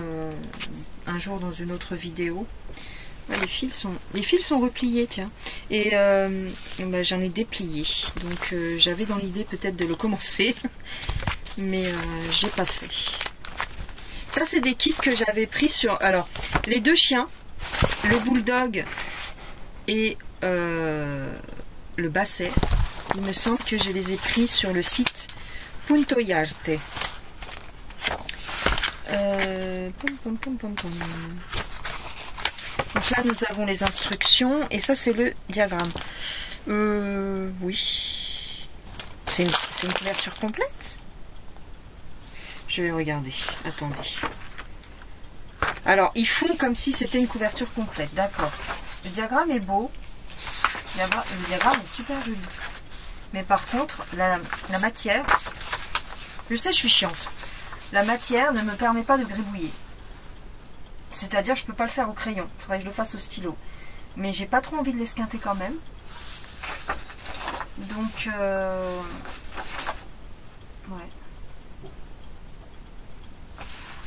un jour dans une autre vidéo. Ouais, les fils sont repliés, tiens. Et bah, j'en ai déplié. Donc, j'avais dans l'idée peut-être de le commencer. Mais j'ai pas fait. Ça, c'est des kits que j'avais pris sur... Alors, les deux chiens, le bulldog et le basset, il me semble que je les ai pris sur le site Punto y Arte. Donc là, nous avons les instructions et ça, c'est le diagramme. Oui. C'est une couverture complète? Je vais regarder. Attendez. Alors, ils font comme si c'était une couverture complète. D'accord. Le diagramme est beau. Le diagramme est super joli. Mais par contre, la matière... Je sais, je suis chiante. La matière ne me permet pas de gribouiller. C'est-à-dire, je ne peux pas le faire au crayon. Il faudrait que je le fasse au stylo. Mais j'ai pas trop envie de l'esquinter quand même. Donc, ouais.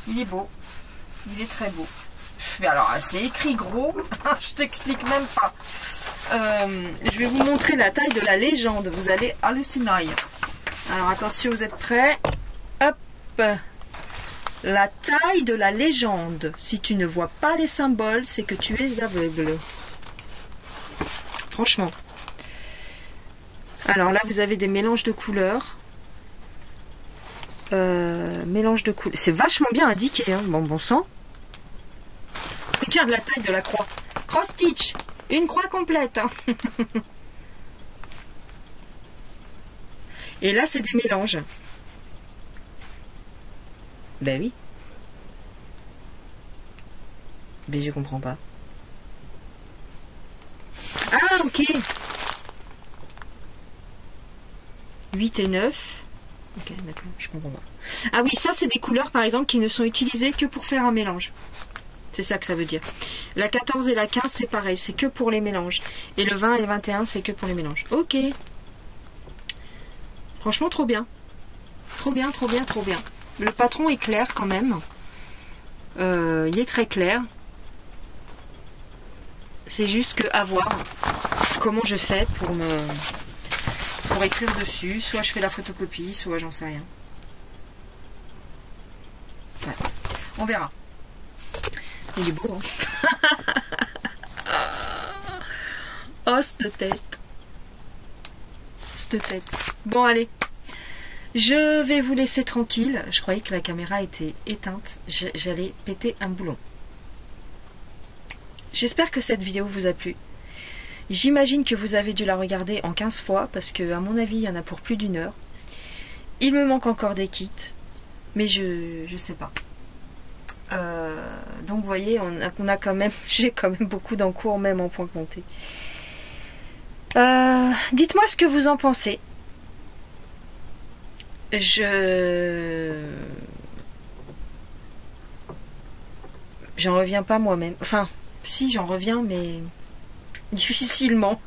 Il est beau. Il est très beau. Mais alors, c'est écrit gros. Je t'explique même pas. Je vais vous montrer la taille de la légende. Vous allez halluciner. Alors, attention, vous êtes prêts? Hop. La taille de la légende. Si tu ne vois pas les symboles, c'est que tu es aveugle. Franchement. Alors là, vous avez des mélanges de couleurs. Mélange de couleurs. C'est vachement bien indiqué, hein, bon sang. Regarde la taille de la croix. Cross stitch. Une croix complète. Hein. Et là, c'est des mélanges. Ben oui. Mais je comprends pas. Ah, ok. 8 et 9. Ok, d'accord, je comprends pas. Ah oui, ça, c'est des couleurs, par exemple, qui ne sont utilisées que pour faire un mélange. C'est ça que ça veut dire. La 14 et la 15, c'est pareil, c'est que pour les mélanges. Et le 20 et le 21, c'est que pour les mélanges. Ok. Franchement, trop bien. Trop bien, trop bien, trop bien. Le patron est clair quand même. Il est très clair. C'est juste que à voir comment je fais pour écrire dessus. Soit je fais la photocopie, soit j'en sais rien. Ouais. On verra. Il est beau, hein. Oh, cette tête. Cette tête. Bon, allez. Je vais vous laisser tranquille. Je croyais que la caméra était éteinte. J'allais péter un boulon. J'espère que cette vidéo vous a plu. J'imagine que vous avez dû la regarder en 15 fois parce que, à mon avis, il y en a pour plus d'1 heure. Il me manque encore des kits, mais je sais pas. Donc, vous voyez, on a quand même, j'ai quand même beaucoup d'encours, même en point compté. Dites-moi ce que vous en pensez. J'en reviens pas moi-même. Enfin, si, j'en reviens, mais difficilement.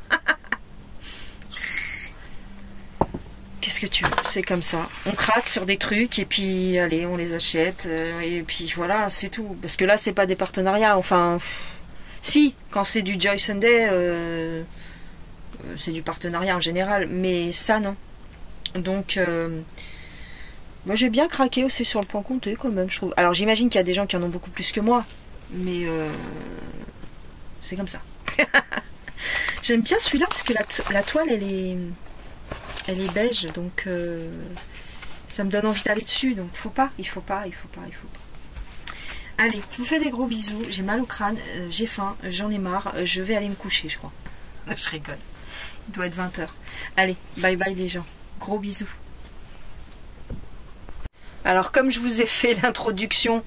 Qu'est-ce que tu veux? C'est comme ça. On craque sur des trucs et puis, allez, on les achète. Et puis voilà, c'est tout. Parce que là, c'est pas des partenariats. Enfin, si, quand c'est du Joy Sunday, c'est du partenariat en général. Mais ça, non. Donc, moi, j'ai bien craqué aussi sur le point compté, quand même, je trouve. Alors, j'imagine qu'il y a des gens qui en ont beaucoup plus que moi. Mais c'est comme ça. J'aime bien celui-là parce que la toile, elle est beige. Donc, ça me donne envie d'aller dessus. Donc, il faut pas. Allez, je vous fais des gros bisous. J'ai mal au crâne, j'ai faim, j'en ai marre. Je vais aller me coucher, je crois. Je rigole. Il doit être 20 h. Allez, bye bye les gens. Gros bisous. Alors, comme je vous ai fait l'introduction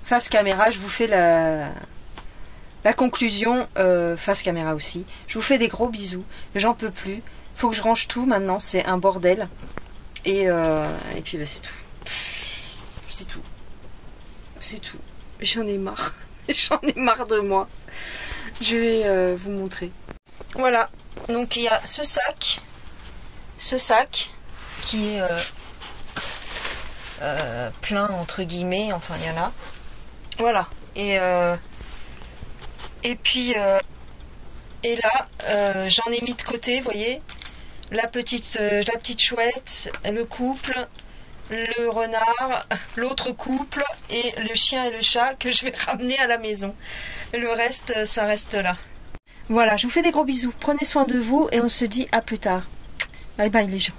face caméra, je vous fais la conclusion face caméra aussi. Je vous fais des gros bisous. J'en peux plus. Faut que je range tout maintenant. C'est un bordel. Et puis, bah, c'est tout. C'est tout. C'est tout. J'en ai marre. J'en ai marre de moi. Je vais vous montrer. Voilà. Donc, il y a ce sac. Ce sac qui est plein entre guillemets, enfin il y en a, voilà, et puis et là j'en ai mis de côté, vous voyez, la petite chouette, le couple, le renard, l'autre couple et le chien et le chat que je vais ramener à la maison. Le reste, ça reste là. Voilà, je vous fais des gros bisous, prenez soin de vous et on se dit à plus tard. Bye bye les gens.